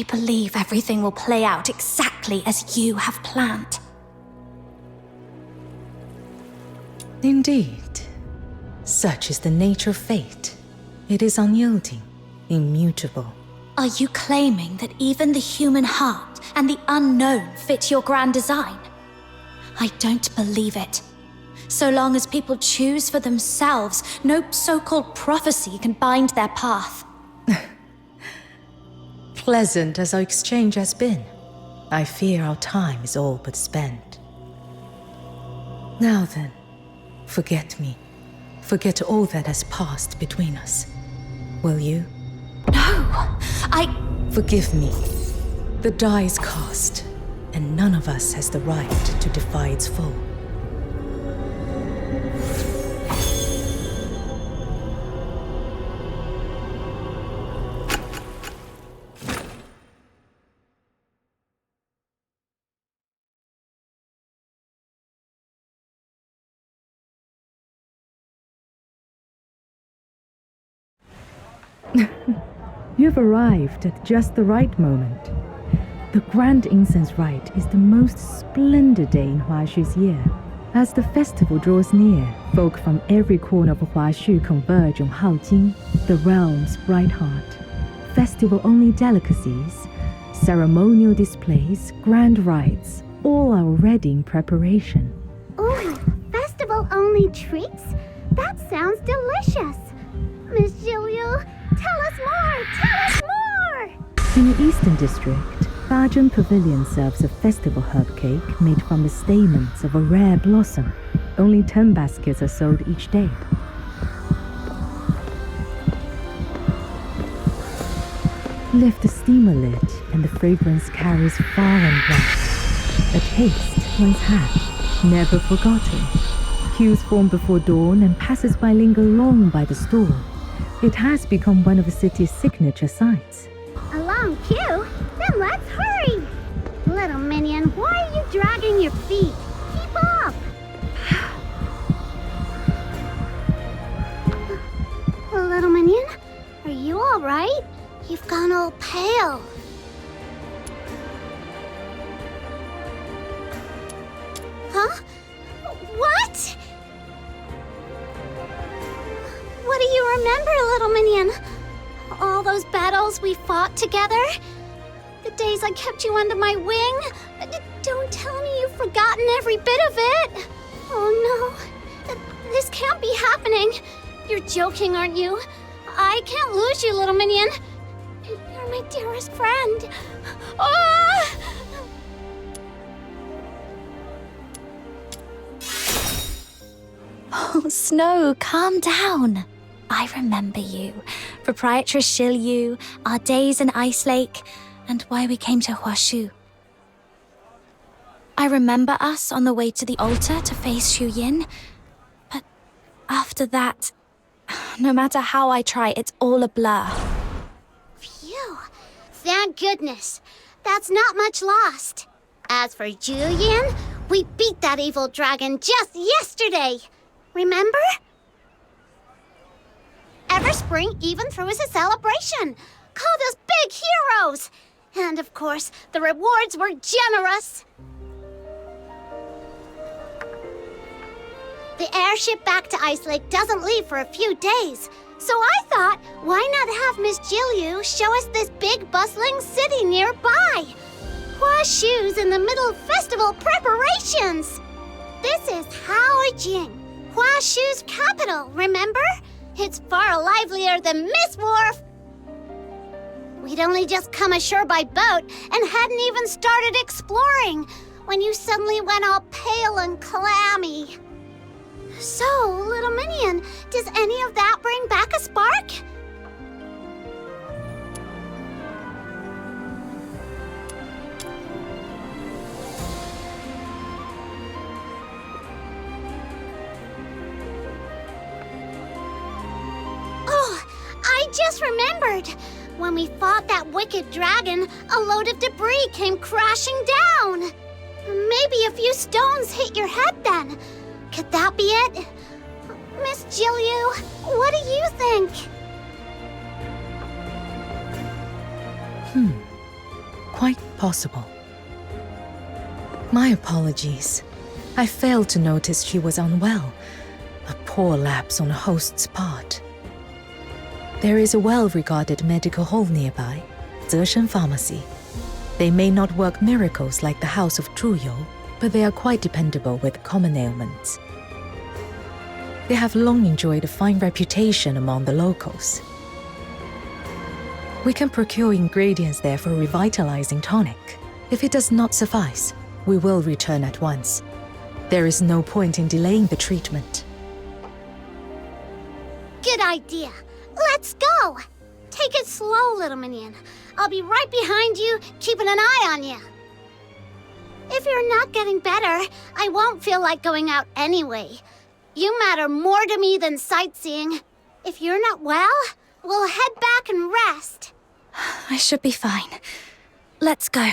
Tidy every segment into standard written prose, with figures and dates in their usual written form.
They believe everything will play out exactly as you have planned. Indeed. Such is the nature of fate. It is unyielding, immutable. Are you claiming that even the human heart and the unknown fit your grand design? I don't believe it. So long as people choose for themselves, no so-called prophecy can bind their path. Pleasant as our exchange has been, I fear our time is all but spent. Now then, forget me. Forget all that has passed between us. Will you? No, Forgive me. The die is cast, and none of us has the right to defy its fall. You've arrived at just the right moment. The Grand Incense Rite is the most splendid day in Huaxu's year. As the festival draws near, folk from every corner of Huaxu converge on Haojing, the realm's bright heart. Festival-only delicacies, ceremonial displays, grand rites, all are already in preparation. Ooh, festival-only treats? That sounds delicious! Miss Zhiliu, tell us more! Tell us more! In the Eastern District, Bajun Pavilion serves a festival herb cake made from the stamens of a rare blossom. Only 10 baskets are sold each day. Lift the steamer lid and the fragrance carries far and wide. A taste once had, never forgotten. Queues form before dawn and passers-by linger long by the stall. It has become one of the city's signature sights. A long queue? Then let's hurry! Little minion, why are you dragging your feet? Keep up! Little minion, are you alright? You've gone all pale. Huh? What? What do you remember, little minion? All those battles we fought together? The days I kept you under my wing? Don't tell me you've forgotten every bit of it. Oh no, this can't be happening. You're joking, aren't you? I can't lose you, little minion. You're my dearest friend. Ah! Oh, Snow, calm down. I remember you. Proprietress Zhiliu, our days in Ice Lake, and why we came to Huaxu. I remember us on the way to the altar to face Zhuyin, but after that, no matter how I try, it's all a blur. Phew. Thank goodness. That's not much lost. As for Zhuyin, we beat that evil dragon just yesterday. Remember? Every spring even throws a celebration, called us big heroes. And of course, the rewards were generous. The airship back to Ice Lake doesn't leave for a few days. So I thought, why not have Miss Zhiliu show us this big bustling city nearby? Huaxu's in the middle of festival preparations. This is Haojing, Huaxu's capital, remember? It's far livelier than Miss Wharf. We'd only just come ashore by boat and hadn't even started exploring when you suddenly went all pale and clammy. So, little minion, does any of that bring back a spark? Oh, I just remembered. When we fought that wicked dragon, a load of debris came crashing down. Maybe a few stones hit your head then. Could that be it? Miss Zhiliu, what do you think? Quite possible. My apologies. I failed to notice she was unwell. A poor lapse on the host's part. There is a well-regarded medical hall nearby, Zheshen Pharmacy. They may not work miracles like the House of Zhuyu, but they are quite dependable with common ailments. They have long enjoyed a fine reputation among the locals. We can procure ingredients there for a revitalizing tonic. If it does not suffice, we will return at once. There is no point in delaying the treatment. Good idea. Let's go! Take it slow, little minion. I'll be right behind you, keeping an eye on you. If you're not getting better, I won't feel like going out anyway. You matter more to me than sightseeing. If you're not well, we'll head back and rest. I should be fine. Let's go.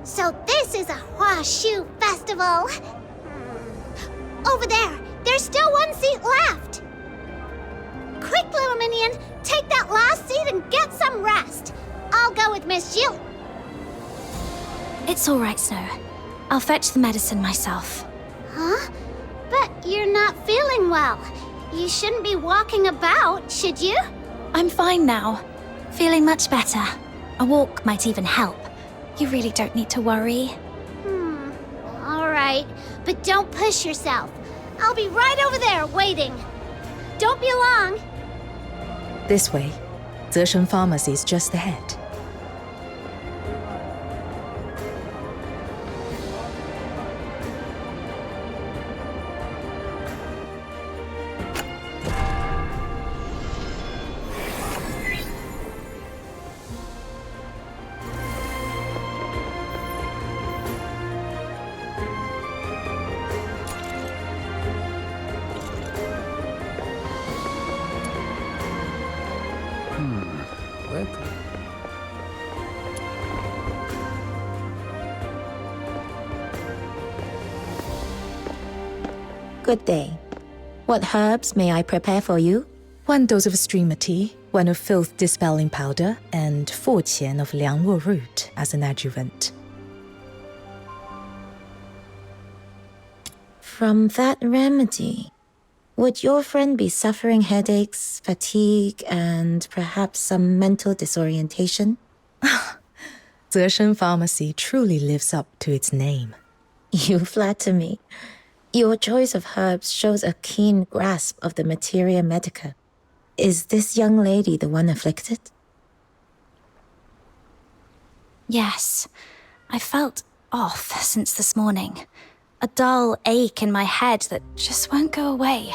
So this is a Huaxu festival. Over there, there's still one seat left. Quick, little minion, take that last seat and get some rest. I'll go with Miss Zhiliu. It's all right, Snow. I'll fetch the medicine myself. Huh? But you're not feeling well. You shouldn't be walking about, should you? I'm fine now. Feeling much better. A walk might even help. You really don't need to worry. All right, but don't push yourself. I'll be right over there waiting. Don't be long. This way. Zheshen Pharmacy is just ahead. Good day. What herbs may I prepare for you? 1 dose of streamer tea, 1 of filth dispelling powder, and 4 qian of liangluo root as an adjuvant. From that remedy, would your friend be suffering headaches, fatigue, and perhaps some mental disorientation? Zheshen Pharmacy truly lives up to its name. You flatter me. Your choice of herbs shows a keen grasp of the materia medica. Is this young lady the one afflicted? Yes. I felt off since this morning. A dull ache in my head that just won't go away.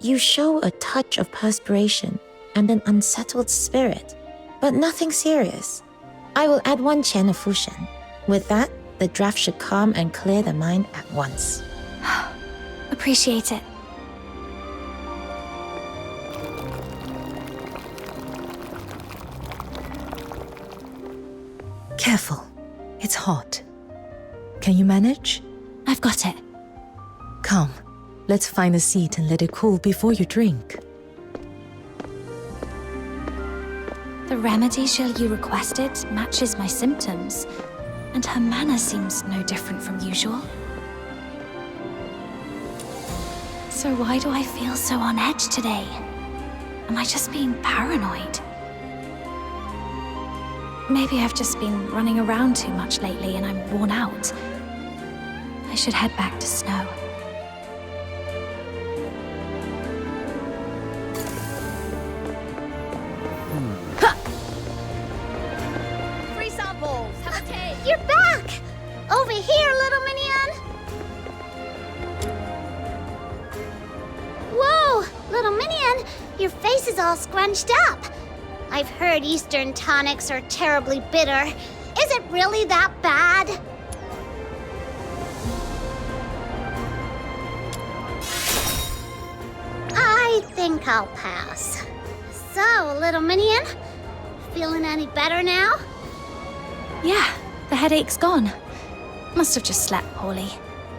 You show a touch of perspiration and an unsettled spirit, but nothing serious. I will add 1 qian of Fushan. With that, the draft should calm and clear the mind at once. Appreciate it. Careful. It's hot. Can you manage? I've got it. Come. Let's find a seat and let it cool before you drink. The remedy Zhiliu requested matches my symptoms, and her manner seems no different from usual. So why do I feel so on edge today? Am I just being paranoid? Maybe I've just been running around too much lately and I'm worn out. I should head back to Snow. Free samples! Have a taste! You're back! Over here, little minion! Your face is all scrunched up. I've heard Eastern tonics are terribly bitter. Is it really that bad? I think I'll pass. So, little minion, feeling any better now? Yeah, the headache's gone. Must have just slept poorly.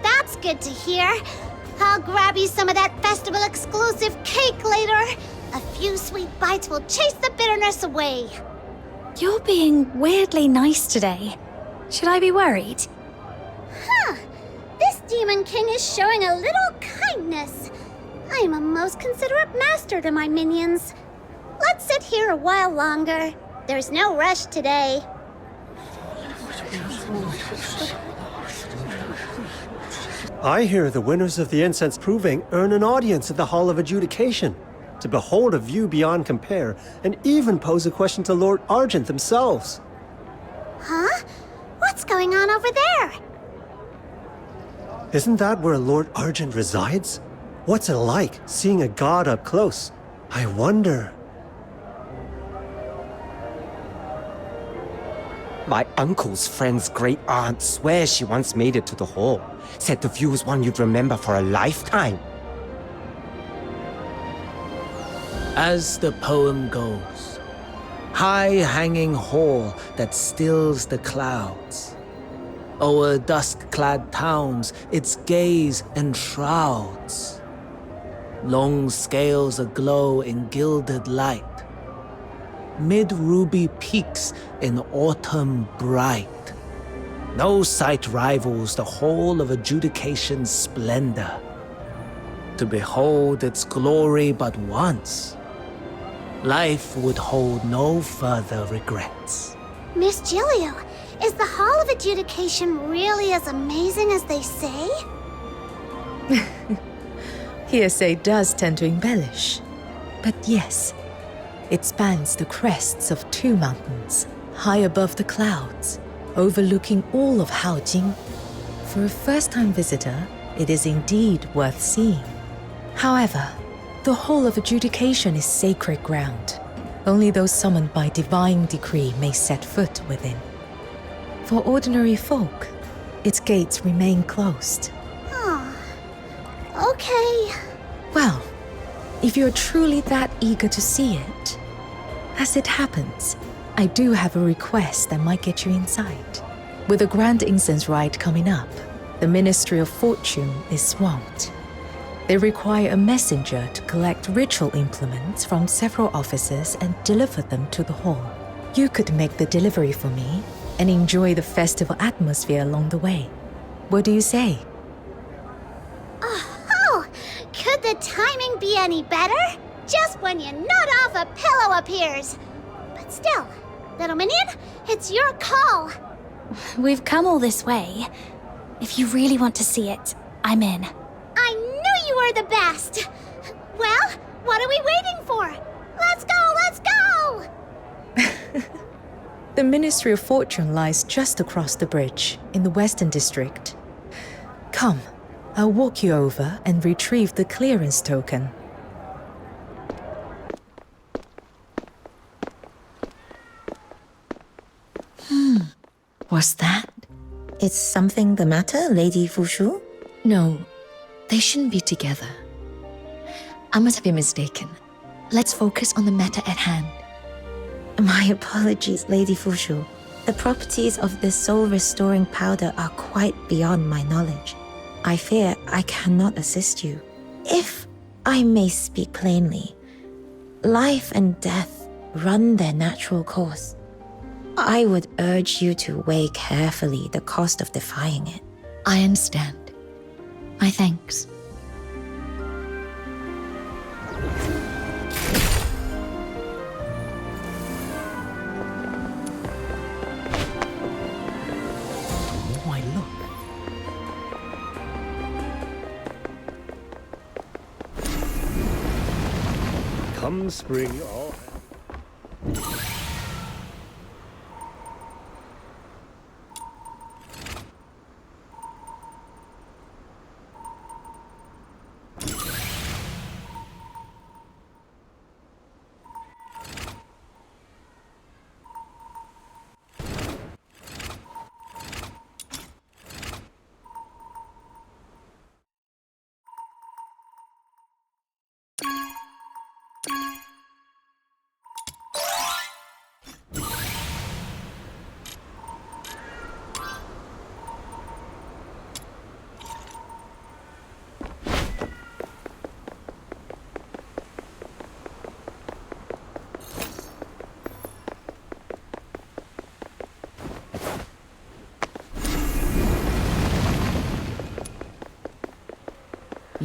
That's good to hear. I'll grab you some of that festival exclusive cake later. A few sweet bites will chase the bitterness away. You're being weirdly nice today. Should I be worried? Huh. This Demon King is showing a little kindness. I am a most considerate master to my minions. Let's sit here a while longer. There's no rush today. I hear the winners of the Incense Proving earn an audience at the Hall of Adjudication to behold a view beyond compare and even pose a question to Lord Argent themselves. Huh? What's going on over there? Isn't that where Lord Argent resides? What's it like seeing a god up close? I wonder. My uncle's friend's great aunt swears she once made it to the hall. Said the view was one you'd remember for a lifetime. As the poem goes, high-hanging hall that stills the clouds. O'er dusk-clad towns, its gaze enshrouds. Long scales aglow in gilded light. Mid-ruby peaks in autumn bright. No sight rivals the Hall of Adjudication's splendor. To behold its glory but once, life would hold no further regrets. Miss Zhiliu, is the Hall of Adjudication really as amazing as they say? Hearsay does tend to embellish. But yes, it spans the crests of 2 mountains, high above the clouds, overlooking all of Haojing. For a first-time visitor, it is indeed worth seeing. However, the Hall of Adjudication is sacred ground. Only those summoned by divine decree may set foot within. For ordinary folk, its gates remain closed. Oh, okay. Well, if you're truly that eager to see it, as it happens, I do have a request that might get you inside. With the Grand Incense rite coming up, the Ministry of Fortune is swamped. They require a messenger to collect ritual implements from several offices and deliver them to the hall. You could make the delivery for me and enjoy the festival atmosphere along the way. What do you say? Oh, could the timing be any better? Just when you nod off, a pillow appears. But still, little minion, it's your call. We've come all this way. If you really want to see it, I'm in. I knew you were the best. Well, what are we waiting for? Let's go, let's go! The Ministry of Fortune lies just across the bridge in the Western District. Come, I'll walk you over and retrieve the clearance token. What's that? Is something the matter, Lady Fushu? No, they shouldn't be together. I must have been mistaken. Let's focus on the matter at hand. My apologies, Lady Fushu. The properties of this soul-restoring powder are quite beyond my knowledge. I fear I cannot assist you. If I may speak plainly, life and death run their natural course. I would urge you to weigh carefully the cost of defying it. I understand. My thanks. Why, look. Come spring, all.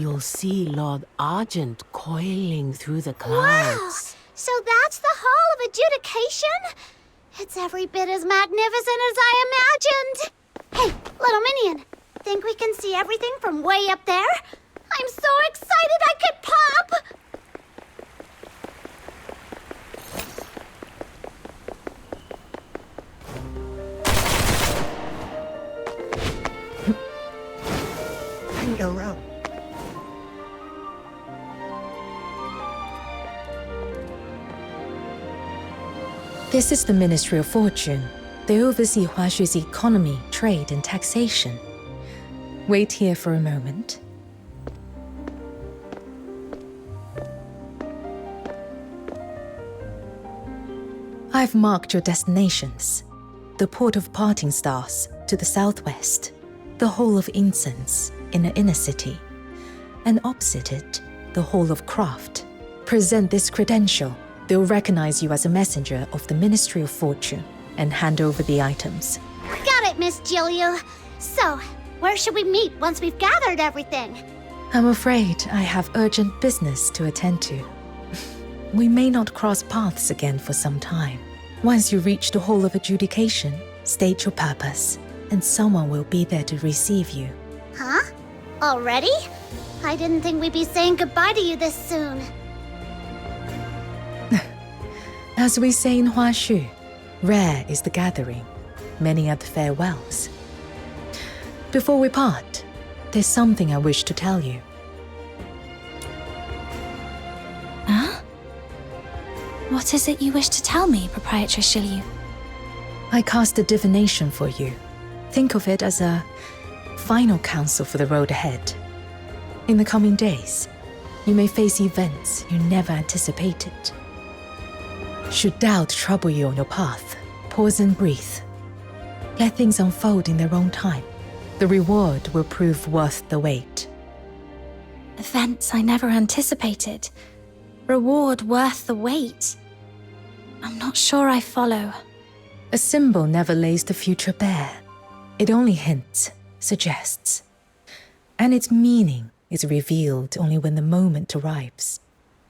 you'll see Lord Argent coiling through the clouds. Wow! So that's the Hall of Adjudication? It's every bit as magnificent as I imagined. Hey, little minion, think we can see everything from way up there? I'm so excited I could pop! Hang around. This is the Ministry of Fortune. They oversee Huaxu's economy, trade, and taxation. Wait here for a moment. I've marked your destinations. The port of Parting Stars to the southwest, the Hall of Incense in the inner city, and opposite it, the Hall of Craft. Present this credential. They'll recognize you as a messenger of the Ministry of Fortune and hand over the items. Got it, Miss Zhiliu. So, where should we meet once we've gathered everything? I'm afraid I have urgent business to attend to. We may not cross paths again for some time. Once you reach the Hall of Adjudication, state your purpose, and someone will be there to receive you. Huh? Already? I didn't think we'd be saying goodbye to you this soon. As we say in Huaxu, rare is the gathering, many are the farewells. Before we part, there's something I wish to tell you. Huh? What is it you wish to tell me, Proprietress Zhiliu? I cast a divination for you. Think of it as a final counsel for the road ahead. In the coming days, you may face events you never anticipated. Should doubt trouble you on your path, pause and breathe. Let things unfold in their own time. The reward will prove worth the wait. Events I never anticipated. Reward worth the wait. I'm not sure I follow. A symbol never lays the future bare. It only hints, suggests. And its meaning is revealed only when the moment arrives.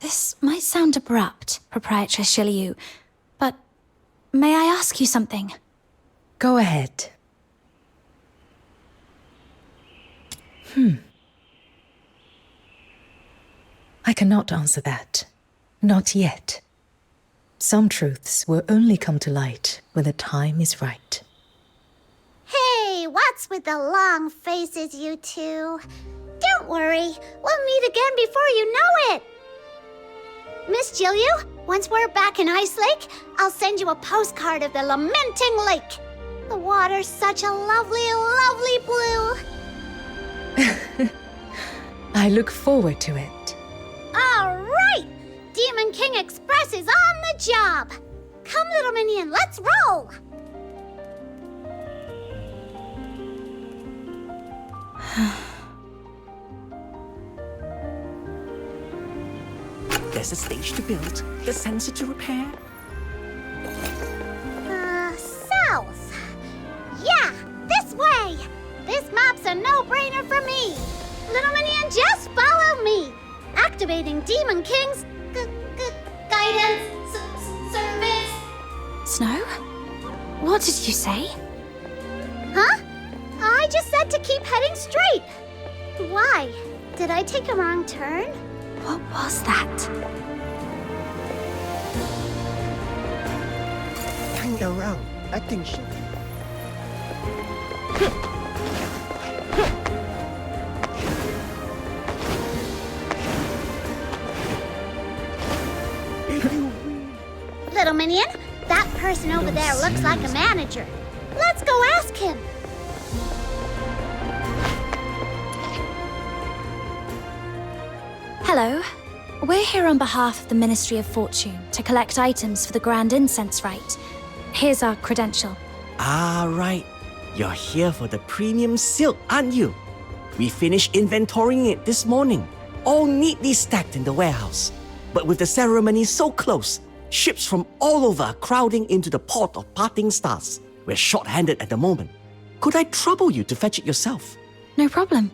This might sound abrupt, Proprietress Zhiliu, but may I ask you something? Go ahead. I cannot answer that. Not yet. Some truths will only come to light when the time is right. Hey, what's with the long faces, you two? Don't worry, we'll meet again before you know it. Miss Zhiliu, once we're back in Ice Lake, I'll send you a postcard of the Lamenting Lake. The water's such a lovely, lovely blue. I look forward to it. All right! Demon King Express is on the job! Come, little minion, let's roll! There's a stage to build, the sensor to repair. South. Yeah, this way! This map's a no-brainer for me! Little minion, just follow me! Activating Demon King's guidance service. Snow? What did you say? Huh? I just said to keep heading straight. Why? Did I take a wrong turn? What was that? Hang around. Acting shit. Little minion, that person over there looks like a manager. Let's go ask him. Hello. We're here on behalf of the Ministry of Fortune to collect items for the Grand Incense Rite. Here's our credential. Ah, right. You're here for the premium silk, aren't you? We finished inventorying it this morning. All neatly stacked in the warehouse. But with the ceremony so close, ships from all over are crowding into the port of Parting Stars. We're short-handed at the moment. Could I trouble you to fetch it yourself? No problem.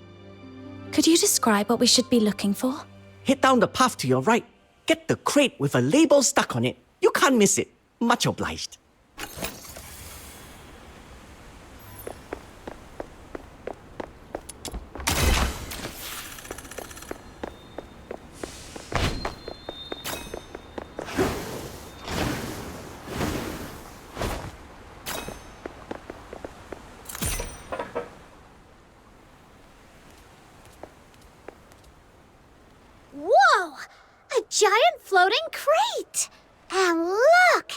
Could you describe what we should be looking for? Head down the path to your right. Get the crate with a label stuck on it. You can't miss it. Much obliged. Whoa! A giant floating crate! And look!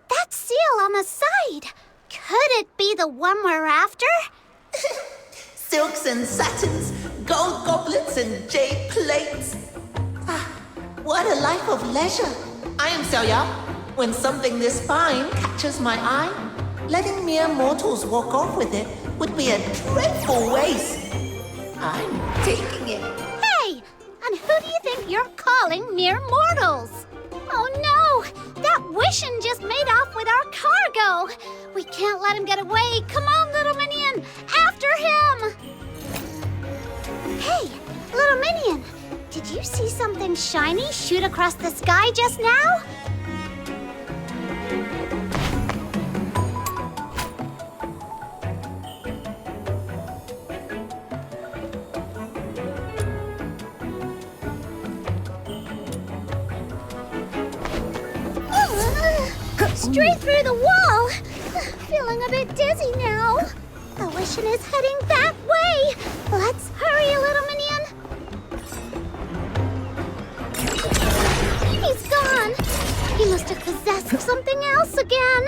That seal on the side! Could it be the one we're after? Silks and satins, gold goblets and jade plates. Ah, what a life of leisure. I am Xiaoyao. When something this fine catches my eye, letting mere mortals walk off with it would be a dreadful waste. I'm taking it. Hey! And who do you think you're calling mere mortals? Oh no! That Wishin just made off with our cargo! We can't let him get away! Come on, little minion! After him! Hey, little minion! Did you see something shiny shoot across the sky just now? Straight through the wall! Feeling a bit dizzy now. The Wishin is heading that way. Let's hurry, little minion. He's gone. He must have possessed something else again.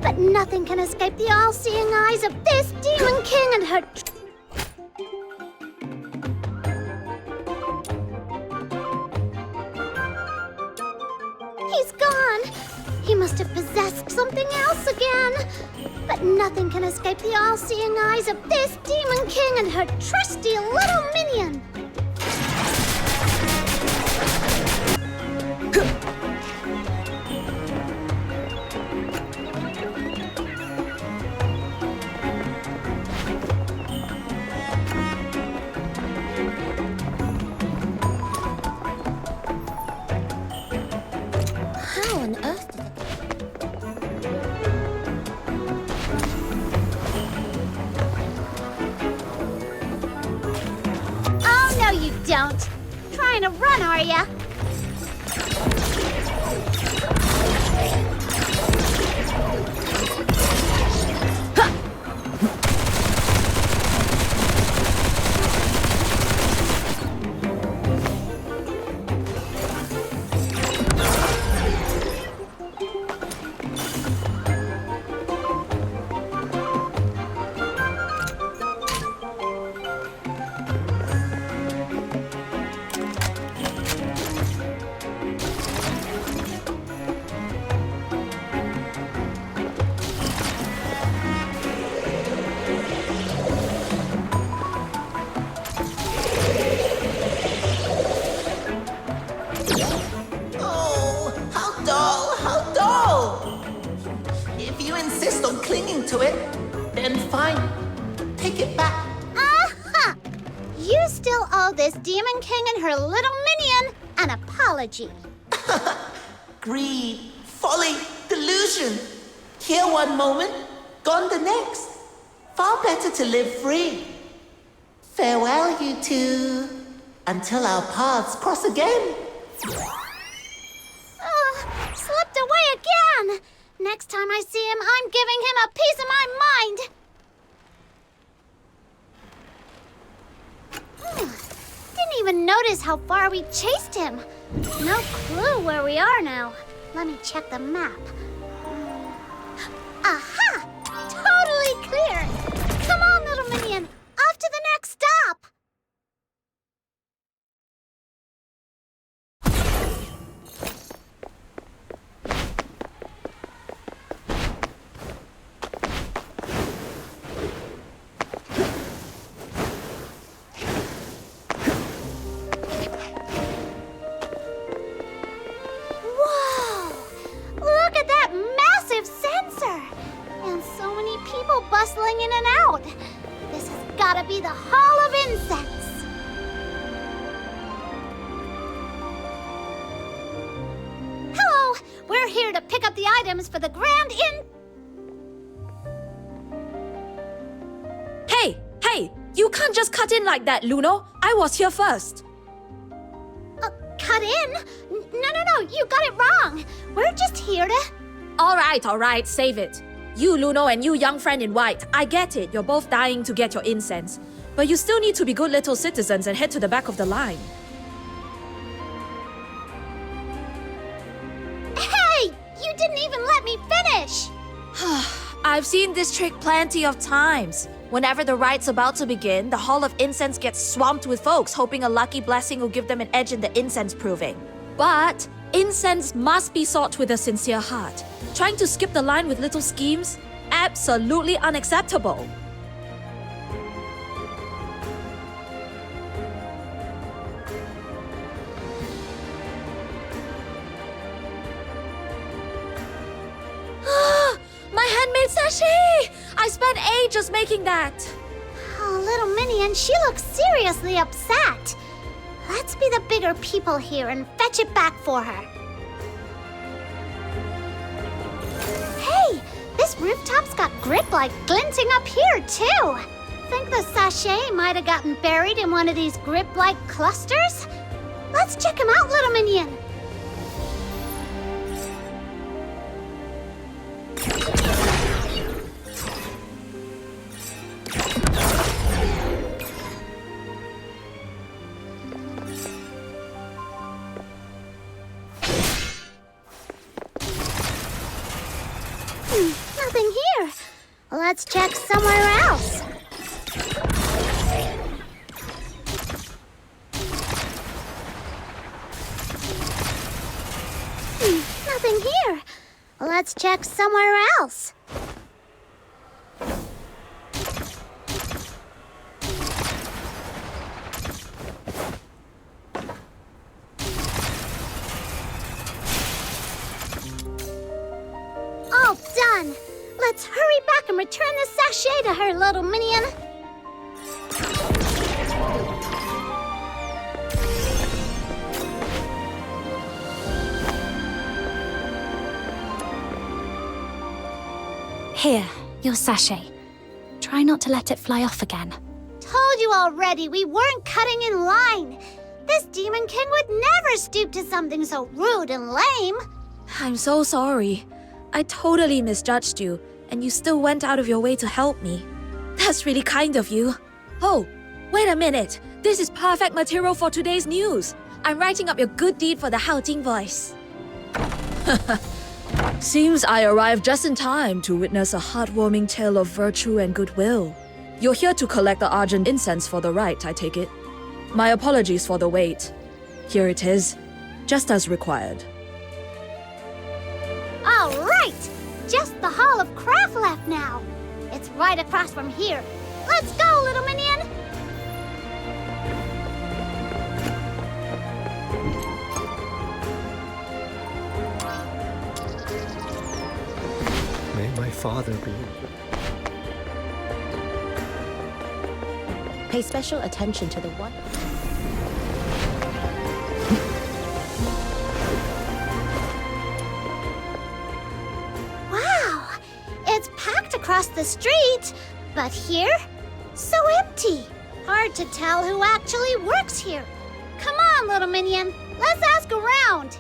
But nothing can escape the all-seeing eyes of this Demon King and her... He's gone. He must have possessed something else again. But nothing can escape the all-seeing eyes of this Demon King and her trusty little minion. How on earth did it... Oh, no you don't. Trying to run, are ya? Oh, how dull, how dull! If you insist on clinging to it, then fine. Take it back. Aha! You still owe this Demon King and her little minion an apology. Greed, folly, delusion. Here one moment, gone the next. Far better to live free. Farewell, you two. Until our paths cross again. Slipped away again. Next time I see him, I'm giving him a piece of my mind. Didn't even notice how far we chased him. No clue where we are now. Let me check the map. Aha! Totally clear. Come on, little minion. Off to the next stop. Whoa! Look at that massive sensor! And so many people bustling in and out. This has gotta be the Hall of Incense. here to pick up the items for the Grand Hey! You can't just cut in like that, Luno. I was here first. Cut in? No, you got it wrong. We're just here to... Alright, save it. You, Luno, and you, young friend in white, I get it. You're both dying to get your incense. But you still need to be good little citizens and head to the back of the line. Hey! You didn't even let me finish! I've seen this trick plenty of times. Whenever the rite's about to begin, the Hall of Incense gets swamped with folks hoping a lucky blessing will give them an edge in the incense proving. But incense must be sought with a sincere heart. Trying to skip the line with little schemes? Absolutely unacceptable. My handmade sachet! I spent ages making that. Oh, little Minion, she looks seriously upset. Let's be the bigger people here and fetch it back for her. Hey, this rooftop's got grip light glinting up here, too. Think the sachet might have gotten buried in one of these grip light clusters? Let's check him out, little Minion. Nothing here. Let's check somewhere else. Nothing here. Let's check somewhere else. All done. Let's hurry back and return the sachet to her, little Minion. Here, your sachet. Try not to let it fly off again. Told you already, we weren't cutting in line. This Demon King would never stoop to something so rude and lame. I'm so sorry. I totally misjudged you, and you still went out of your way to help me. That's really kind of you. Oh, wait a minute. This is perfect material for today's news. I'm writing up your good deed for the Haojing voice. Seems I arrived just in time to witness a heartwarming tale of virtue and goodwill. You're here to collect the Argent Incense for the rite, I take it. My apologies for the wait. Here it is, just as required. All right! Just the Hall of Craft left now. It's right across from here. Let's go, little Minion! May my father be... Pay special attention to the one. Wow! It's packed across the street, but here, so empty. Hard to tell who actually works here. Come on, little Minion, let's ask around.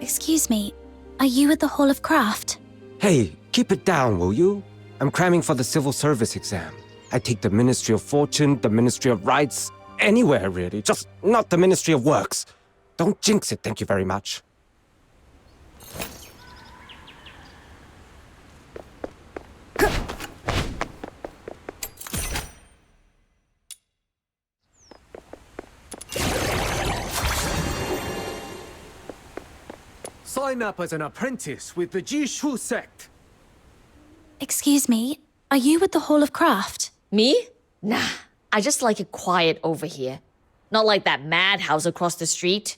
Excuse me, are you at the Hall of Craft? Hey, keep it down, will you? I'm cramming for the civil service exam. I take the Ministry of Fortune, the Ministry of Rights, anywhere really, just not the Ministry of Works. Don't jinx it, thank you very much. Sign up as an apprentice with the Jishu sect. Excuse me, are you at the Hall of Craft? Me? Nah, I just like it quiet over here. Not like that madhouse across the street.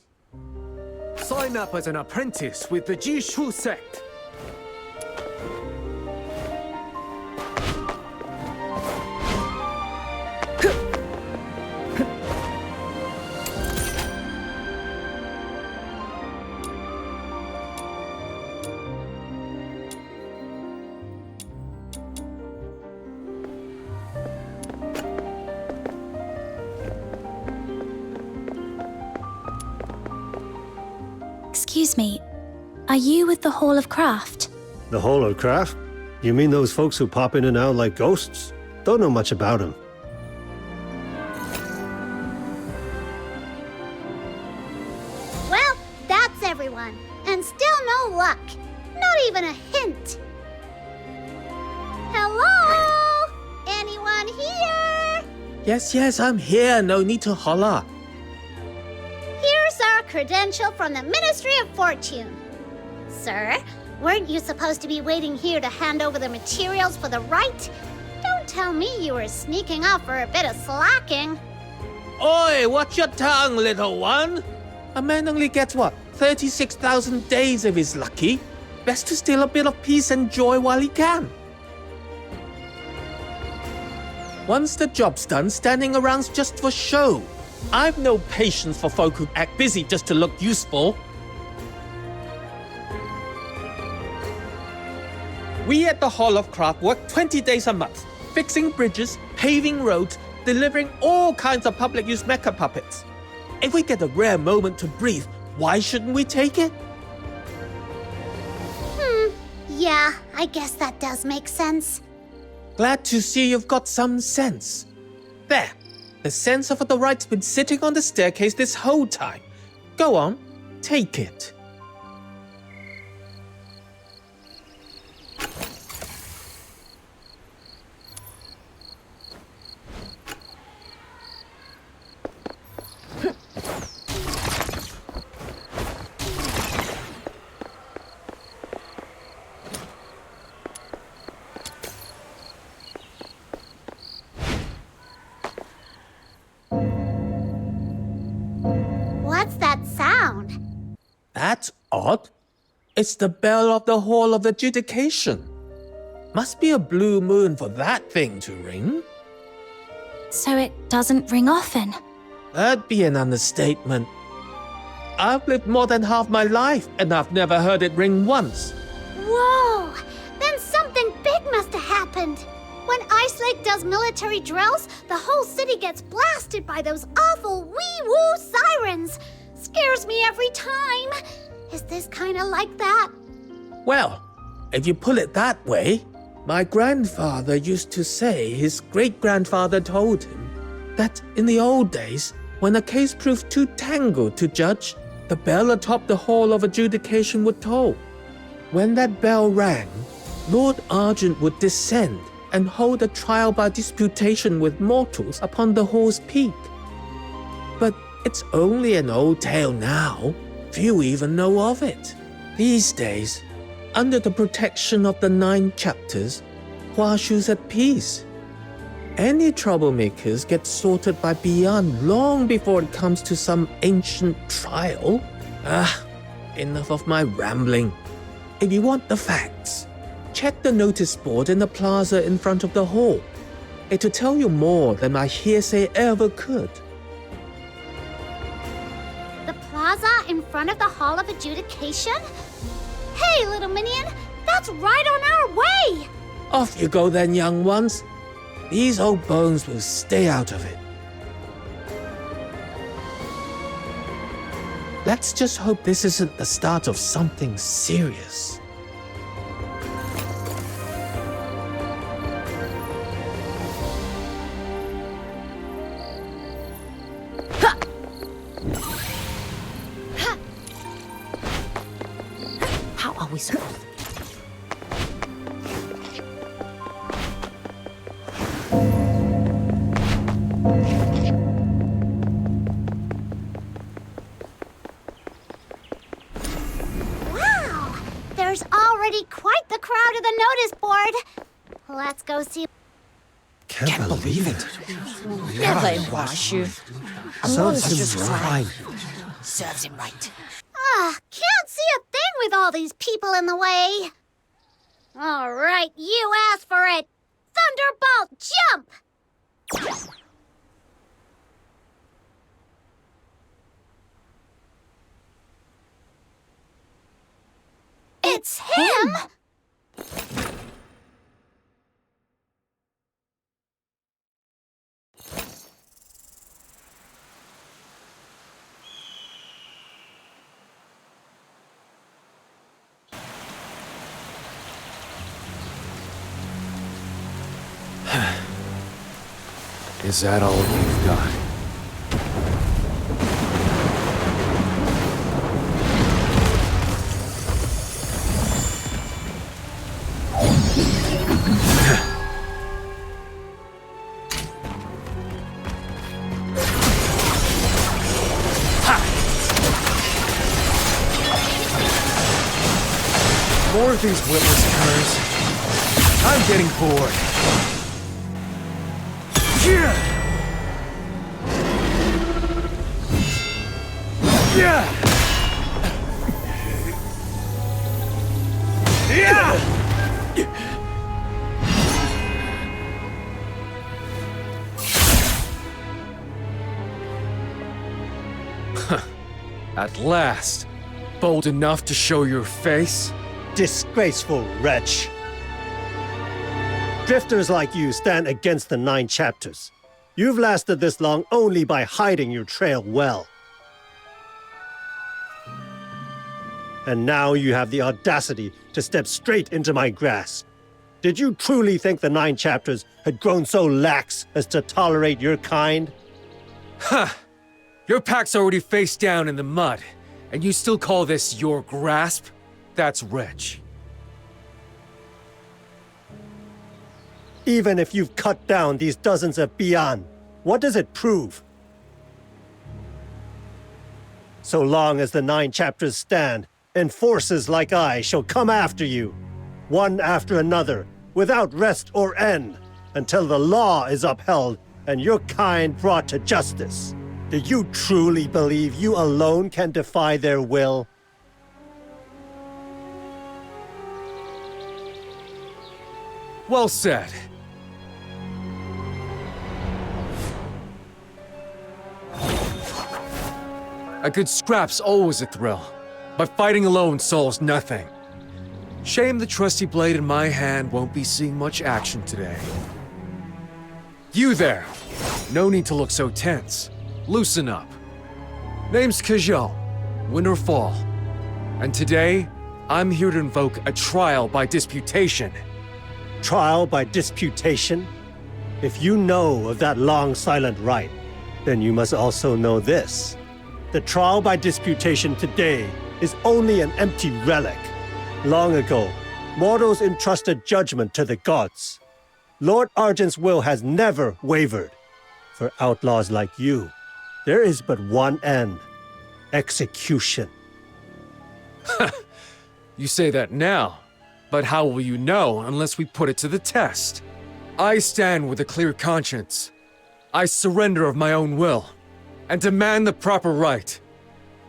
Sign up as an apprentice with the Jishu sect. Excuse me, are you with the Hall of Craft? The Hall of Craft? You mean those folks who pop in and out like ghosts? Don't know much about them. Well, that's everyone. And still no luck. Not even a hint. Hello? Anyone here? Yes, I'm here. No need to holler. Here's our credential from the Ministry of Fortune. Sir, weren't you supposed to be waiting here to hand over the materials for the rite? Don't tell me you were sneaking off for a bit of slacking. Oi, watch your tongue, little one. A man only gets what? 36,000 days if he's lucky. Best to steal a bit of peace and joy while he can. Once the job's done, standing around's just for show. I've no patience for folk who act busy just to look useful. We at the Hall of Craft work 20 days a month, fixing bridges, paving roads, delivering all kinds of public use mecha puppets. If we get a rare moment to breathe, why shouldn't we take it? Yeah, I guess that does make sense. Glad to see you've got some sense. There, the sense of the right's been sitting on the staircase this whole time. Go on, take it. What's that sound? That's odd. It's the bell of the Hall of Adjudication. Must be a blue moon for that thing to ring. So it doesn't ring often? That'd be an understatement. I've lived more than half my life, and I've never heard it ring once. Whoa! Then something big must have happened. When Ice Lake does military drills, the whole city gets blasted by those awful wee-woo sirens. Scares me every time. Is this kind of like that? Well, if you put it that way, my grandfather used to say his great-grandfather told him that in the old days, when a case proved too tangled to judge, the bell atop the Hall of Adjudication would toll. When that bell rang, Lord Argent would descend and hold a trial by disputation with mortals upon the hall's peak. But it's only an old tale now. Few even know of it. These days, under the protection of the 9 chapters, Huaxu's at peace. Any troublemakers get sorted by beyond long before it comes to some ancient trial. Enough of my rambling. If you want the facts, check the notice board in the plaza in front of the hall. It'll tell you more than my hearsay ever could. The plaza in front of the Hall of Adjudication? Hey, little minion, that's right on our way! Off you go then, young ones. These old bones will stay out of it. Let's just hope this isn't the start of something serious. How are we supposed to? Wow! There's already quite the crowd at the notice board. Let's go see. Can't believe it. Never in Huaxu. Serves him right. Serves him right. Can't see a thing with all these people in the way. All right, you asked for it. Thunderbolt, jump! It's him! Is that all you've got? More of these witless turns. I'm getting bored. Yeah! Yeah! At last, bold enough to show your face? Disgraceful wretch. Drifters like you stand against the 9 chapters. You've lasted this long only by hiding your trail well. And now you have the audacity to step straight into my grasp. Did you truly think the 9 chapters had grown so lax as to tolerate your kind? Ha! Your pack's already face down in the mud, and you still call this your grasp? That's rich. Even if you've cut down these dozens of Bian, what does it prove? So long as the 9 chapters stand, enforcers like I shall come after you, one after another, without rest or end, until the law is upheld and your kind brought to justice. Do you truly believe you alone can defy their will? Well said. A good scrap's always a thrill, but fighting alone solves nothing. Shame the trusty blade in my hand won't be seeing much action today. You there! No need to look so tense. Loosen up. Name's Kezhou, win or fall. And today, I'm here to invoke a trial by disputation. Trial by disputation? If you know of that long silent rite, then you must also know this. The trial by disputation today is only an empty relic. Long ago, mortals entrusted judgment to the gods. Lord Argent's will has never wavered. For outlaws like you, there is but one end: execution. You say that now, but how will you know unless we put it to the test? I stand with a clear conscience. I surrender of my own will, and demand the proper right.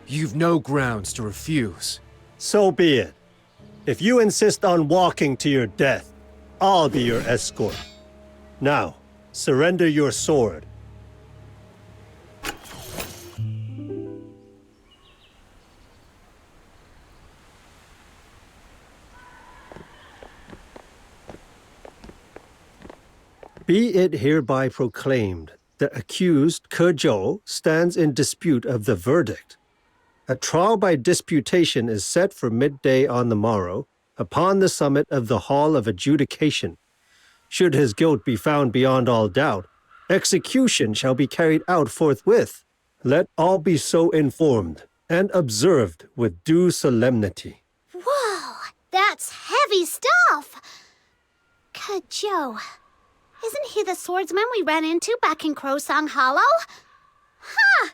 You've no grounds to refuse. So be it. If you insist on walking to your death, I'll be your escort. Now, surrender your sword. Be it hereby proclaimed, the accused, Kezhou, stands in dispute of the verdict. A trial by disputation is set for midday on the morrow, upon the summit of the Hall of Adjudication. Should his guilt be found beyond all doubt, execution shall be carried out forthwith. Let all be so informed, and observed with due solemnity. Whoa, that's heavy stuff! Kezhou. Isn't he the swordsman we ran into back in Crowsong Hollow? Huh!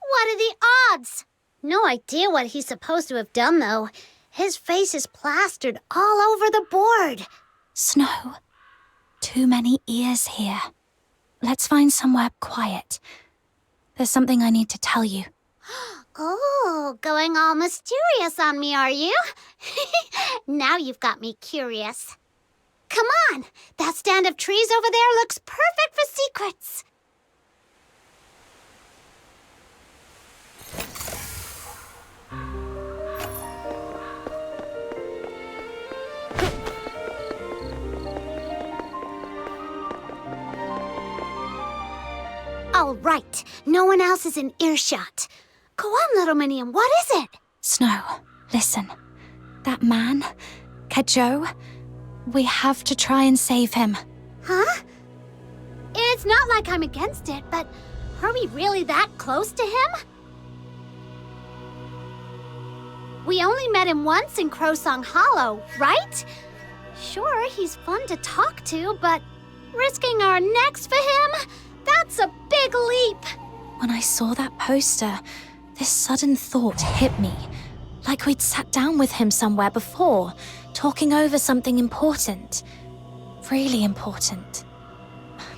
What are the odds? No idea what he's supposed to have done, though. His face is plastered all over the board. Snow. Too many ears here. Let's find somewhere quiet. There's something I need to tell you. Oh, going all mysterious on me, are you? Now you've got me curious. Come on! That stand of trees over there looks perfect for secrets! All right, no one else is in earshot. Go on, little Minion, what is it? Snow, listen. That man, Kezhou, we have to try and save him. Huh? It's not like I'm against it, but are we really that close to him? We only met him once in Crowsong Hollow, right? Sure, he's fun to talk to, but risking our necks for him? That's a big leap! When I saw that poster, this sudden thought hit me. Like we'd sat down with him somewhere before, talking over something important. Really important.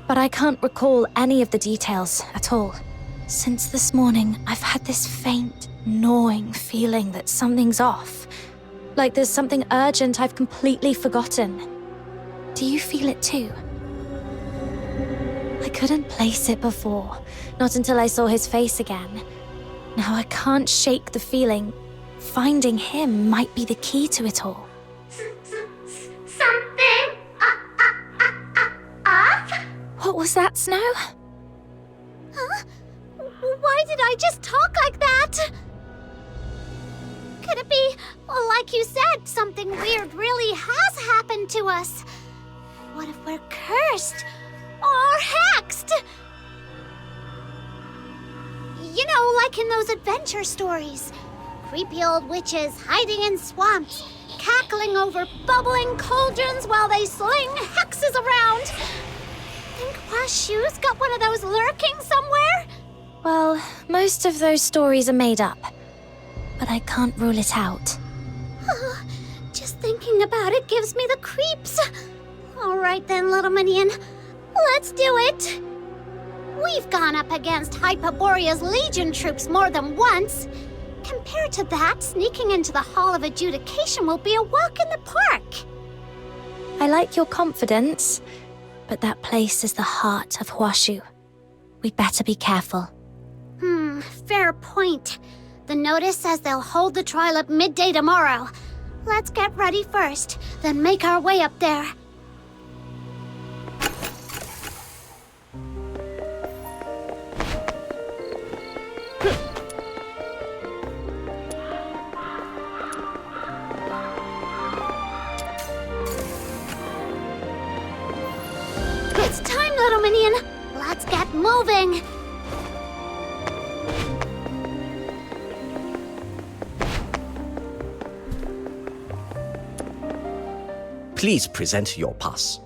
But I can't recall any of the details at all. Since this morning, I've had this faint, gnawing feeling that something's off. Like there's something urgent I've completely forgotten. Do you feel it too? I couldn't place it before, not until I saw his face again. Now I can't shake the feeling. Finding him might be the key to it all. Something off? What was that, Snow? Huh? Why did I just talk like that? Could it be, like you said, something weird really has happened to us? What if we're cursed? Or hexed? You know, like in those adventure stories. Creepy old witches hiding in swamps, cackling over bubbling cauldrons while they sling hexes around. Think Huaxu's got one of those lurking somewhere? Well, most of those stories are made up. But I can't rule it out. Just thinking about it gives me the creeps. All right then, little minion. Let's do it. We've gone up against Hyperborea's Legion troops more than once. Compared to that, sneaking into the Hall of Adjudication will be a walk in the park. I like your confidence, but that place is the heart of Huaxu. We'd better be careful. Fair point. The notice says they'll hold the trial at midday tomorrow. Let's get ready first, then make our way up there. It's time, little minion. Let's get moving. Please present your pass.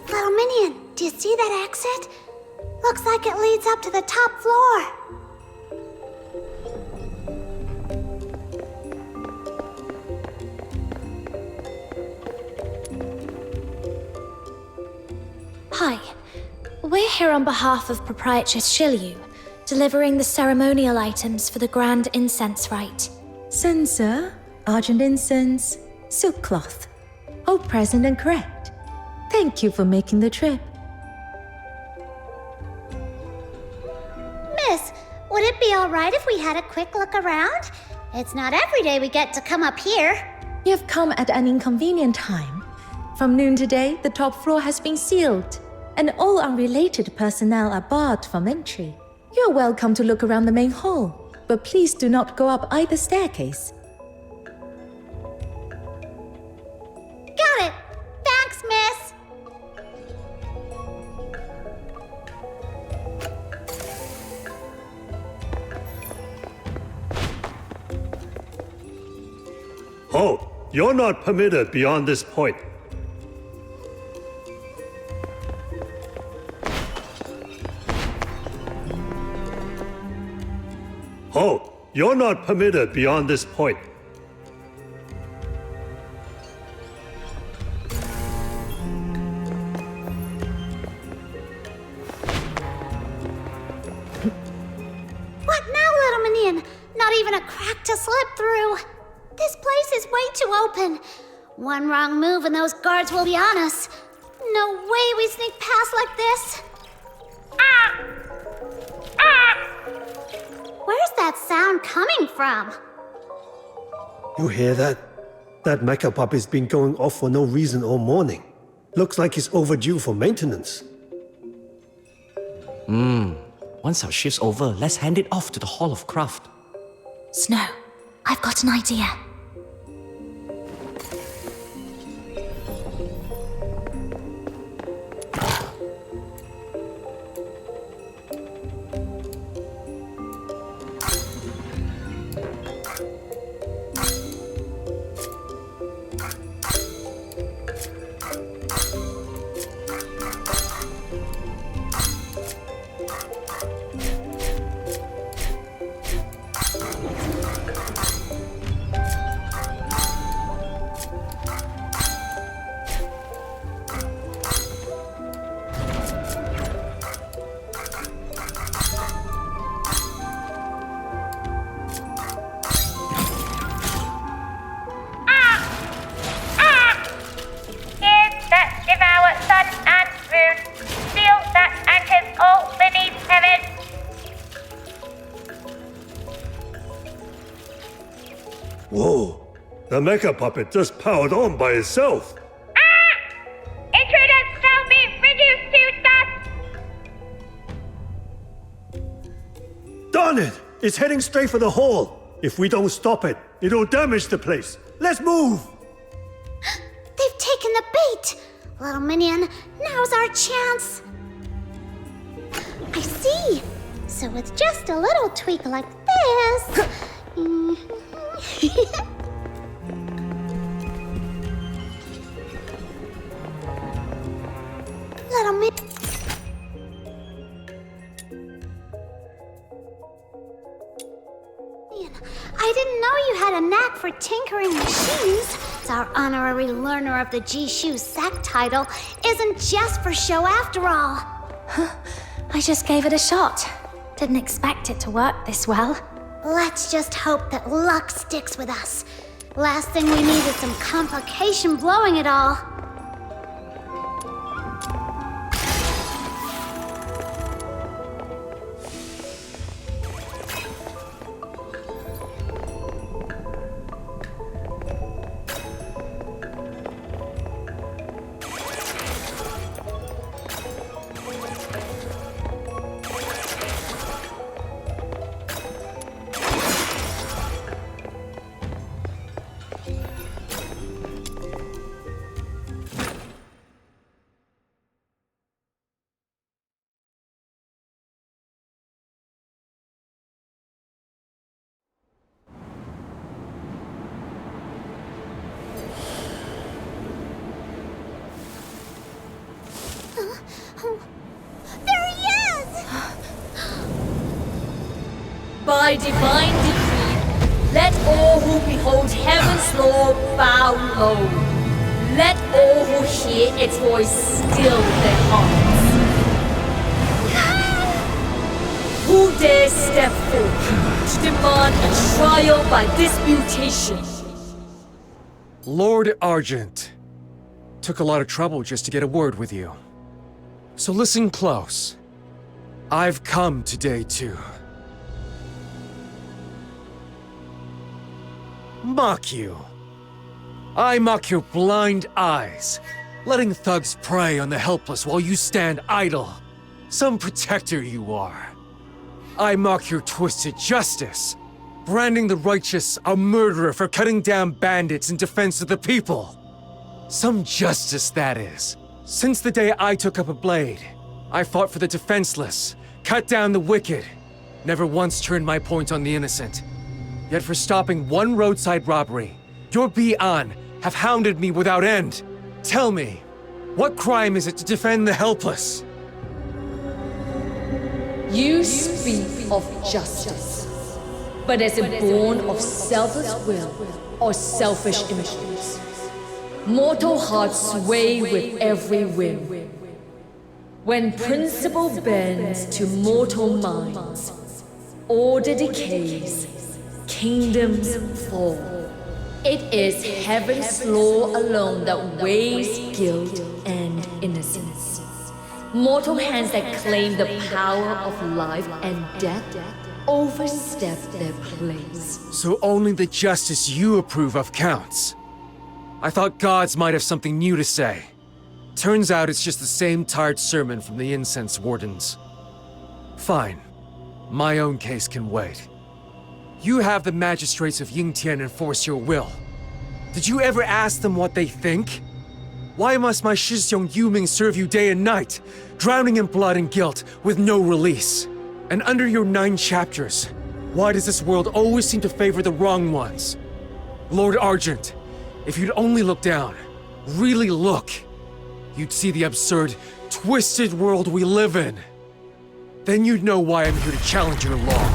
Little minion, do you see that exit? Looks like it leads up to the top floor. Hi. We're here on behalf of Proprietress Zhiliu, delivering the ceremonial items for the Grand Incense Rite. Censer, argent incense, silk cloth. All present and correct. Thank you for making the trip. Miss, would it be all right if we had a quick look around? It's not every day we get to come up here. You have come at an inconvenient time. From noon today, the top floor has been sealed, and all unrelated personnel are barred from entry. You're welcome to look around the main hall, but please do not go up either staircase. Got it. Thanks, miss. Oh, you're not permitted beyond this point. Oh, you're not permitted beyond this point. What now, little minion? Not even a crack to slip through. This place is way too open. One wrong move and those guards will be on us. No way we sneak past like this. Where's that sound coming from? You hear that? That mecha puppy's been going off for no reason all morning. Looks like he's overdue for maintenance. Once our shift's over, let's hand it off to the Hall of Craft. Snow, I've got an idea. Whoa, the mecha puppet just powered on by itself. Intruders shall be reduced to dust! Darn it! It's heading straight for the hall. If we don't stop it, it'll damage the place. Let's move! They've taken the bait! Little minion, now's our chance! I see! So with just a little tweak like this... Little minion... I didn't know you had a knack for tinkering machines. Our honorary learner of the Jishu Sack title isn't just for show after all. I just gave it a shot. Didn't expect it to work this well. Let's just hope that luck sticks with us. Last thing we need is some complication blowing it all. There he is! By divine decree, let all who behold heaven's law bow low. Let all who hear its voice still their hearts. Who dares step forward to demand a trial by disputation? Lord Argent. Took a lot of trouble just to get a word with you. So listen close. I've come today to... mock you. I mock your blind eyes, letting thugs prey on the helpless while you stand idle. Some protector you are. I mock your twisted justice, branding the righteous a murderer for cutting down bandits in defense of the people. Some justice, that is. Since the day I took up a blade, I fought for the defenseless, cut down the wicked, never once turned my point on the innocent. Yet for stopping one roadside robbery, your Bi-An have hounded me without end. Tell me, what crime is it to defend the helpless? You speak of justice, but is it born of selfless will or selfish impulse? Mortal hearts sway with every whim. When principle bends to mortal minds, order decays, kingdoms fall. It is heaven's law alone that weighs guilt and innocence. Mortal hands that claim the power of life and death overstep their place. So only the justice you approve of counts. I thought gods might have something new to say. Turns out it's just the same tired sermon from the incense wardens. Fine. My own case can wait. You have the magistrates of Yingtian enforce your will. Did you ever ask them what they think? Why must my Shixiong Yuming serve you day and night, drowning in blood and guilt, with no release? And under your 9 chapters, why does this world always seem to favor the wrong ones? Lord Argent, if you'd only look down, really look, you'd see the absurd, twisted world we live in. Then you'd know why I'm here to challenge your law.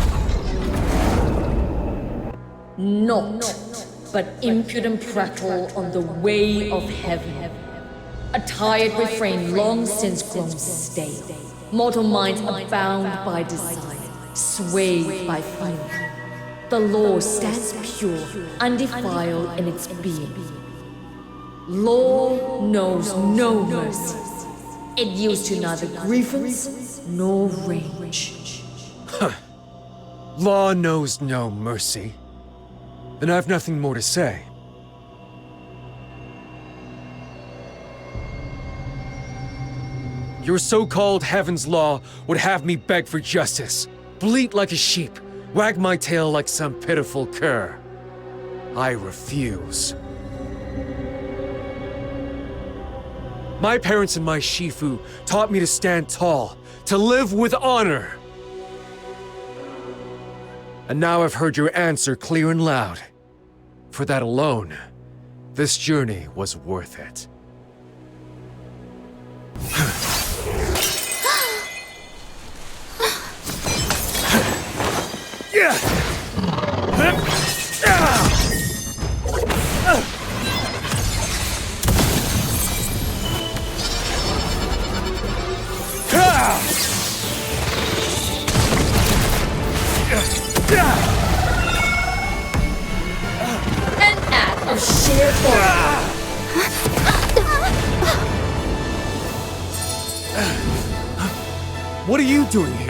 Not but impudent prattle on the way of heaven. A tired refrain long since grown stale. Mortal minds are bound by desire, swayed by feeling. The law stands pure, undefiled in its being. Law knows no mercy. It yields to neither grievance nor rage. Law knows no mercy. Then I've nothing more to say. Your so-called heaven's law would have me beg for justice, bleat like a sheep, wag my tail like some pitiful cur. I refuse. My parents and my Shifu taught me to stand tall, to live with honor. And now I've heard your answer clear and loud. For that alone, this journey was worth it. An act of sheer horror. What are you doing here?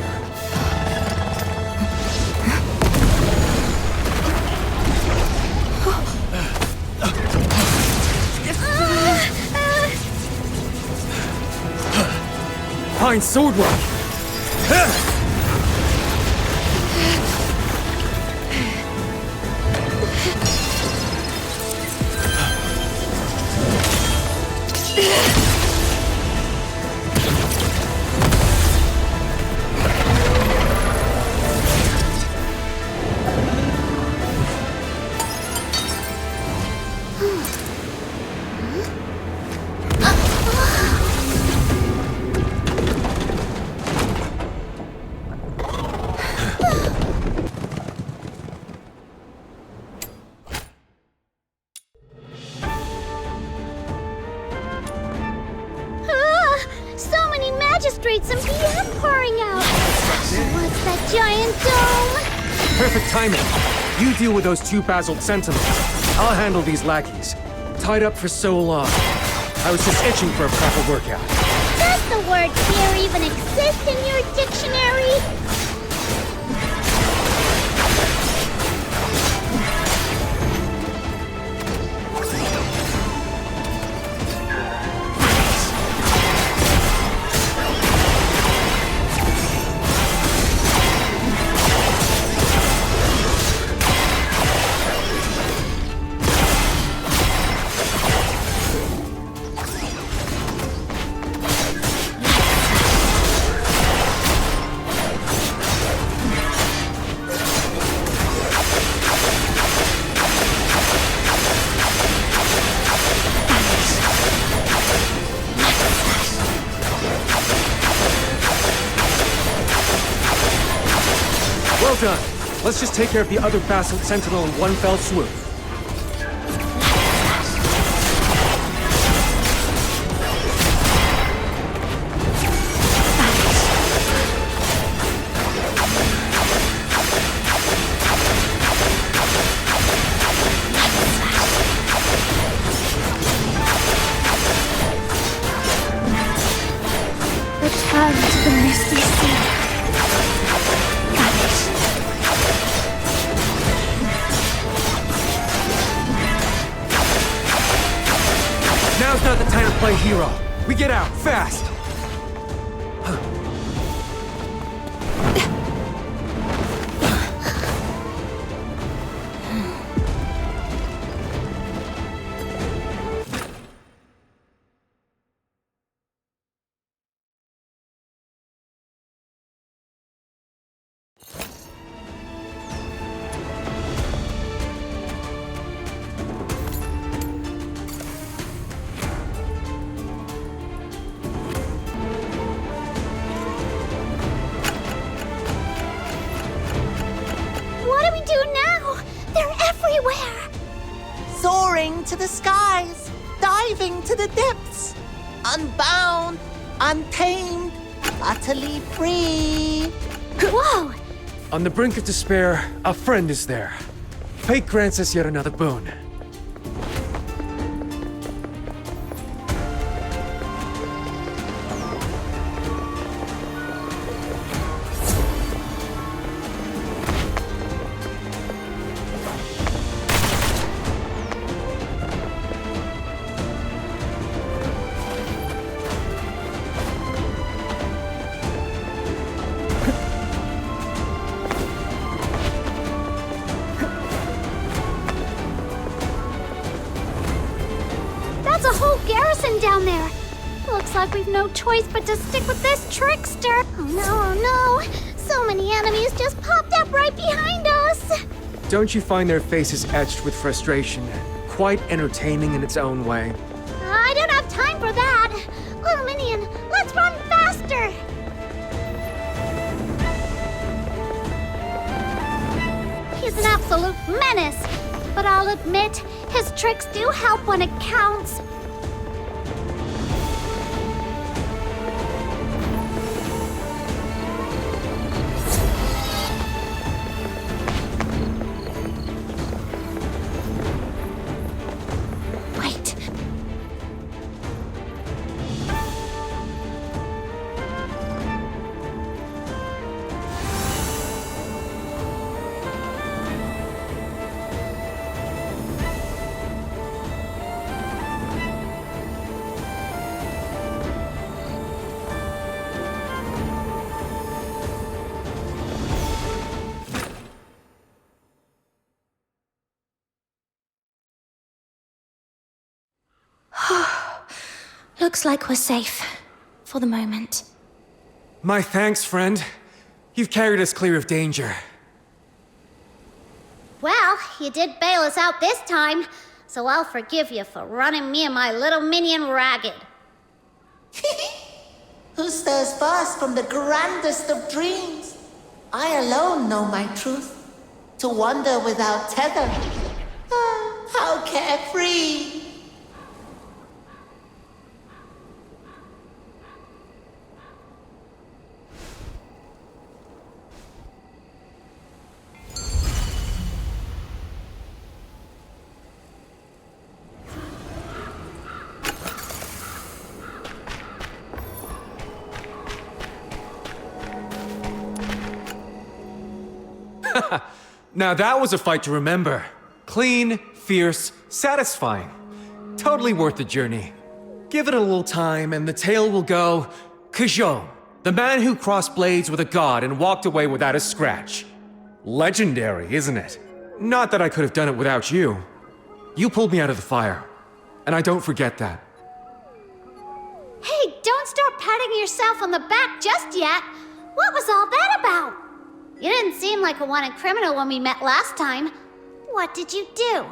Fine sword work! So many magistrates and PM pouring out. What's that giant dome? Perfect timing. You deal with those 2 basiled sentinels. I'll handle these lackeys. Tied up for so long. I was just itching for a proper workout. Does the word fear even exist in your dictionary? Well done. Let's just take care of the other basalt sentinel in one fell swoop. Return to the misty sea. Now's not the time to play hero. We get out, fast! What do we do now? They're everywhere! Soaring to the skies, diving to the depths, unbound, untamed, utterly free. Whoa! On the brink of despair, a friend is there. Fate grants us yet another boon. That's a whole garrison down there. Looks like we've no choice but to stick with this trickster. Oh no. So many enemies just popped up right behind us. Don't you find their faces etched with frustration quite entertaining in its own way? I don't have time for that. Little Minion, let's run faster. He's an absolute menace. But I'll admit, his tricks do help when it counts. Wait. Looks like we're safe. For the moment. My thanks, friend. You've carried us clear of danger. Well, you did bail us out this time, so I'll forgive you for running me and my little minion ragged. Who stirs first from the grandest of dreams? I alone know my truth. To wander without tether. Ah, how carefree! Now that was a fight to remember. Clean, fierce, satisfying. Totally worth the journey. Give it a little time and the tale will go, Kezhou, the man who crossed blades with a god and walked away without a scratch. Legendary, isn't it? Not that I could have done it without you. You pulled me out of the fire, and I don't forget that. Hey, don't start patting yourself on the back just yet. What was all that about? You didn't seem like a wanted criminal when we met last time. What did you do?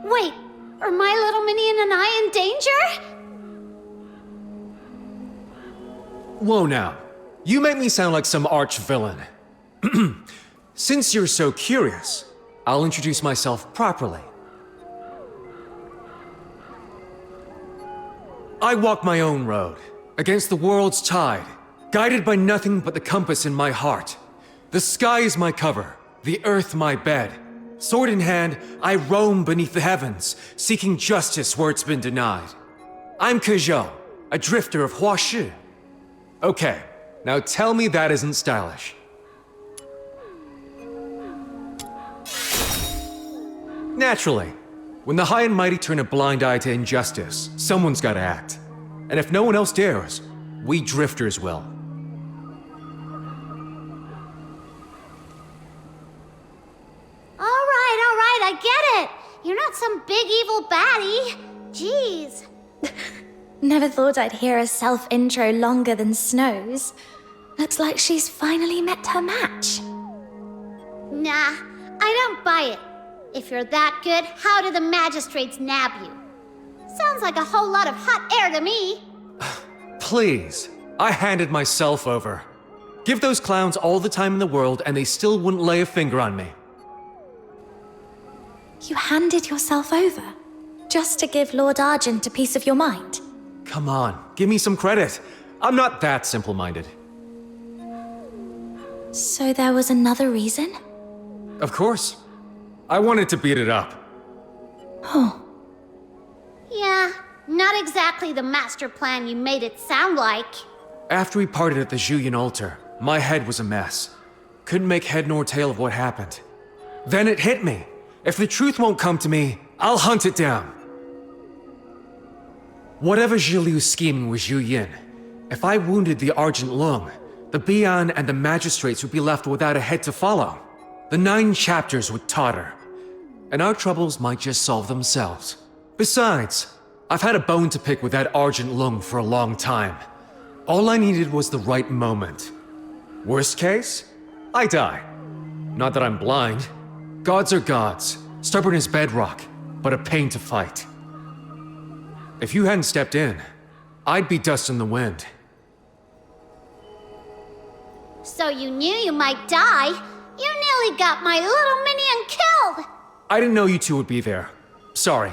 Wait, are my little minion and I in danger? Whoa now. You make me sound like some arch-villain. Since you're so curious, I'll introduce myself properly. I walk my own road, against the world's tide, guided by nothing but the compass in my heart. The sky is my cover, the earth my bed. Sword in hand, I roam beneath the heavens, seeking justice where it's been denied. I'm Kezhou, a drifter of Huaxu. Okay, now tell me that isn't stylish. Naturally. When the high and mighty turn a blind eye to injustice, someone's gotta act. And if no one else dares, we drifters will. All right, I get it. You're not some big evil baddie. Jeez. Never thought I'd hear a self-intro longer than Snow's. Looks like she's finally met her match. Nah, I don't buy it. If you're that good, how did the magistrates nab you? Sounds like a whole lot of hot air to me. Please, I handed myself over. Give those clowns all the time in the world and they still wouldn't lay a finger on me. You handed yourself over? Just to give Lord Argent a piece of your mind? Come on, give me some credit. I'm not that simple-minded. So there was another reason? Of course. I wanted to beat it up. Oh. Yeah, not exactly the master plan you made it sound like. After we parted at the Zhuyin altar, my head was a mess. Couldn't make head nor tail of what happened. Then it hit me. If the truth won't come to me, I'll hunt it down. Whatever Zhiliu's scheming with Zhuyin, if I wounded the Argent Lung, the Bian and the magistrates would be left without a head to follow. The 9 chapters would totter, and our troubles might just solve themselves. Besides, I've had a bone to pick with that Argent Lung for a long time. All I needed was the right moment. Worst case, I die. Not that I'm blind. Gods are gods, stubborn as bedrock, but a pain to fight. If you hadn't stepped in, I'd be dust in the wind. So you knew you might die? You nearly got my little minion killed! I didn't know you two would be there. Sorry.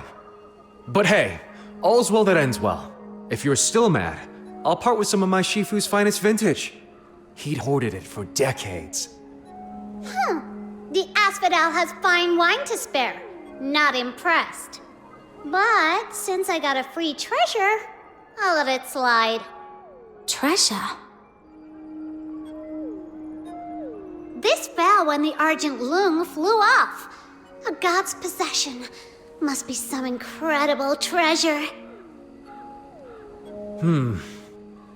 But hey, all's well that ends well. If you're still mad, I'll part with some of my Shifu's finest vintage. He'd hoarded it for decades. The Asphodel has fine wine to spare. Not impressed. But since I got a free treasure, I'll let it slide. Treasure? This fell when the Argent Lung flew off. A god's possession. Must be some incredible treasure.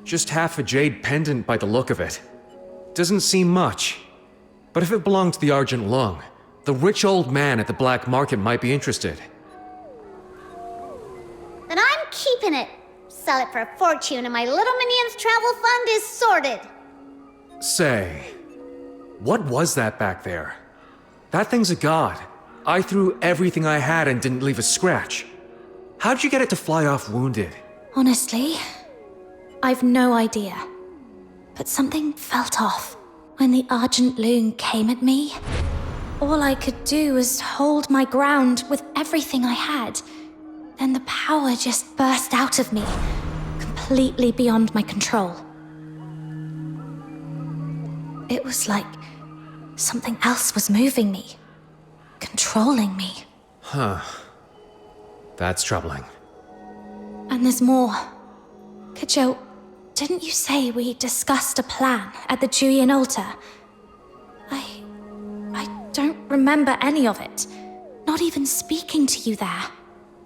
Just half a jade pendant by the look of it. Doesn't seem much. But if it belonged to the Argent Lung, the rich old man at the black market might be interested. Then I'm keeping it. Sell it for a fortune and my little minion's travel fund is sorted. Say, what was that back there? That thing's a god. I threw everything I had and didn't leave a scratch. How'd you get it to fly off wounded? Honestly, I've no idea. But something felt off. When the Argent Loon came at me, all I could do was hold my ground with everything I had. Then the power just burst out of me, completely beyond my control. It was like something else was moving me, controlling me. Huh. That's troubling. And there's more. Kezhou, didn't you say we discussed a plan at the Zhuyin altar? I don't remember any of it. Not even speaking to you there.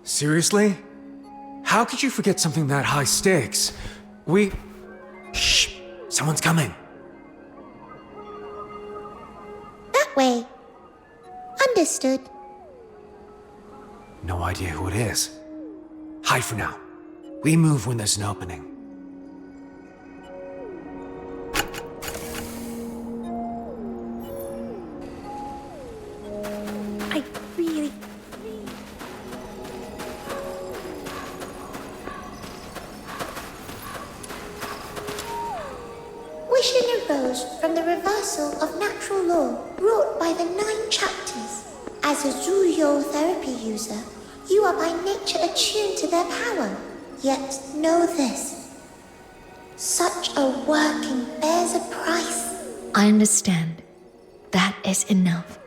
Seriously? How could you forget something that high stakes? Shh! Someone's coming. That way. Understood. No idea who it is. Hide for now. We move when there's an opening. I really... Wishing arose from the reversal of natural law wrought by the 9 chapters. As a Zhiliu therapy user, you are by nature attuned to their power. Yet know this. Such a working bears a price. I understand. That is enough.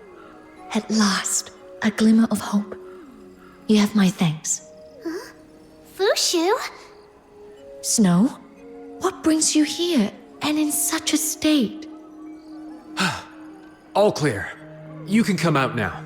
At last, a glimmer of hope. You have my thanks. Huh? Fushu? Snow? What brings you here, and in such a state? All clear. You can come out now.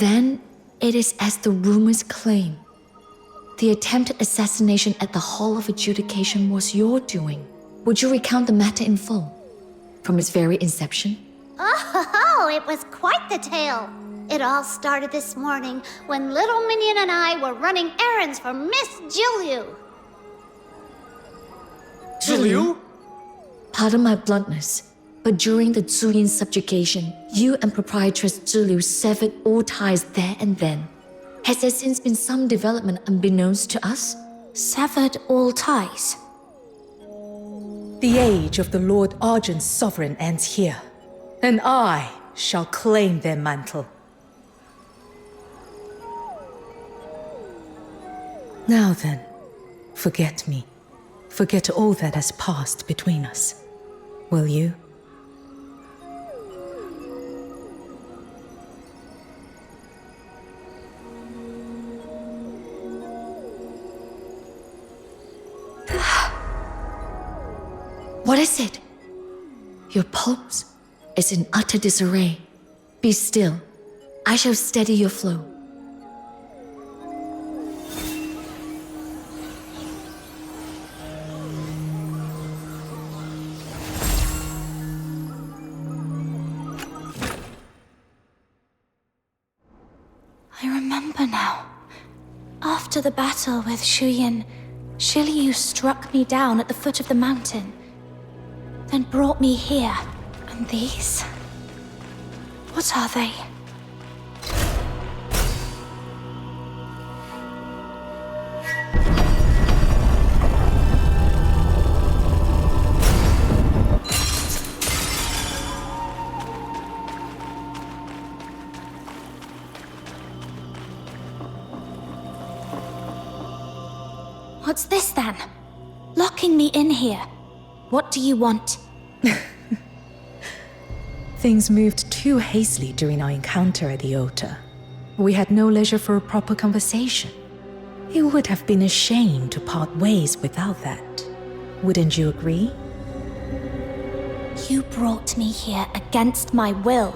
Then it is as the rumors claim. The attempted assassination at the Hall of Adjudication was your doing. Would you recount the matter in full? From its very inception? Oh, it was quite the tale. It all started this morning when little Minion and I were running errands for Miss Zhiliu. Zhiliu? Pardon my bluntness, but during the Zhuyin subjugation, you and proprietress Zhiliu severed all ties there and then. Has there since been some development unbeknownst to us? Severed all ties? The age of the Lord Argent's sovereign ends here, and I shall claim their mantle. Now then, forget me. Forget all that has passed between us. Will you? What is it? Your pulse is in utter disarray. Be still. I shall steady your flow. I remember now. After the battle with Zhuyin, Zhiliu struck me down at the foot of the mountain, then brought me here. And these? What are they? What's this then? Locking me in here. What do you want? Things moved too hastily during our encounter at the altar. We had no leisure for a proper conversation. It would have been a shame to part ways without that. Wouldn't you agree? You brought me here against my will.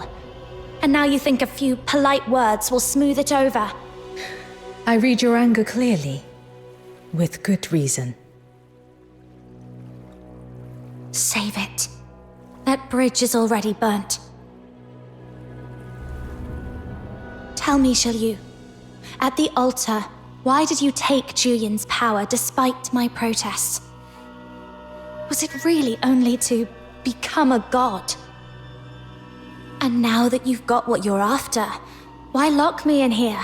And now you think a few polite words will smooth it over. I read your anger clearly. With good reason. Save it. That bridge is already burnt. Tell me, Zhiliu, at the altar, why did you take Zhuyin's power despite my protests? Was it really only to become a god? And now that you've got what you're after, why lock me in here?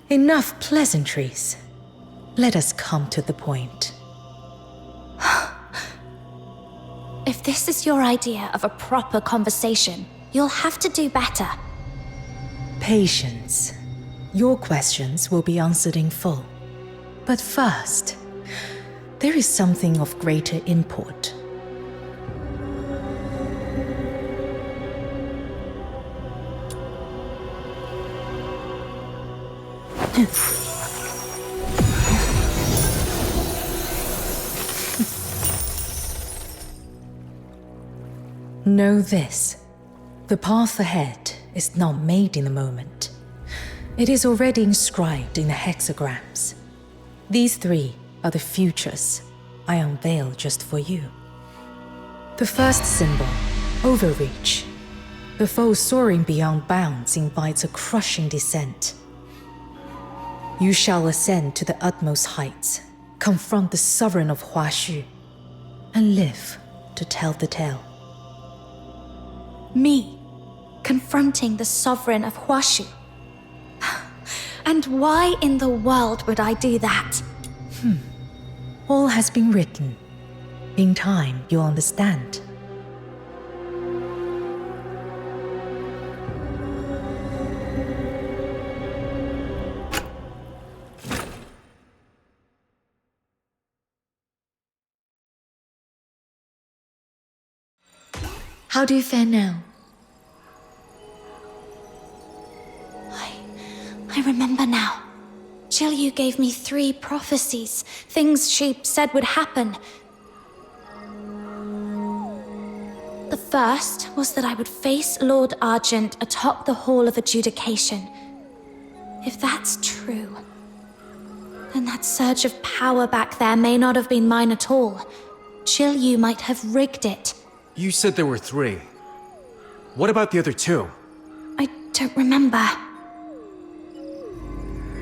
Enough pleasantries. Let us come to the point. If this is your idea of a proper conversation, you'll have to do better. Patience. Your questions will be answered in full. But first, there is something of greater import. Know this. The path ahead is not made in a moment. It is already inscribed in the hexagrams. These three are the futures I unveil just for you. The first symbol, overreach. The foe soaring beyond bounds invites a crushing descent. You shall ascend to the utmost heights, confront the sovereign of Huaxu, and live to tell the tale. Me, confronting the sovereign of Huaxu? And why in the world would I do that? All has been written. In time, you'll understand. How do you fare now? I remember now. Zhiliu gave me 3 prophecies, things she said would happen. The first was that I would face Lord Argent atop the Hall of Adjudication. If that's true, then that surge of power back there may not have been mine at all. Zhiliu might have rigged it. You said there were 3. What about the other 2? I don't remember.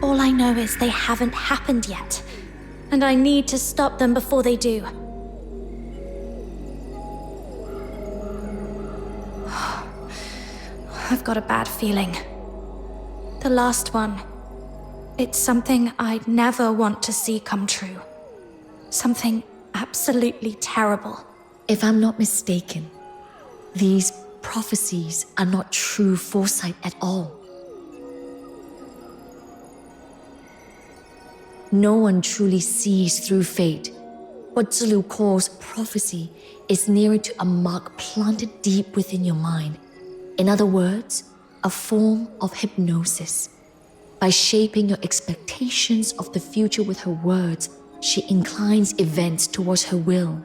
All I know is they haven't happened yet, and I need to stop them before they do. I've got a bad feeling. The last one. It's something I'd never want to see come true. Something absolutely terrible. If I'm not mistaken, these prophecies are not true foresight at all. No one truly sees through fate. What Zhiliu calls prophecy is nearer to a mark planted deep within your mind. In other words, a form of hypnosis. By shaping your expectations of the future with her words, she inclines events towards her will.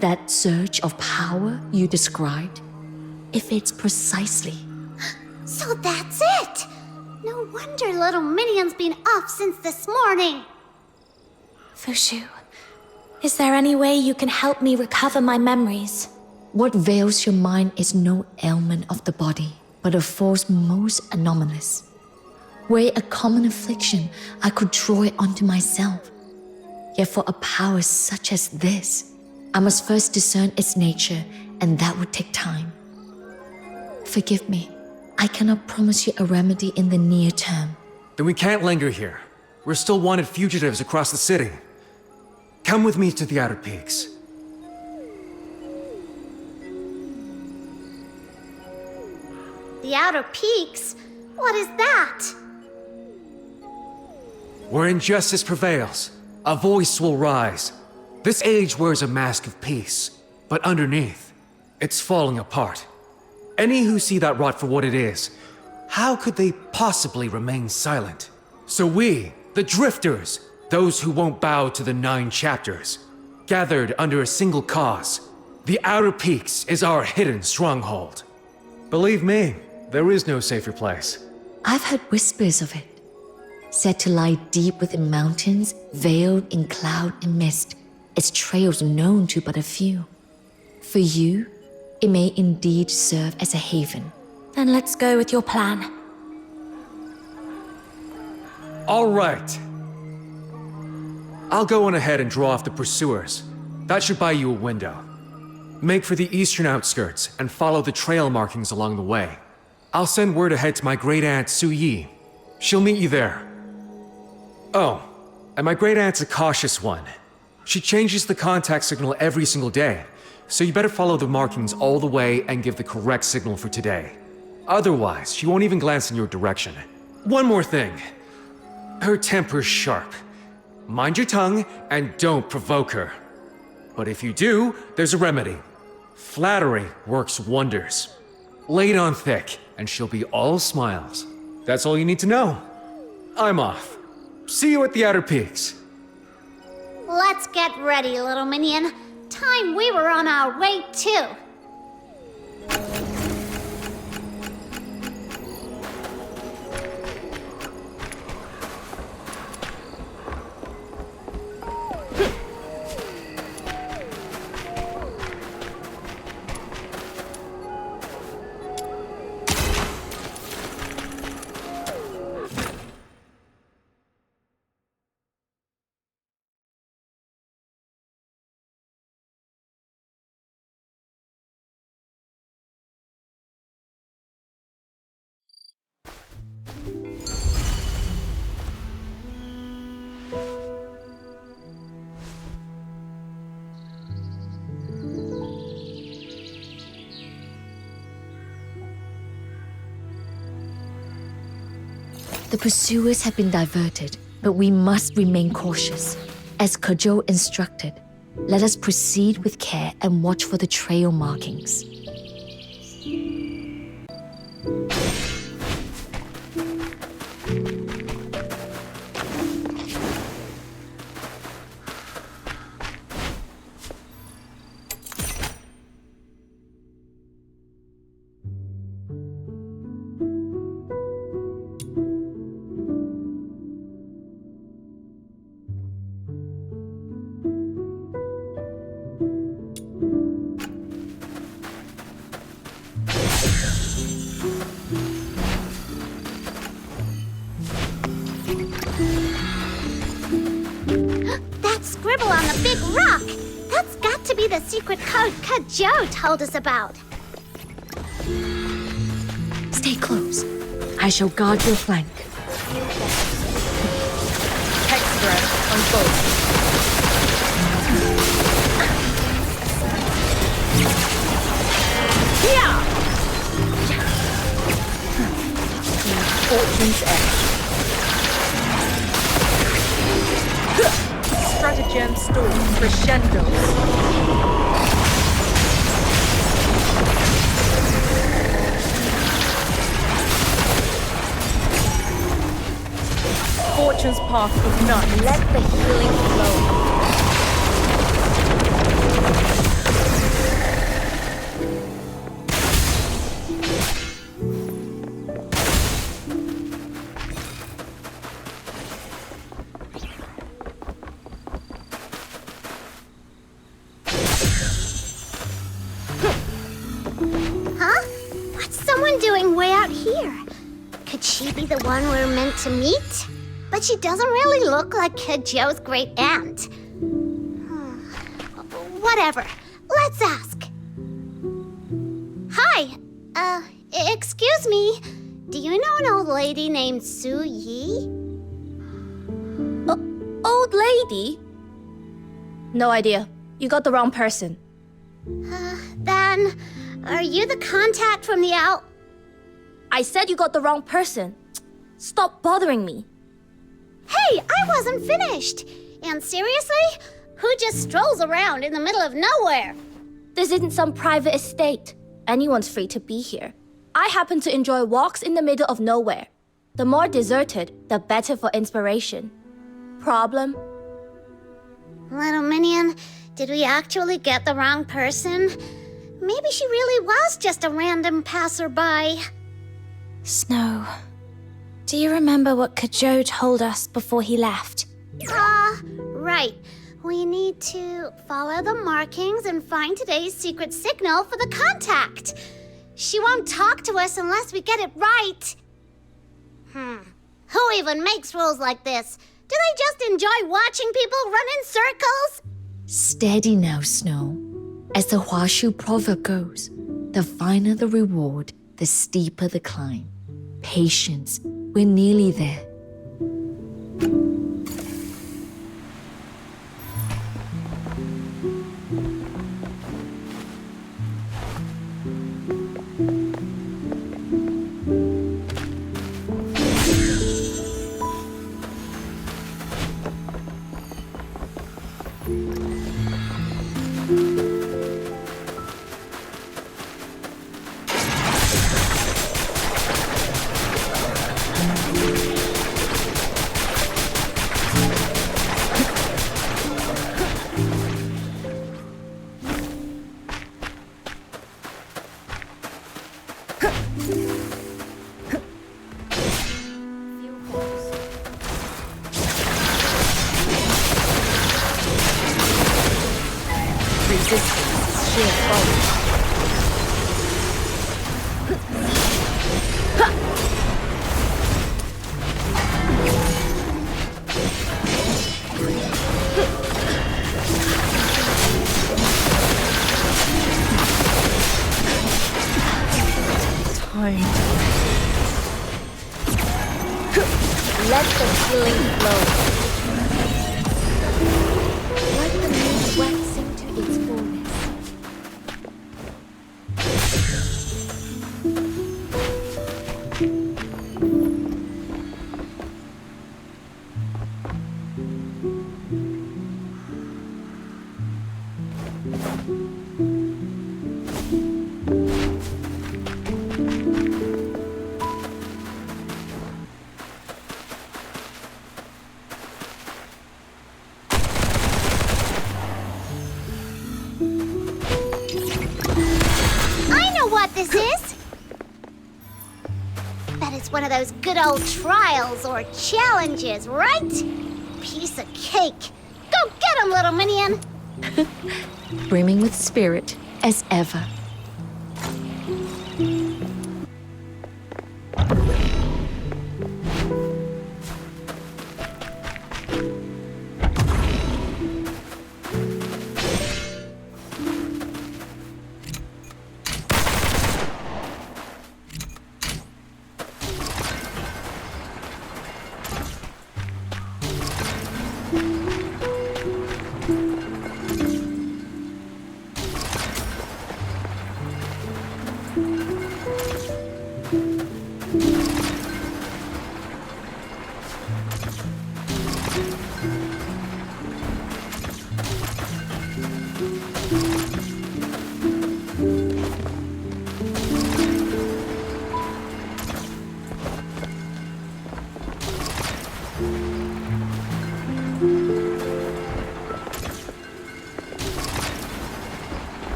That surge of power you described, it fits precisely. So that's it! No wonder little Minion's been off since this morning. Fushu, is there any way you can help me recover my memories? What veils your mind is no ailment of the body, but a force most anomalous. Were it a common affliction, I could draw it onto myself. Yet for a power such as this, I must first discern its nature, and that would take time. Forgive me, I cannot promise you a remedy in the near term. Then we can't linger here. We're still wanted fugitives across the city. Come with me to the Outer Peaks. The Outer Peaks? What is that? Where injustice prevails, a voice will rise. This age wears a mask of peace, but underneath, it's falling apart. Any who see that rot for what it is, how could they possibly remain silent? So we, the Drifters, those who won't bow to the 9 chapters, gathered under a single cause. The Outer Peaks is our hidden stronghold. Believe me, there is no safer place. I've heard whispers of it. Said to lie deep within mountains, veiled in cloud and mist, its trails known to but a few. For you, it may indeed serve as a haven. Then let's go with your plan. All right. I'll go on ahead and draw off the pursuers. That should buy you a window. Make for the eastern outskirts and follow the trail markings along the way. I'll send word ahead to my great-aunt Su Yi. She'll meet you there. Oh, and my great-aunt's a cautious one. She changes the contact signal every single day, so you better follow the markings all the way and give the correct signal for today. Otherwise, she won't even glance in your direction. One more thing. Her temper's sharp. Mind your tongue and don't provoke her. But if you do, there's a remedy. Flattery works wonders. Lay it on thick, and she'll be all smiles. That's all you need to know. I'm off. See you at the Outer Peaks. Let's get ready, little minion. Time we were on our way too. The pursuers have been diverted, but we must remain cautious. As Kezhou instructed, let us proceed with care and watch for the trail markings. scribble on the big rock. That's got to be the secret code Kezhou told us about. Stay close. I shall guard your flank. Hex thread on both. Yeah! Fortune's edge. Stratagem storm crescendos. Fortune's path of none. Let the healing flow. Huh? What's someone doing way out here? Could she be the one we're meant to meet? But she doesn't really look like Kezhou's great aunt. Whatever. Let's ask. Hi. Excuse me. Do you know an old lady named Su Yi? Old lady? No idea. You got the wrong person. Then, are you the contact from the out? I said you got the wrong person. Stop bothering me. Hey, I wasn't finished. And seriously? Who just strolls around in the middle of nowhere? This isn't some private estate. Anyone's free to be here. I happen to enjoy walks in the middle of nowhere. The more deserted, the better for inspiration. Problem? Little minion, did we actually get the wrong person? Maybe she really was just a random passerby. Snow, do you remember what Kezhou told us before he left? Right. We need to follow the markings and find today's secret signal for the contact. She won't talk to us unless we get it right. Who even makes rules like this? Do they just enjoy watching people run in circles? Steady now, Snow. As the Huaxu proverb goes, the finer the reward, the steeper the climb. Patience, we're nearly there. Let the healing flow. Let the moon waxing to its fullness. This is? Bet it's one of those good old trials or challenges, right? Piece of cake. Go get 'em, little minion. Brimming with spirit, as ever.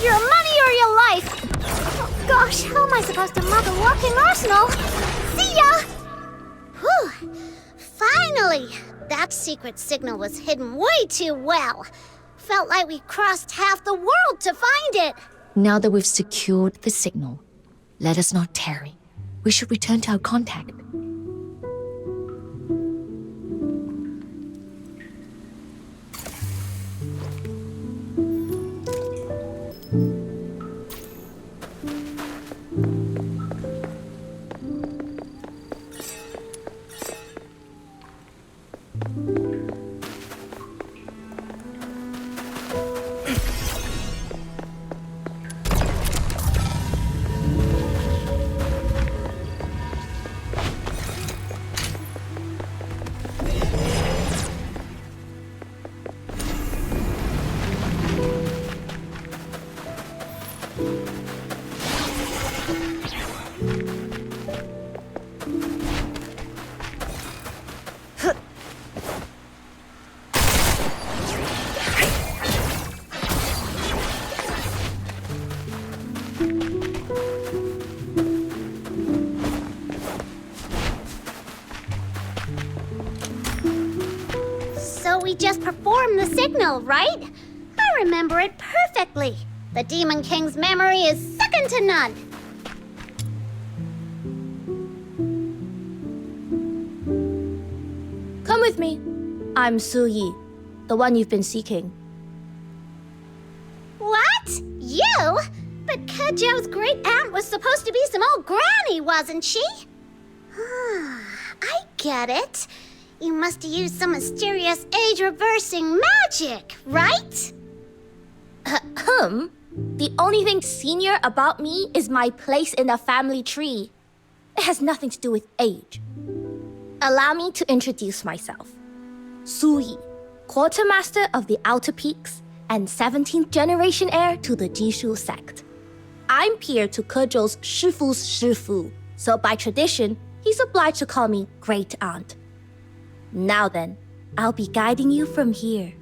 your money or your life! Oh gosh, how am I supposed to mug a walking arsenal? See ya! Whew. Finally! That secret signal was hidden way too well. Felt like we crossed half the world to find it. Now that we've secured the signal, let us not tarry. We should return to our contact. So we just performed the signal, right? I remember it perfectly. The Demon King's memory is second to none. Come with me. I'm Suyi, the one you've been seeking. What? You? But Kezhou's great aunt was supposed to be some old granny, wasn't she? I get it. You must have used some mysterious age-reversing magic, right? The only thing senior about me is my place in the family tree. It has nothing to do with age. Allow me to introduce myself. Suyi, quartermaster of the Outer Peaks and 17th generation heir to the Jishu sect. I'm peer to Kezhou's Shifu's Shifu, so by tradition, he's obliged to call me Great Aunt. Now then, I'll be guiding you from here.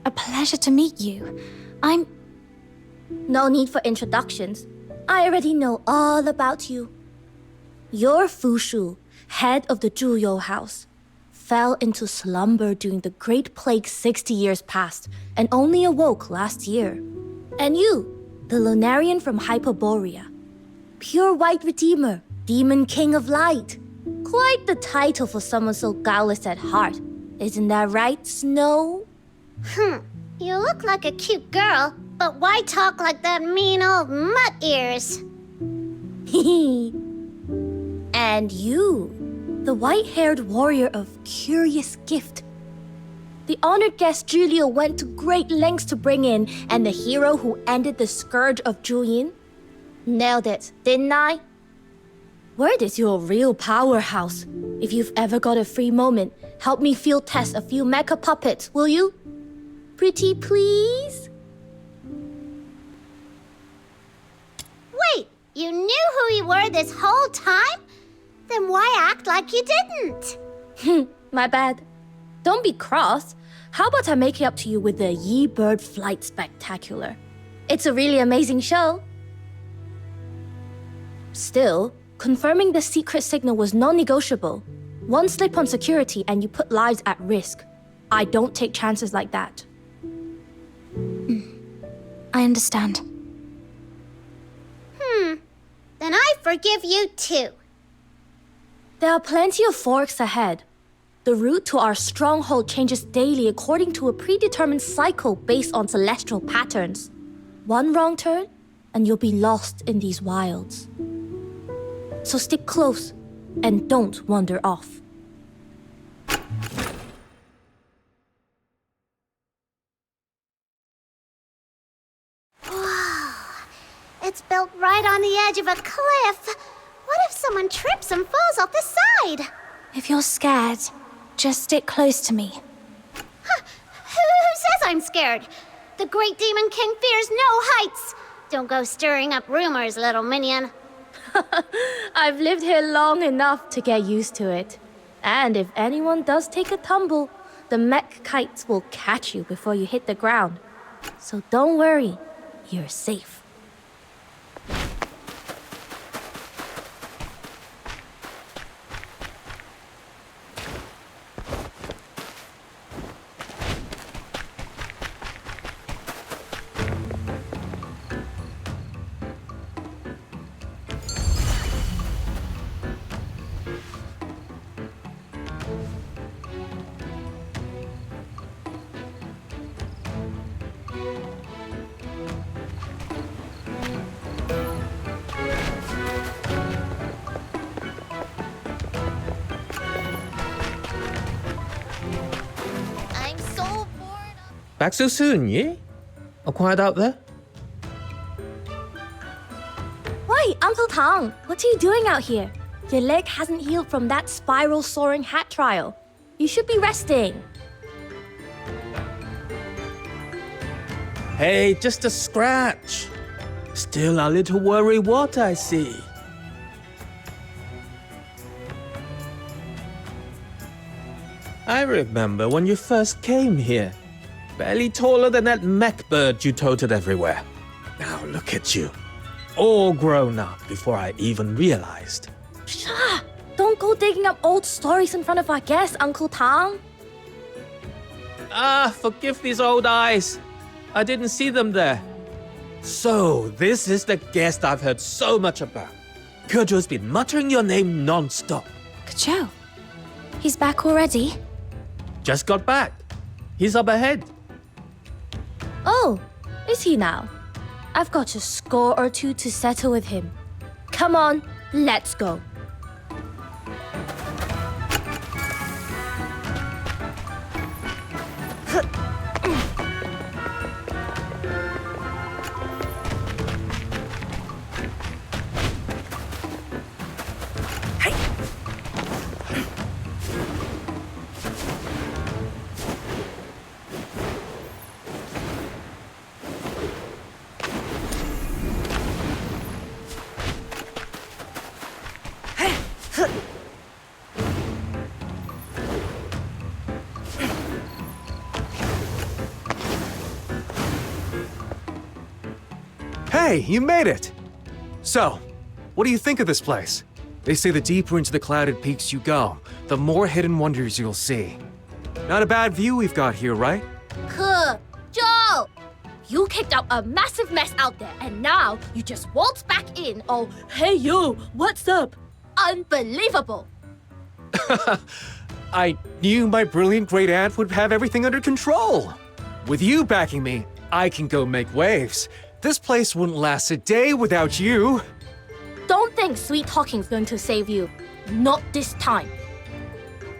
A pleasure to meet you. No need for introductions. I already know all about you. You're Fushu, head of the Zhiliu house. Fell into slumber during the Great Plague 60 years past, and only awoke last year. And you, the Lunarian from Hyperborea. Pure White Redeemer, Demon King of Light. Quite the title for someone so guileless at heart. Isn't that right, Snow? You look like a cute girl, but why talk like that mean old mutt ears? And you, the white-haired warrior of curious gift. The honored guest Zhiliu went to great lengths to bring in, and the hero who ended the scourge of zhuyin. Nailed it, didn't I? Where is your real powerhouse? If you've ever got a free moment, help me field test a few mecha puppets, will you? Pretty please? Wait, you knew who you were this whole time? Then why act like you didn't? My bad. Don't be cross. How about I make it up to you with the Yi Bird Flight Spectacular? It's a really amazing show. Still, confirming the secret signal was non-negotiable. One slip on security and you put lives at risk. I don't take chances like that. I understand. Then I forgive you too. There are plenty of forks ahead. The route to our stronghold changes daily according to a predetermined cycle based on celestial patterns. One wrong turn, and you'll be lost in these wilds. So stick close, and don't wander off. Whoa, it's built right on the edge of a cliff. What if someone trips and falls off the side? If you're scared, just stick close to me. Who says I'm scared? The Great Demon King fears no heights. Don't go stirring up rumors, little minion. I've lived here long enough to get used to it. And if anyone does take a tumble, the mech kites will catch you before you hit the ground. So don't worry, you're safe. Back so soon, yeah? All quiet out there? Wait, Uncle Tang, what are you doing out here? Your leg hasn't healed from that spiral soaring hat trial. You should be resting. Hey, just a scratch. Still a little worry what I see. I remember when you first came here. Barely taller than that mech bird you toted everywhere. Now look at you. All grown up before I even realized. Shah! Don't go digging up old stories in front of our guests, Uncle Tang. Forgive these old eyes. I didn't see them there. So, this is the guest I've heard so much about. Kezhou's been muttering your name non-stop. Kezhou? He's back already? Just got back. He's up ahead. Oh, is he now? I've got a score or two to settle with him. Come on, let's go. Hey, you made it! So, what do you think of this place? They say the deeper into the clouded peaks you go, the more hidden wonders you'll see. Not a bad view we've got here, right? Kezhou! You kicked up a massive mess out there, and now you just waltz back in. Oh, hey you, what's up? Unbelievable! I knew my brilliant great aunt would have everything under control. With you backing me, I can go make waves. This place wouldn't last a day without you. Don't think sweet talking's going to save you. Not this time.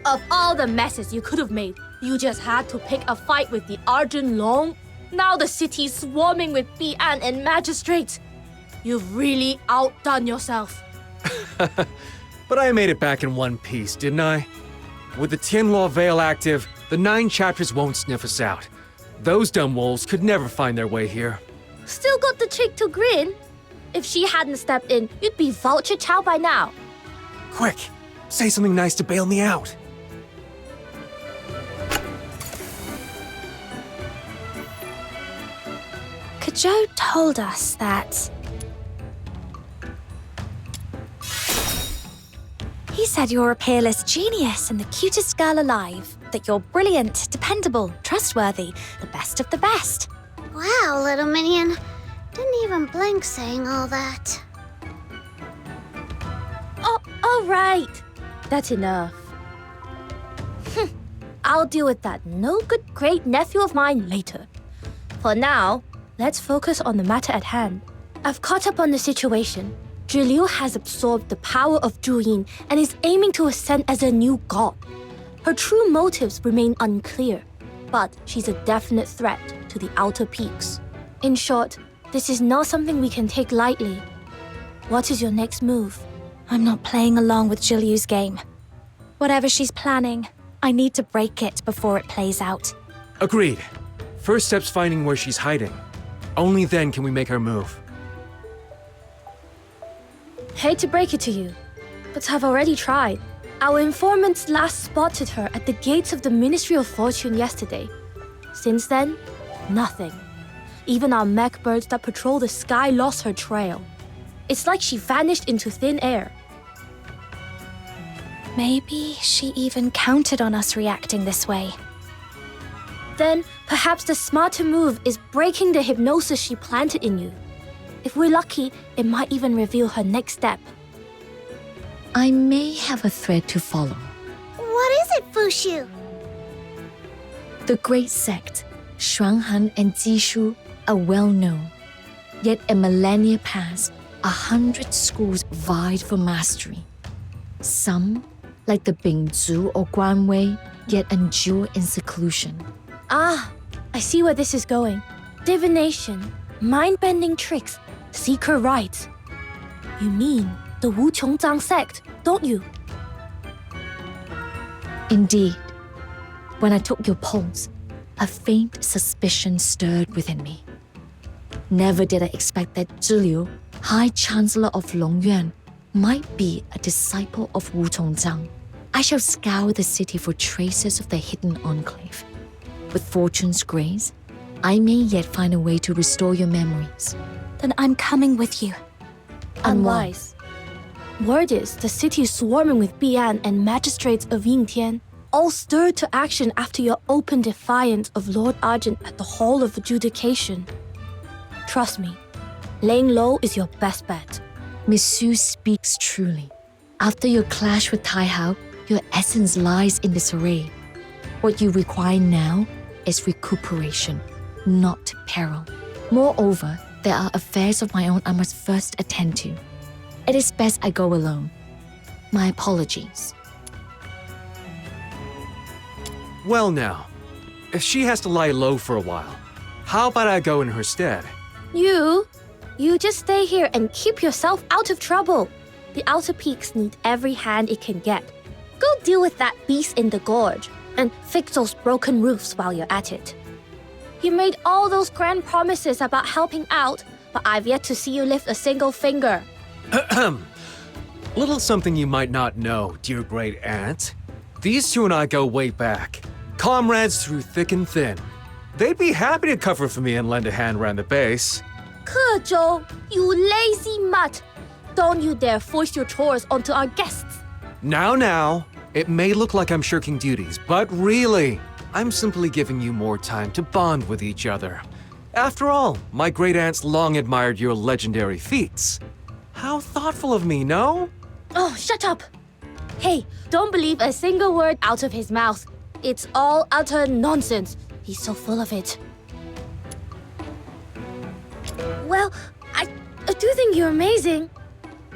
Of all the messes you could have made, you just had to pick a fight with the Arjun Long. Now the city's swarming with Bi'an and magistrates. You've really outdone yourself. But I made it back in one piece, didn't I? With the Tianluo Veil active, the 9 chapters won't sniff us out. Those dumb wolves could never find their way here. Still got the cheek to grin. If she hadn't stepped in, you'd be vulture chow by now. Quick, say something nice to bail me out. Kezhou told us that... He said you're a peerless genius and the cutest girl alive. That you're brilliant, dependable, trustworthy, the best of the best. Wow, little minion. Didn't even blink saying all that. Oh, all right. That's enough. I'll deal with that no-good great nephew of mine later. For now, let's focus on the matter at hand. I've caught up on the situation. Zhiliu has absorbed the power of zhuyin and is aiming to ascend as a new god. Her true motives remain unclear, but she's a definite threat to the outer peaks. In short, this is not something we can take lightly. What is your next move? I'm not playing along with Zhiliu's game. Whatever she's planning, I need to break it before it plays out. Agreed. First step's finding where she's hiding. Only then can we make our move. Hate to break it to you, but I've already tried. Our informants last spotted her at the gates of the Ministry of Fortune yesterday. Since then, nothing. Even our mech birds that patrol the sky lost her trail. It's like she vanished into thin air. Maybe she even counted on us reacting this way. Then, perhaps the smarter move is breaking the hypnosis she planted in you. If we're lucky, it might even reveal her next step. I may have a thread to follow. What is it, Fushu? The great sect, Xuanhan and Zishu, are well known. Yet a millennia past, 100 schools vied for mastery. Some, like the Bingzu or Guanwei, yet endure in seclusion. Ah, I see where this is going. Divination, mind-bending tricks, secret rites. You mean the Wu Qiongzang sect, don't you? Indeed. When I took your pulse, a faint suspicion stirred within me. Never did I expect that Zhiliu, High Chancellor of Longyuan, might be a disciple of Wu Qiongzang. I shall scour the city for traces of the hidden enclave. With fortune's grace, I may yet find a way to restore your memories. Then I'm coming with you. Unwise. Word is the city is swarming with Bian and magistrates of Yingtian, all stirred to action after your open defiance of Lord Argent at the Hall of Adjudication. Trust me, laying low is your best bet. Monsieur speaks truly. After your clash with Taihao, your essence lies in disarray. What you require now is recuperation, not peril. Moreover, there are affairs of my own I must first attend to. It is best I go alone. My apologies. Well now, if she has to lie low for a while, how about I go in her stead? You just stay here and keep yourself out of trouble. The Outer Peaks need every hand it can get. Go deal with that beast in the gorge and fix those broken roofs while you're at it. You made all those grand promises about helping out, but I've yet to see you lift a single finger. Little something you might not know, dear great aunt. These two and I go way back. Comrades through thick and thin. They'd be happy to cover for me and lend a hand around the base. Kezhou, you lazy mutt! Don't you dare force your chores onto our guests. Now, it may look like I'm shirking duties, but really, I'm simply giving you more time to bond with each other. After all, my great aunts long admired your legendary feats. How thoughtful of me, no? Oh, shut up! Hey, don't believe a single word out of his mouth. It's all utter nonsense. He's so full of it. Well, I do think you're amazing.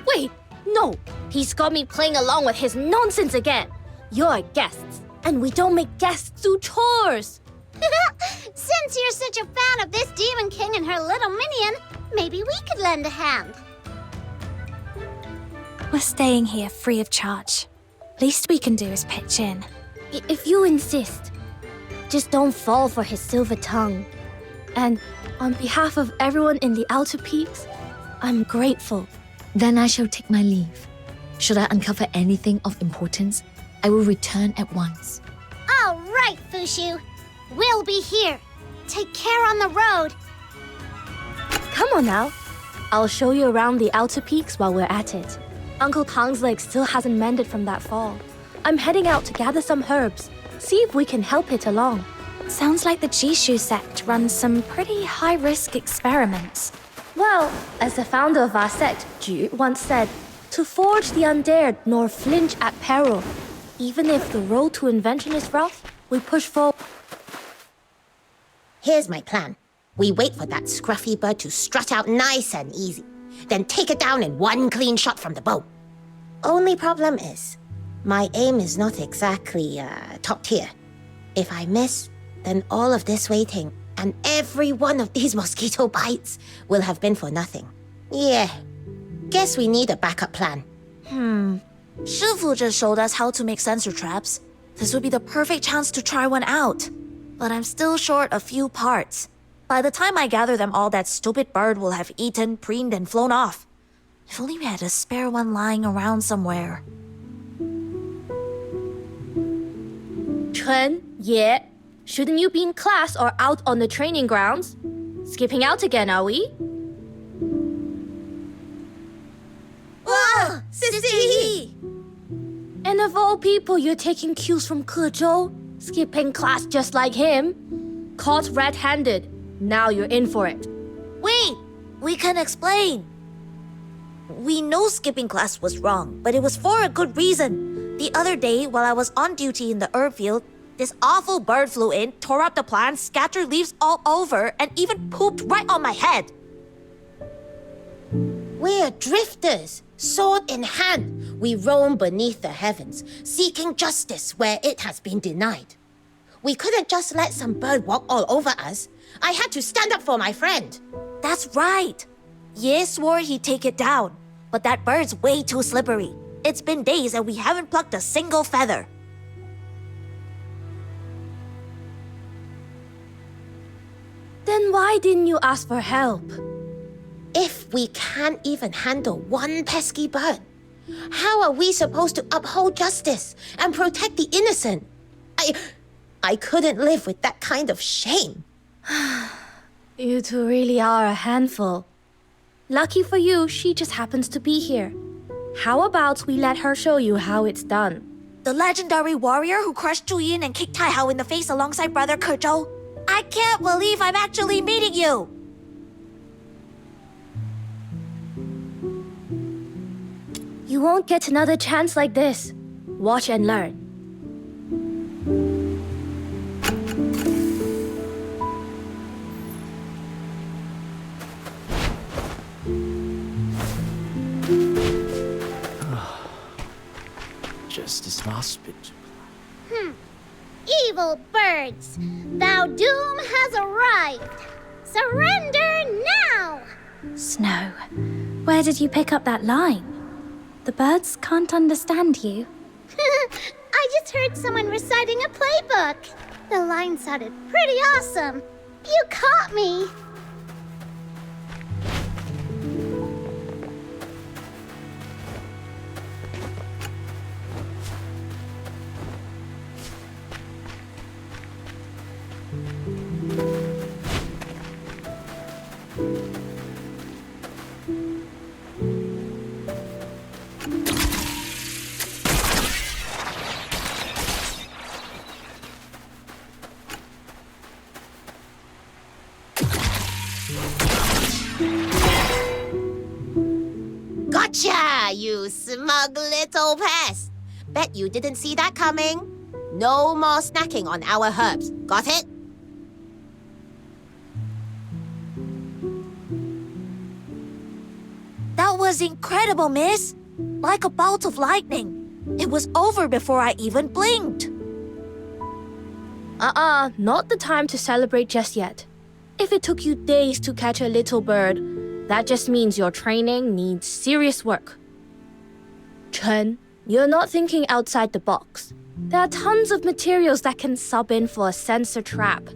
Wait, no. He's got me playing along with his nonsense again. You're guests, and we don't make guests do chores. Since you're such a fan of this Demon King and her little minion, maybe we could lend a hand. We're staying here free of charge. Least we can do is pitch in. If you insist, just don't fall for his silver tongue. And on behalf of everyone in the Outer Peaks, I'm grateful. Then I shall take my leave. Should I uncover anything of importance, I will return at once. All right, Fushu. We'll be here. Take care on the road. Come on now. I'll show you around the Outer Peaks while we're at it. Uncle Tang's leg still hasn't mended from that fall. I'm heading out to gather some herbs. See if we can help it along. Sounds like the Jishu sect runs some pretty high-risk experiments. Well, as the founder of our sect, Ju, once said, to forge the undared nor flinch at peril. Even if the road to invention is rough, we push forward. Here's my plan. We wait for that scruffy bird to strut out nice and easy, then take it down in one clean shot from the bow. Only problem is, my aim is not exactly top tier. If I miss, then all of this waiting and every one of these mosquito bites will have been for nothing. Yeah, guess we need a backup plan. Shifu just showed us how to make sensor traps. This would be the perfect chance to try one out. But I'm still short a few parts. By the time I gather them all, that stupid bird will have eaten, preened, and flown off. If only we had a spare one lying around somewhere. Chen, Ye, shouldn't you be in class or out on the training grounds? Skipping out again, are we? Wow! Sissy! And of all people, you're taking cues from Kezhou, skipping class just like him. Caught red-handed. Now you're in for it. Wait! We can explain. We know skipping class was wrong, but it was for a good reason. The other day, while I was on duty in the herb field, this awful bird flew in, tore up the plants, scattered leaves all over, and even pooped right on my head. We're drifters, sword in hand. We roam beneath the heavens, seeking justice where it has been denied. We couldn't just let some bird walk all over us. I had to stand up for my friend. That's right. Ye swore he'd take it down, but that bird's way too slippery. It's been days and we haven't plucked a single feather. Then why didn't you ask for help? If we can't even handle one pesky bird, how are we supposed to uphold justice and protect the innocent? I couldn't live with that kind of shame. You two really are a handful. Lucky for you, she just happens to be here. How about we let her show you how it's done? The legendary warrior who crushed Zhuyin and kicked Taihao in the face alongside brother Kezhou. I can't believe I'm actually meeting you! You won't get another chance like this. Watch and learn. Justice must be. Evil birds, thou doom has arrived. Surrender now! Snow, where did you pick up that line? The birds can't understand you. I just heard someone reciting a playbook. The line sounded pretty awesome. You caught me. Gotcha, you smug little pest. Bet you didn't see that coming. No more snacking on our herbs. Got it? That was incredible, miss. Like a bolt of lightning. It was over before I even blinked. Not the time to celebrate just yet. If it took you days to catch a little bird, that just means your training needs serious work. Chen, you're not thinking outside the box. There are tons of materials that can sub in for a sensor trap.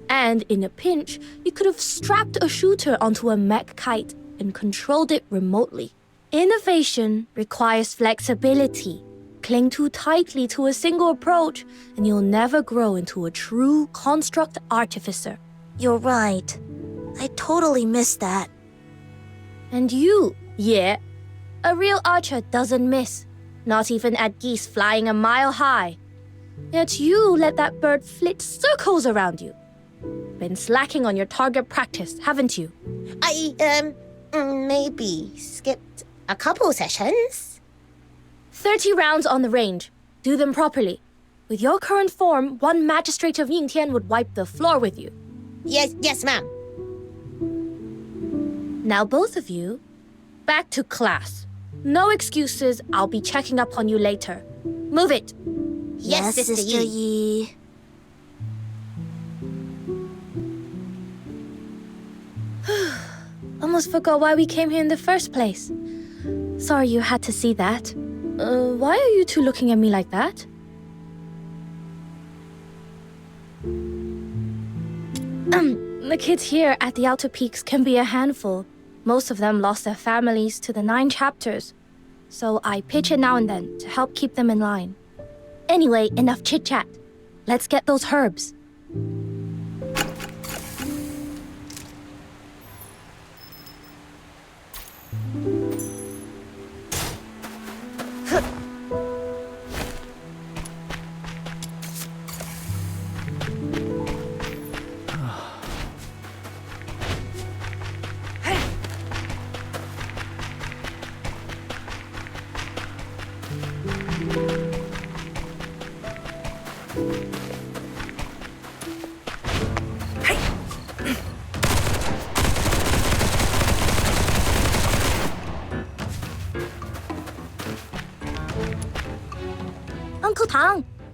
And in a pinch, you could have strapped a shooter onto a mech kite and controlled it remotely. Innovation requires flexibility. Cling too tightly to a single approach, and you'll never grow into a true construct artificer. You're right. I totally missed that. And you, yeah. A real archer doesn't miss, not even at geese flying a mile high. Yet you let that bird flit circles around you. Been slacking on your target practice, haven't you? I, maybe skipped a couple sessions. 30 rounds on the range. Do them properly. With your current form, one magistrate of Yingtian would wipe the floor with you. Yes, ma'am. Now both of you, back to class. No excuses, I'll be checking up on you later. Move it. Yes, Sister Yi. Almost forgot why we came here in the first place. Sorry you had to see that. Why are you two looking at me like that? The kids here at the Outer Peaks can be a handful. Most of them lost their families to the 9 chapters. So I pitch in now and then to help keep them in line. Anyway, enough chit-chat. Let's get those herbs.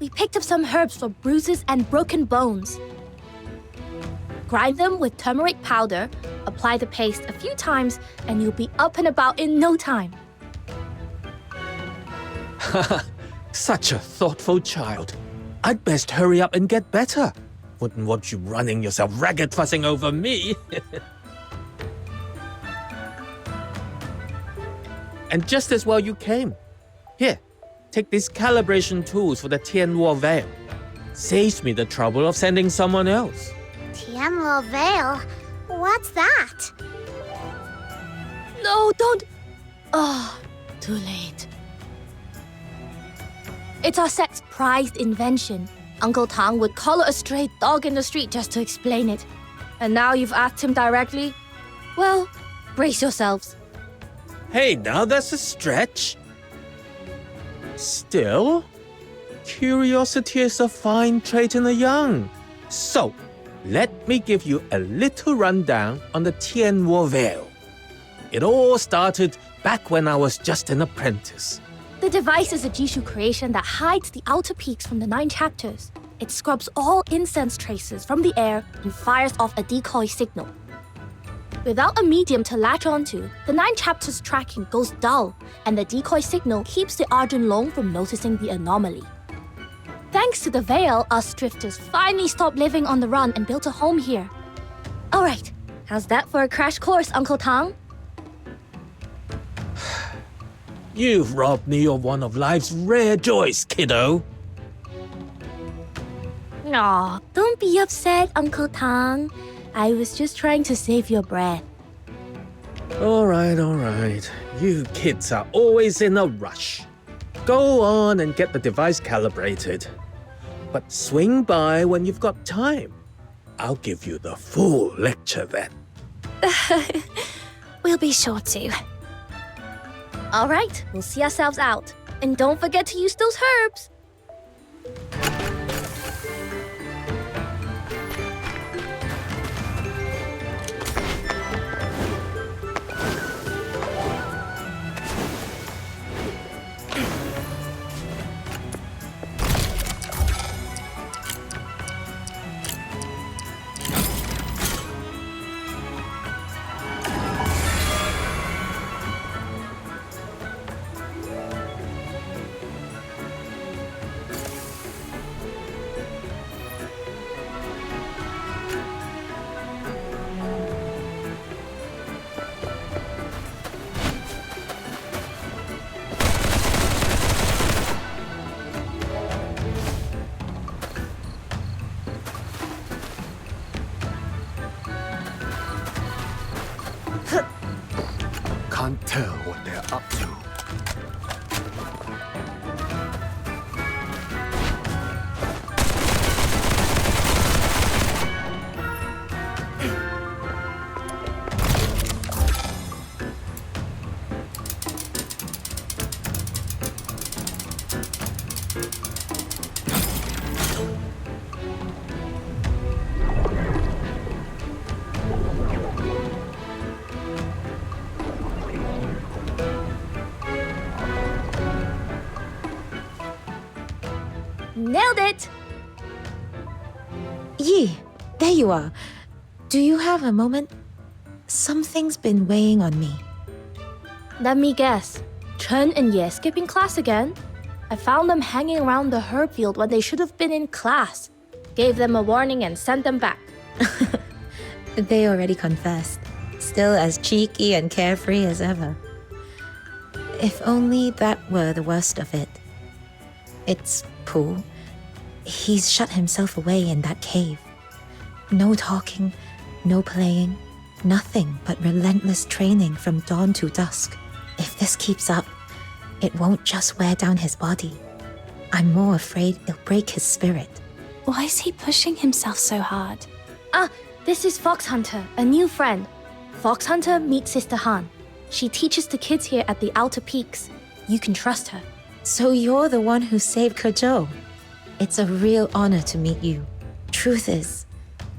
we picked up some herbs for bruises and broken bones. Grind them with turmeric powder, apply the paste a few times, and you'll be up and about in no time. Such a thoughtful child. I'd best hurry up and get better. Wouldn't want you running yourself ragged fussing over me. And just as well you came. Here, take these calibration tools for the Tianluo Veil. Saves me the trouble of sending someone else. Tianluo Veil? What's that? No, don't... Oh, too late. It's our sect's prized invention. Uncle Tang would collar a stray dog in the street just to explain it. And now you've asked him directly? Well, brace yourselves. Hey, now that's a stretch. Still, curiosity is a fine trait in the young. So, let me give you a little rundown on the Tianluo Veil. It all started back when I was just an apprentice. The device is a Jishu creation that hides the outer peaks from the 9 chapters. It scrubs all incense traces from the air and fires off a decoy signal. Without a medium to latch onto, the 9 chapters tracking goes dull, and the decoy signal keeps the Arjun Long from noticing the anomaly. Thanks to the veil, us drifters finally stopped living on the run and built a home here. Alright, how's that for a crash course, Uncle Tang? You've robbed me of one of life's rare joys, kiddo. Aw, don't be upset, Uncle Tang. I was just trying to save your breath. All right. You kids are always in a rush. Go on and get the device calibrated. But swing by when you've got time. I'll give you the full lecture then. We'll be sure to. All right, we'll see ourselves out. And don't forget to use those herbs. Can't tell what they're up to. Nailed it! Yi, there you are. Do you have a moment? Something's been weighing on me. Let me guess. Chen and Ye skipping class again? I found them hanging around the herb field when they should have been in class. Gave them a warning and sent them back. They already confessed. Still as cheeky and carefree as ever. If only that were the worst of it. It's Pooh. He's shut himself away in that cave. No talking, no playing, nothing but relentless training from dawn to dusk. If this keeps up, it won't just wear down his body. I'm more afraid it'll break his spirit. Why is he pushing himself so hard? Ah, this is Phoxhunter, a new friend. Phoxhunter meets Sister Han. She teaches the kids here at the Outer Peaks. You can trust her. So you're the one who saved Kezhou. It's a real honor to meet you. Truth is,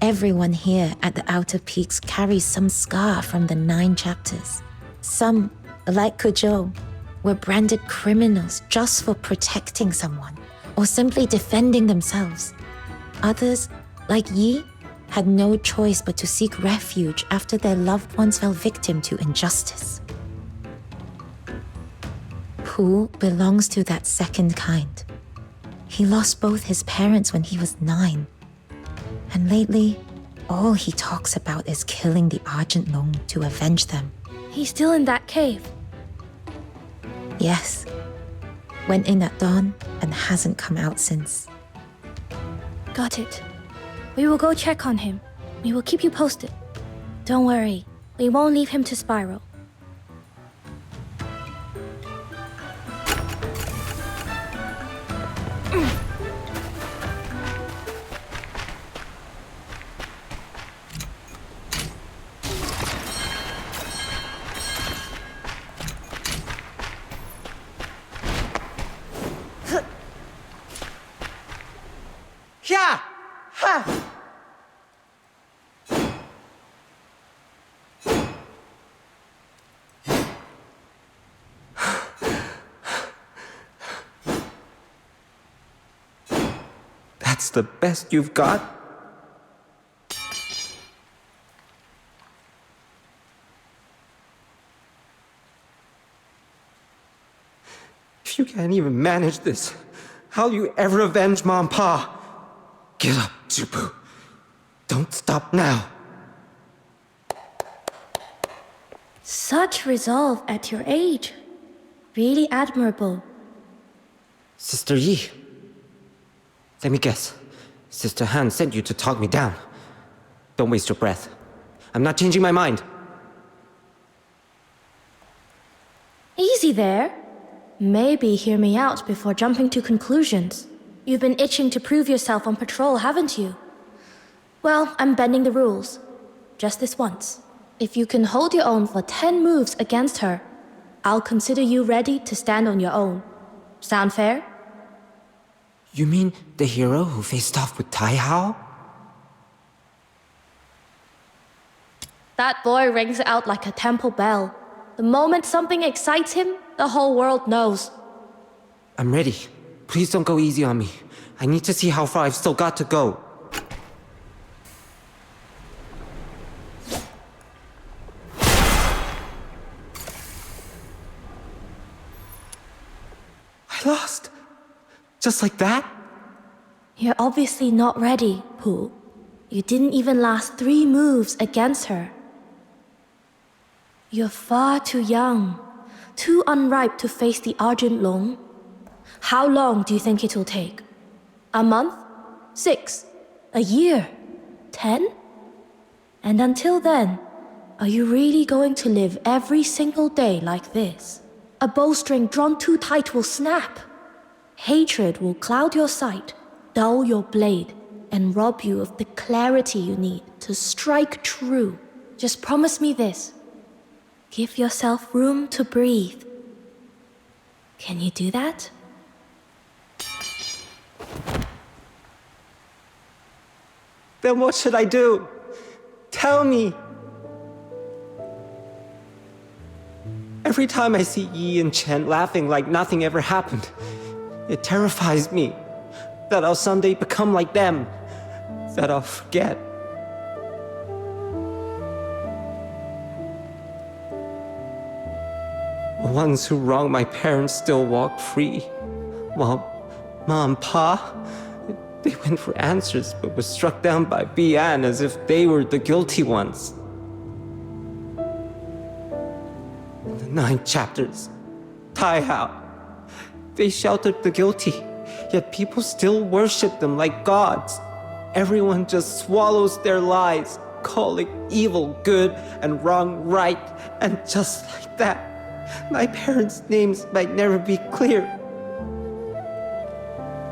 everyone here at the Outer Peaks carries some scar from the 9 chapters. Some, like Kezhou, were branded criminals just for protecting someone, or simply defending themselves. Others, like Yi, had no choice but to seek refuge after their loved ones fell victim to injustice. Pu belongs to that second kind. He lost both his parents when he was 9. And lately, all he talks about is killing the Argent Long to avenge them. He's still in that cave. Yes. Went in at dawn and hasn't come out since. Got it. We will go check on him. We will keep you posted. Don't worry, we won't leave him to spiral. Yeah! Ha! That's the best you've got? If you can't even manage this, how'll you ever avenge Mom and Pa? Get up, Zubu. Don't stop now. Such resolve at your age. Really admirable. Sister Yi. Let me guess. Sister Han sent you to talk me down. Don't waste your breath. I'm not changing my mind. Easy there. Maybe hear me out before jumping to conclusions. You've been itching to prove yourself on patrol, haven't you? Well, I'm bending the rules. Just this once. If you can hold your own for 10 moves against her, I'll consider you ready to stand on your own. Sound fair? You mean the hero who faced off with Taihao? That boy rings out like a temple bell. The moment something excites him, the whole world knows. I'm ready. Please don't go easy on me. I need to see how far I've still got to go. I lost. Just like that? You're obviously not ready, Pu. You didn't even last 3 moves against her. You're far too young, too unripe to face the Argent Long. How long do you think it'll take? A month? 6? A year? 10? And until then, are you really going to live every single day like this? A bowstring drawn too tight will snap. Hatred will cloud your sight, dull your blade, and rob you of the clarity you need to strike true. Just promise me this. Give yourself room to breathe. Can you do that? Then what should I do? Tell me! Every time I see Yi and Chen laughing like nothing ever happened, it terrifies me that I'll someday become like them, that I'll forget. The ones who wronged my parents still walk free, while Mom and Pa, they went for answers but were struck down by Bian as if they were the guilty ones. In the 9 chapters, Taihao, they sheltered the guilty, yet people still worship them like gods. Everyone just swallows their lies, calling evil good and wrong right, and just like that, my parents' names might never be clear.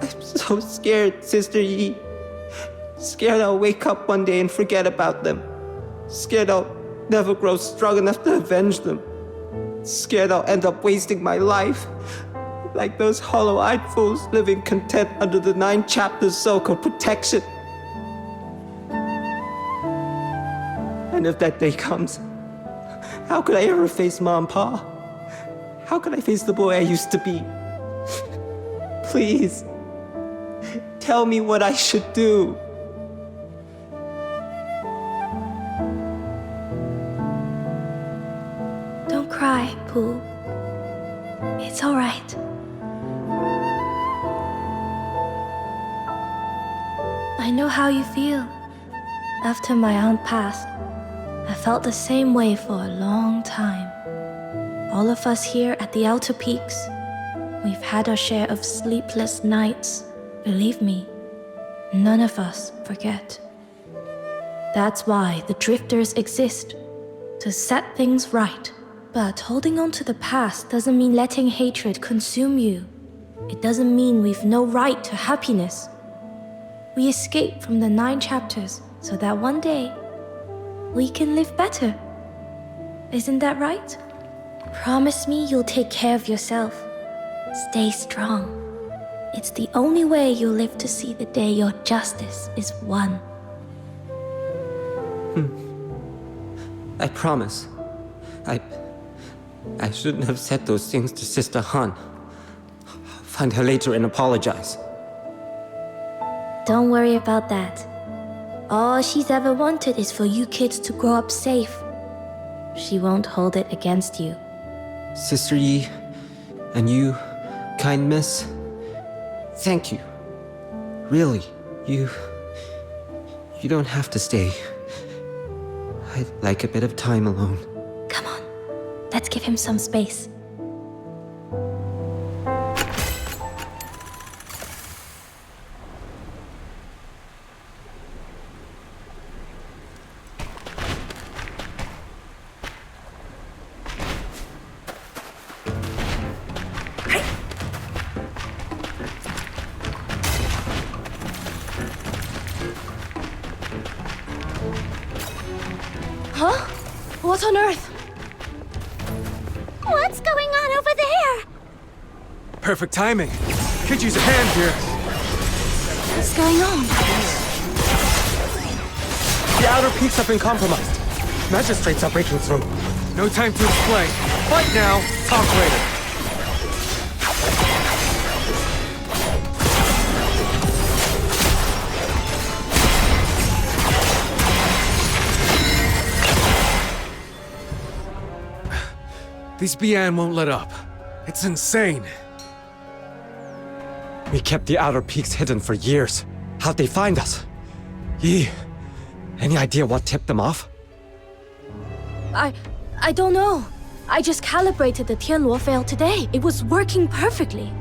I'm so scared, Sister Yi. Scared I'll wake up one day and forget about them. Scared I'll never grow strong enough to avenge them. Scared I'll end up wasting my life, like those hollow-eyed fools living content under the 9 chapters so-called protection. And if that day comes, how could I ever face Mom and Pa? How could I face the boy I used to be? Please, Tell me what I should do. Don't cry, Pooh. It's all right. I know how you feel. After my aunt passed, I felt the same way for a long time. All of us here at the Outer Peaks, we've had our share of sleepless nights. Believe me, none of us forget. That's why the drifters exist, to set things right. But holding on to the past doesn't mean letting hatred consume you. It doesn't mean we've no right to happiness. We escape from the 9 chapters so that one day we can live better. Isn't that right? Promise me you'll take care of yourself. Stay strong. It's the only way you'll live to see the day your justice is won. I promise. I shouldn't have said those things to Sister Han. I'll find her later and apologize. Don't worry about that. All she's ever wanted is for you kids to grow up safe. She won't hold it against you. Sister Yi, and you, kind miss, thank you. Really, you don't have to stay. I'd like a bit of time alone. Come on, let's give him some space. Huh? What on earth? What's going on over there? Perfect timing. Could use a hand here. What's going on? The outer peaks have been compromised. Magistrates are breaking through. No time to explain. Fight now, talk later. These Bian won't let up. It's insane. We kept the outer peaks hidden for years. How'd they find us? Yi, any idea what tipped them off? I don't know. I just calibrated the Tianluo veil today. It was working perfectly.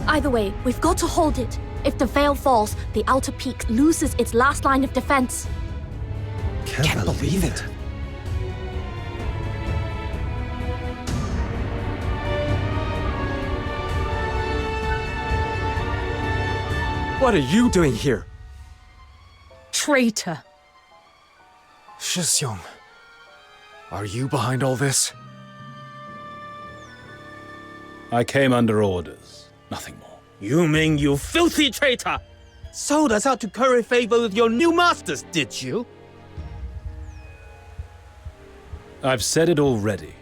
Either way, we've got to hold it. If the veil falls, the outer peak loses its last line of defense. Can't believe it. What are you doing here? Traitor! Shixiong, are you behind all this? I came under orders, nothing more. You mean you filthy traitor? Sold us out to curry favor with your new masters, did you? I've said it already.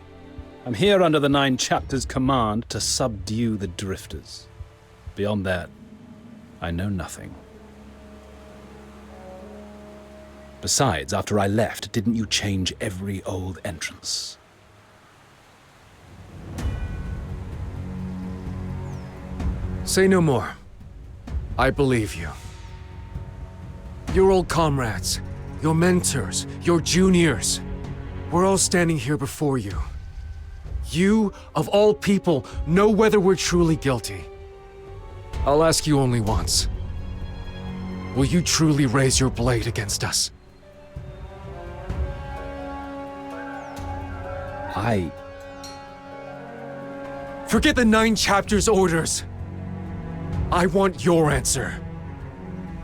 I'm here under the 9 chapters' command to subdue the drifters. Beyond that, I know nothing. Besides, after I left, didn't you change every old entrance? Say no more. I believe you. Your old comrades, your mentors, your juniors, we're all standing here before you. You, of all people, know whether we're truly guilty. I'll ask you only once. Will you truly raise your blade against us? Forget the 9 chapters' orders. I want your answer.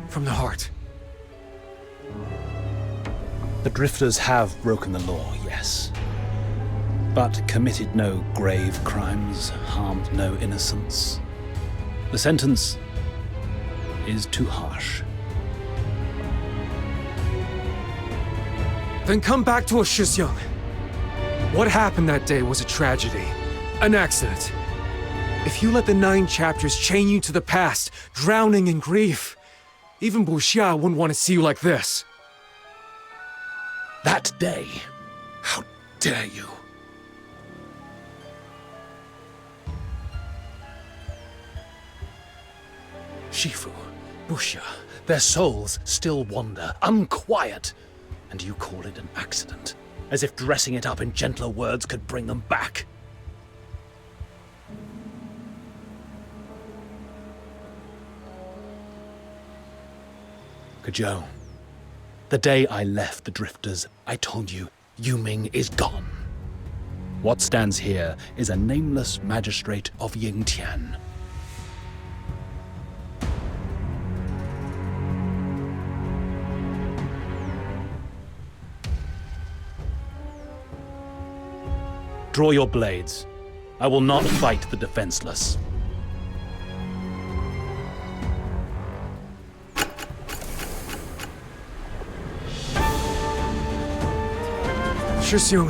From the heart. The drifters have broken the law, yes. But committed no grave crimes, harmed no innocents. The sentence is too harsh. Then come back to us, Shixiong. What happened that day was a tragedy, an accident. If you let the 9 chapters chain you to the past, drowning in grief, Even Buxia wouldn't want to see you like this. That day. How dare you? Shifu, Buxia, their souls still wander, unquiet. And you call it an accident, as if dressing it up in gentler words could bring them back. Kezhou, the day I left the Drifters, I told you, Yuming is gone. What stands here is a nameless magistrate of Yingtian. Draw your blades. I will not fight the defenseless. Zhiliu,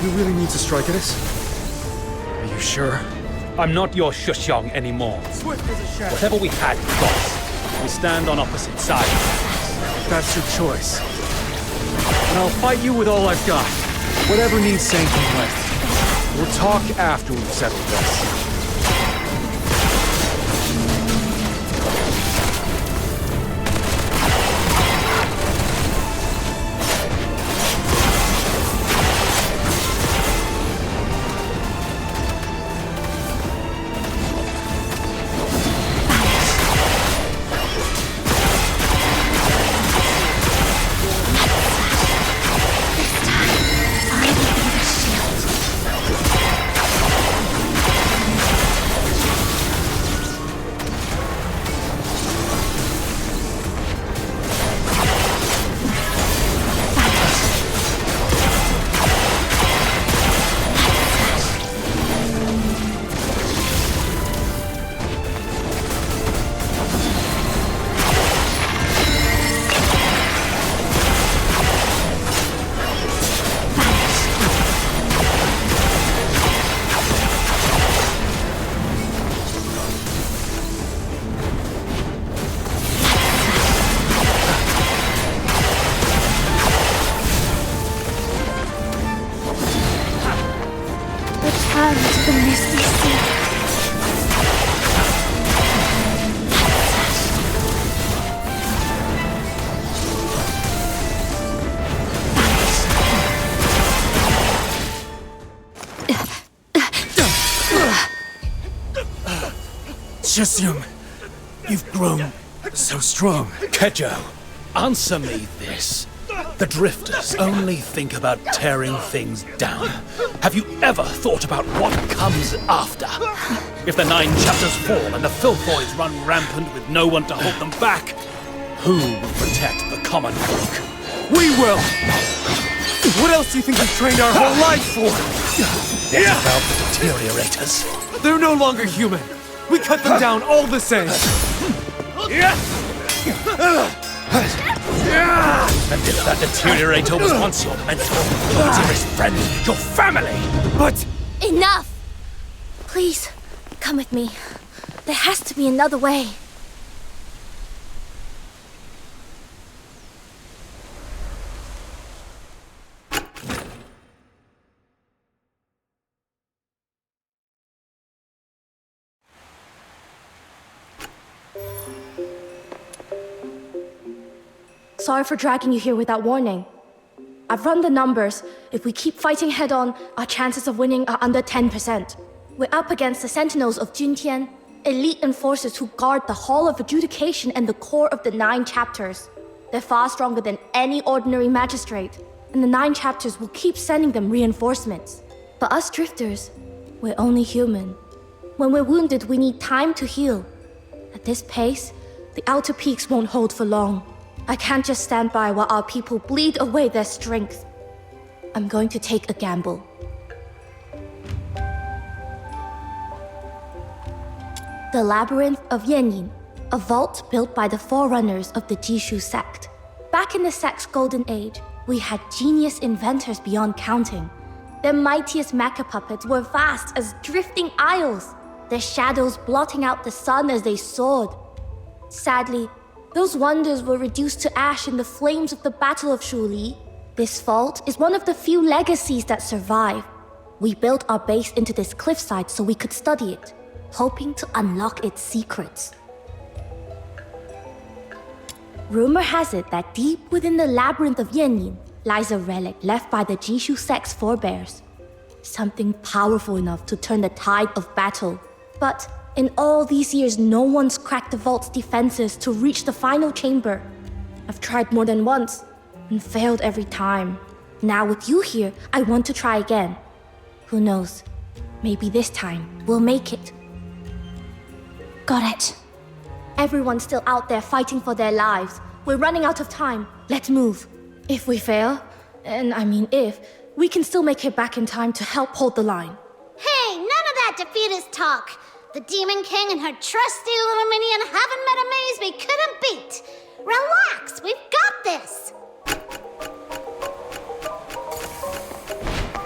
you really need to strike at us? Are you sure? I'm not your Shuxiong anymore. Swift as a shadow. Whatever we had, we lost. We stand on opposite sides. That's your choice. And I'll fight you with all I've got. Whatever needs sanking with. We'll talk after we've settled this. Zhiliu, you've grown so strong. Kezhou, answer me this. The Drifters only think about tearing things down. Have you ever thought about what comes after? If the 9 chapters fall and the Filfoids run rampant with no one to hold them back, who will protect the common folk? We will! What else do you think we've trained our whole life for? What about the deteriorators? They're no longer human. We cut them down all the same. And if that deteriorator was once your mentor, your dearest friend, your family! But... Enough! Please, come with me. There has to be another way. Sorry for dragging you here without warning. I've run the numbers. If we keep fighting head-on, our chances of winning are under 10%. We're up against the Sentinels of Juntian, elite enforcers who guard the Hall of Adjudication and the core of the 9 chapters. They're far stronger than any ordinary magistrate, and the 9 chapters will keep sending them reinforcements. But us Drifters, we're only human. When we're wounded, we need time to heal. At this pace, the outer peaks won't hold for long. I can't just stand by while our people bleed away their strength. I'm going to take a gamble. The Labyrinth of Yanyin, a vault built by the forerunners of the Jishu sect. Back in the sect's golden age, we had genius inventors beyond counting. Their mightiest mecha puppets were vast as drifting isles, their shadows blotting out the sun as they soared. Sadly, those wonders were reduced to ash in the flames of the Battle of Zhuli. This vault is one of the few legacies that survive. We built our base into this cliffside so we could study it, hoping to unlock its secrets. Rumor has it that deep within the Labyrinth of Yanyin lies a relic left by the Jishu sect's forebears. Something powerful enough to turn the tide of battle. But in all these years, no one's cracked the vault's defenses to reach the final chamber. I've tried more than once and failed every time. Now with you here, I want to try again. Who knows? Maybe this time we'll make it. Got it. Everyone's still out there fighting for their lives. We're running out of time. Let's move. If we fail, and I mean if, we can still make it back in time to help hold the line. Hey, none of that defeatist talk. The Demon King and her trusty little minion haven't met a maze we couldn't beat. Relax, we've got this.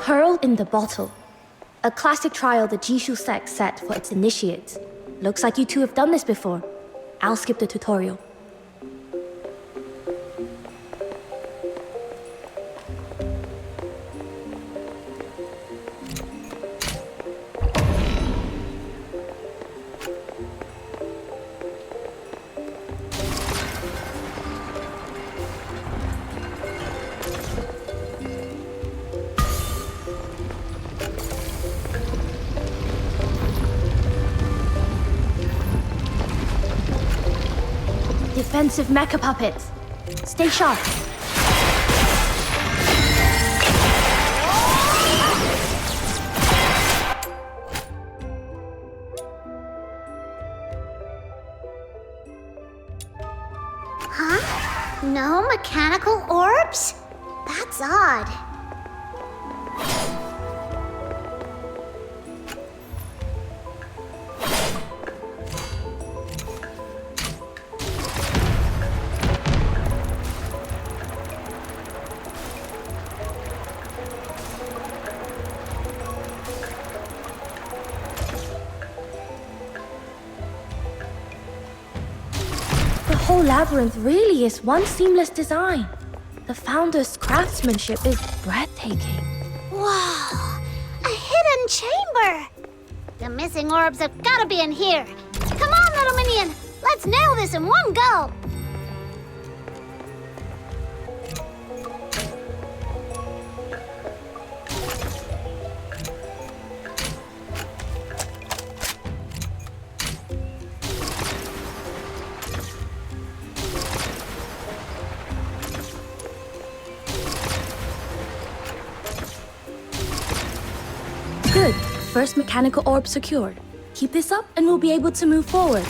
Pearl in the Bottle. A classic trial the Jishu sect set for its initiates. Looks like you two have done this before. I'll skip the tutorial. Defensive mecha puppets. Stay sharp. Huh? No mechanical orbs? That's odd. The whole labyrinth really is one seamless design. The founder's craftsmanship is breathtaking. Wow, a hidden chamber! The missing orbs have gotta be in here. Come on, little minion, let's nail this in one go! Good. First mechanical orb secured. Keep this up and we'll be able to move forward.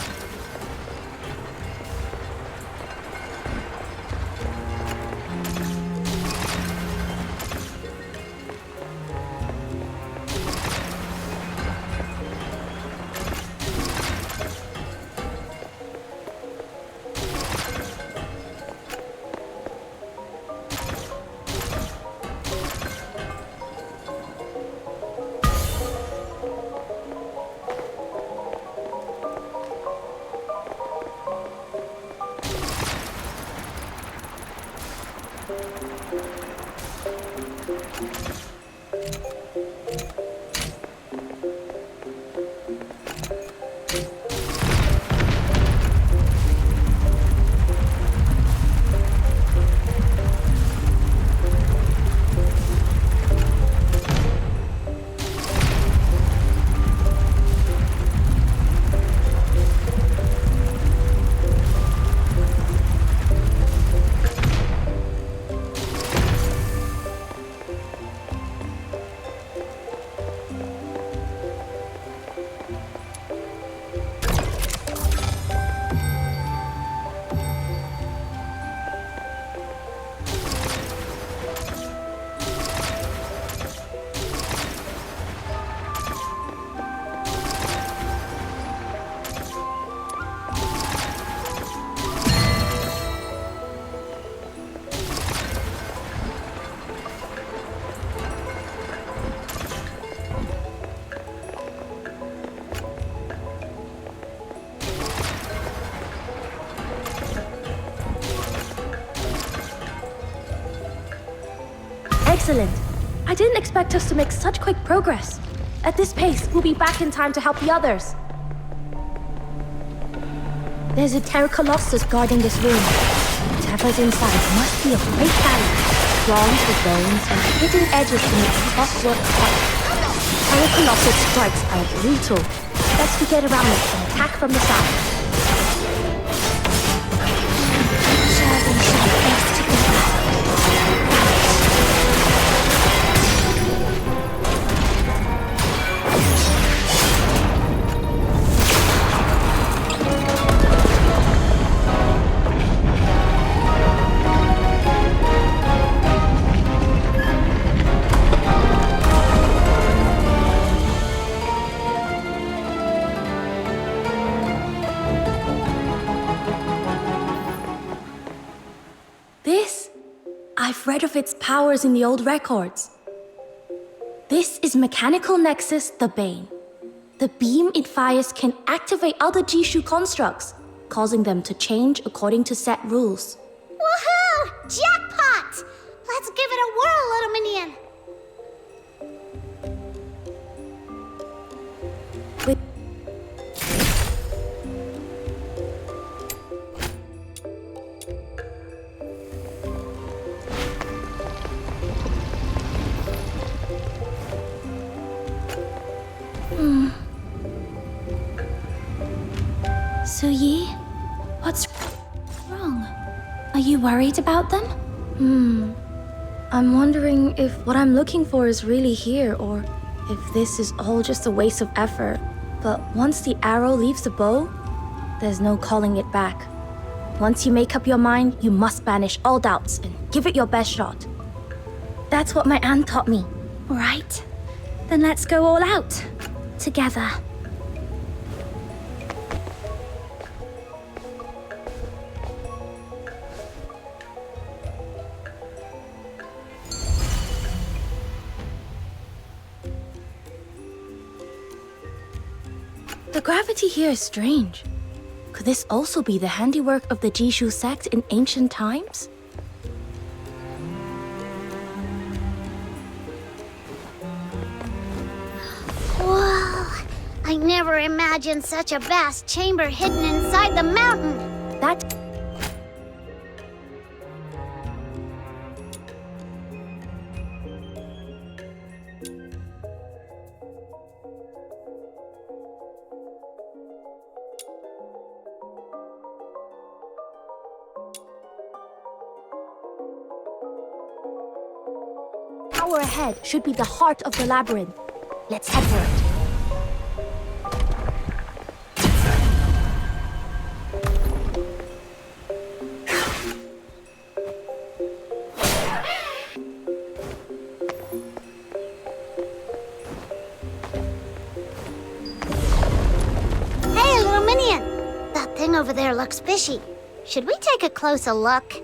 Excellent. I didn't expect us to make such quick progress. At this pace, we'll be back in time to help the others. There's a Terra Colossus guarding this room. Whatever's inside must be a great value. Bronze with bones and hidden edges to make clockwork cut. Terra Colossus strikes are brutal. Best to get around it and attack from the side. I've read of its powers in the old records. This is Mechanical Nexus, the Bane. The beam it fires can activate other Jishu constructs, causing them to change according to set rules. Woohoo! Jackpot! Let's give it a whirl, little minion! Suyi, what's wrong? Are you worried about them? I'm wondering if what I'm looking for is really here, or if this is all just a waste of effort. But once the arrow leaves the bow, there's no calling it back. Once you make up your mind, you must banish all doubts and give it your best shot. That's what my aunt taught me. Right. Then let's go all out. Together. The gravity here is strange. Could this also be the handiwork of the Jishu sect in ancient times? Whoa! I never imagined such a vast chamber hidden inside the mountain. That... Tower ahead should be the heart of the labyrinth. Let's head for it. Hey, little minion! That thing over there looks fishy. Should we take a closer look?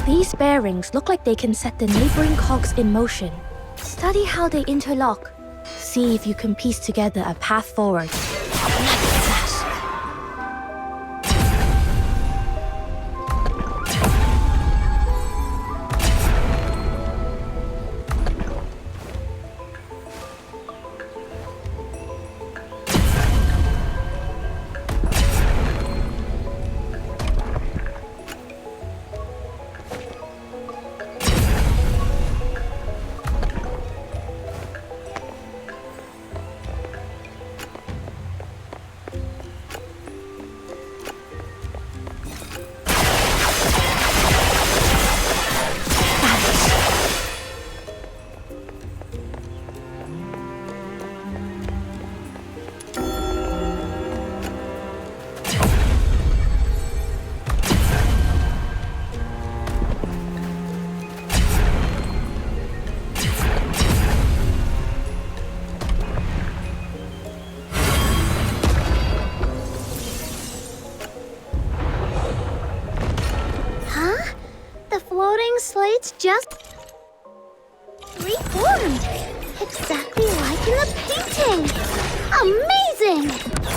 These bearings look like they can set the neighboring cogs in motion. Study how they interlock. See if you can piece together a path forward. plates just reformed. Exactly like in the painting. Amazing!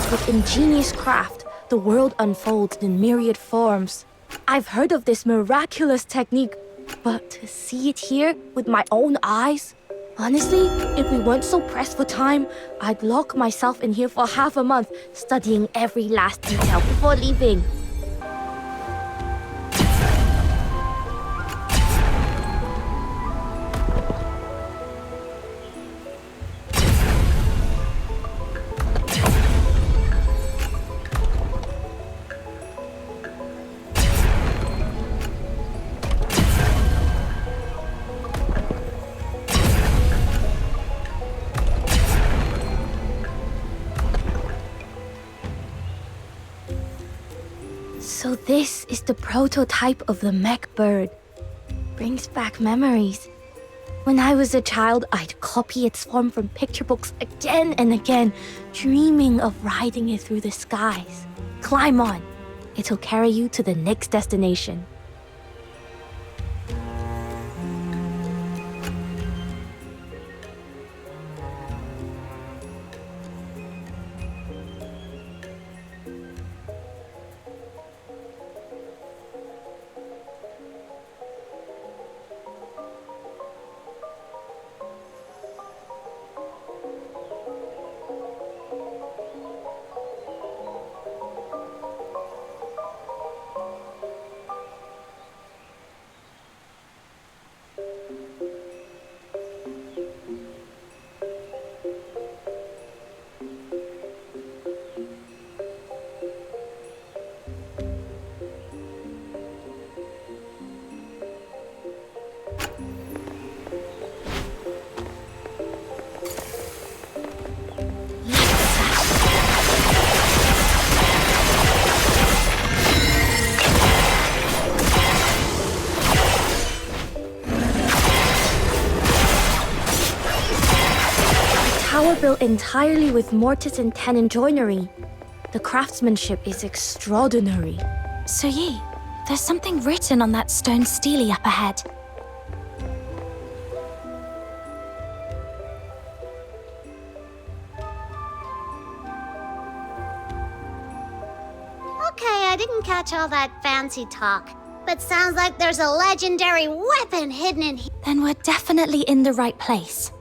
With ingenious craft, the world unfolds in myriad forms. I've heard of this miraculous technique, but to see it here with my own eyes? Honestly, if we weren't so pressed for time, I'd lock myself in here for half a month, studying every last detail before leaving. So this is the prototype of the mech bird. Brings back memories. When I was a child, I'd copy its form from picture books again and again, dreaming of riding it through the skies. Climb on. It'll carry you to the next destination. Built entirely with mortise and tenon joinery. The craftsmanship is extraordinary. So Yi, there's something written on that stone stele up ahead. Okay, I didn't catch all that fancy talk, but sounds like there's a legendary weapon hidden in here. Then we're definitely in the right place.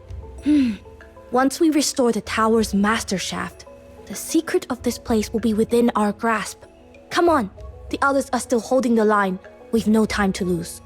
Once we restore the tower's master shaft, the secret of this place will be within our grasp. Come on, the others are still holding the line. We've no time to lose.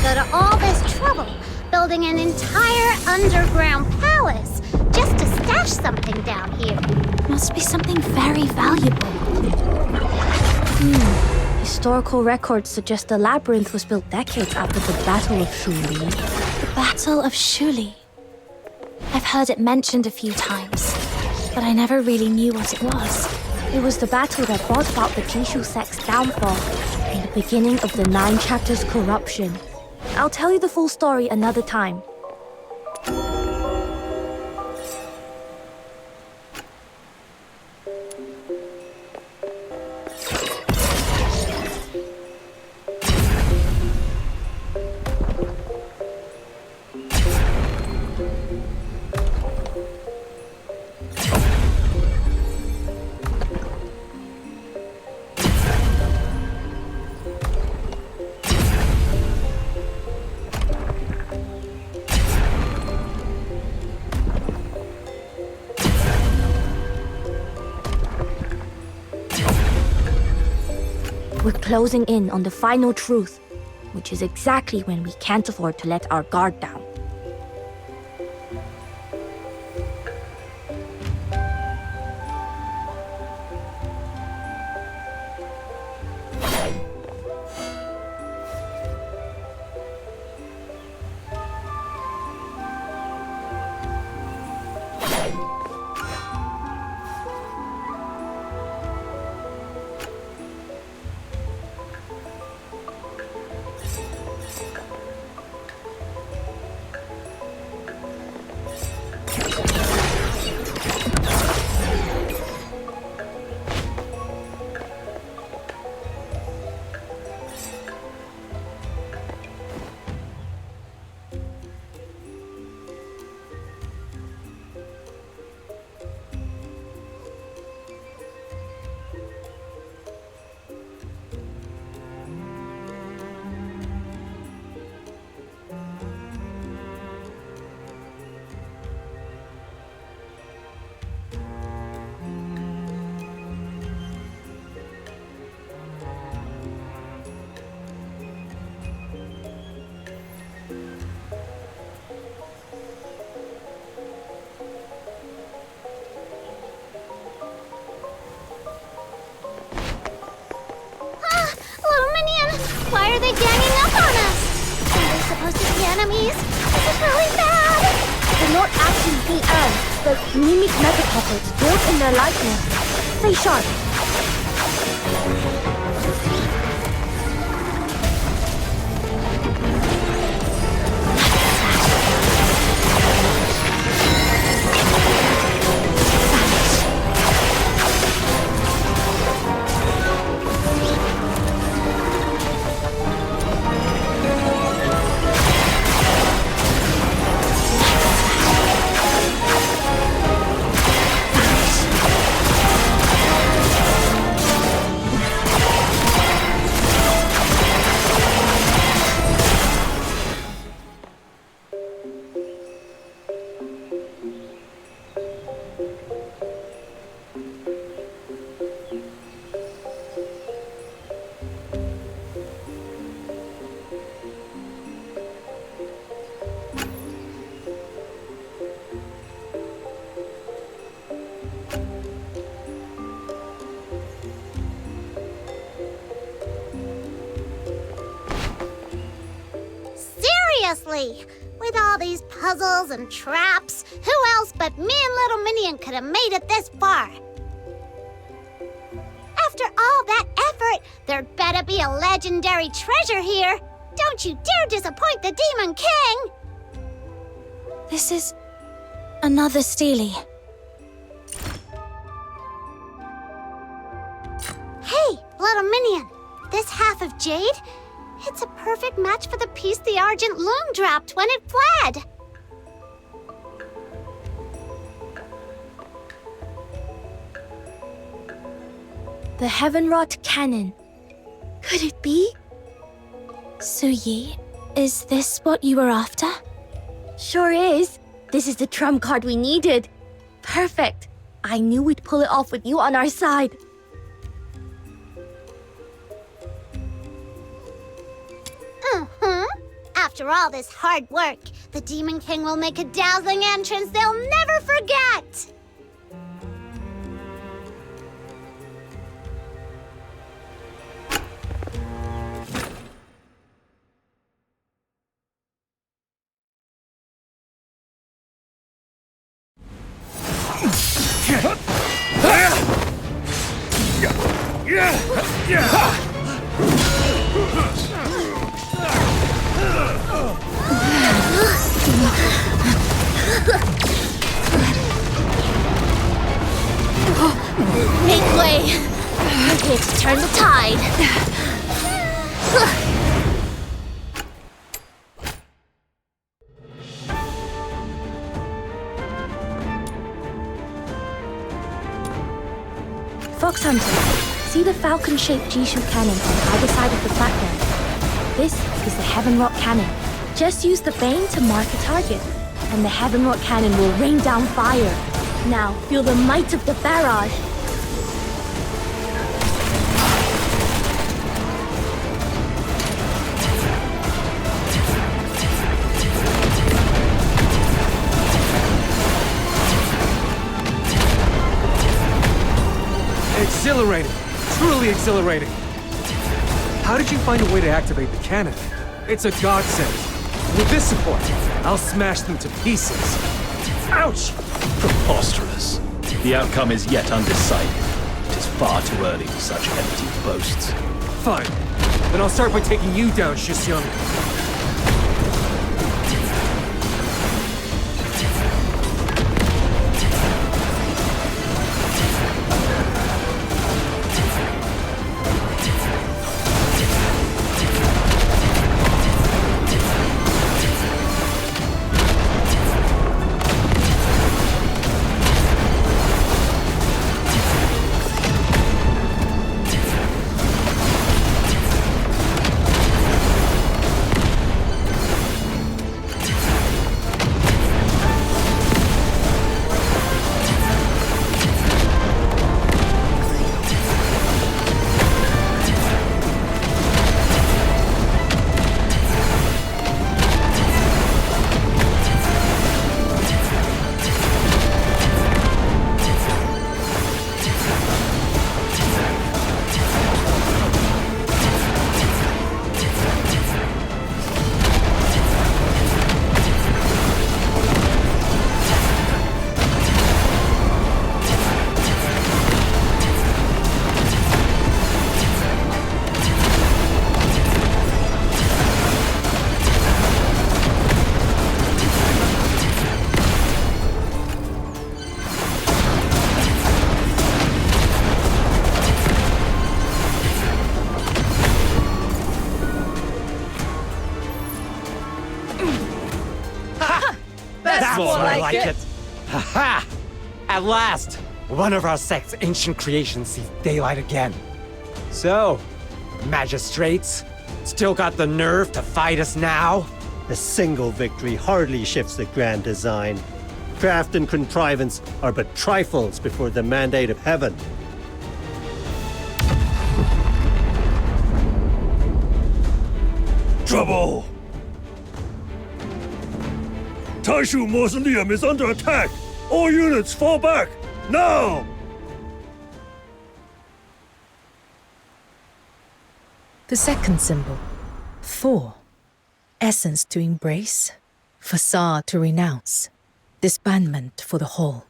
Go to all this trouble, building an entire underground palace, just to stash something down here. Must be something very valuable. Historical records suggest the labyrinth was built decades after the Battle of Zhiliu. The Battle of Zhiliu. I've heard it mentioned a few times, but I never really knew what it was. It was the battle that brought about the Kezhou sect's downfall and the beginning of the 9 chapters' corruption. I'll tell you the full story another time. We're closing in on the final truth, which is exactly when we can't afford to let our guard down. Why are they ganging up on us? Are they supposed to be enemies? This is really bad! They're not actually the ants, but mimic metapuppets built in their likeness. Stay sharp. Seriously! With all these puzzles and traps, who else but me and Little Minion could have made it this far? After all that effort, there'd better be a legendary treasure here. Don't you dare disappoint the Demon King! This is another Steely. Hey, Little Minion, this half of jade? It's a perfect match for the piece the Argent Loom dropped when it fled. The heavenrot cannon. Could it be? Suyi, is this what you were after? Sure is. This is the trump card we needed. Perfect. I knew we'd pull it off with you on our side. After all this hard work, the Demon King will make a dazzling entrance they'll never forget! Make way! I'm here to turn the tide. Phoxhunter, see the falcon-shaped Jishu cannon on either side of the platform. This is the heavenrot cannon. Just use the bane to mark a target, and the heavenrot cannon will rain down fire. Now feel the might of the barrage. Exhilarating! Truly exhilarating! How did you find a way to activate the cannon? It's a godsend. With this support, I'll smash them to pieces. Ouch! Preposterous. The outcome is yet undecided. It is far too early for such empty boasts. Fine. Then I'll start by taking you down, Xiaoyao. That's more like it. Ha-ha! At last, one of our sect's ancient creations sees daylight again. So, magistrates, still got the nerve to fight us now? A single victory hardly shifts the grand design. Craft and contrivance are but trifles before the mandate of heaven. Trouble! Taishu Mausoleum is under attack! All units fall back! Now! The second symbol, Thor. Essence to embrace, facade to renounce, disbandment for the whole.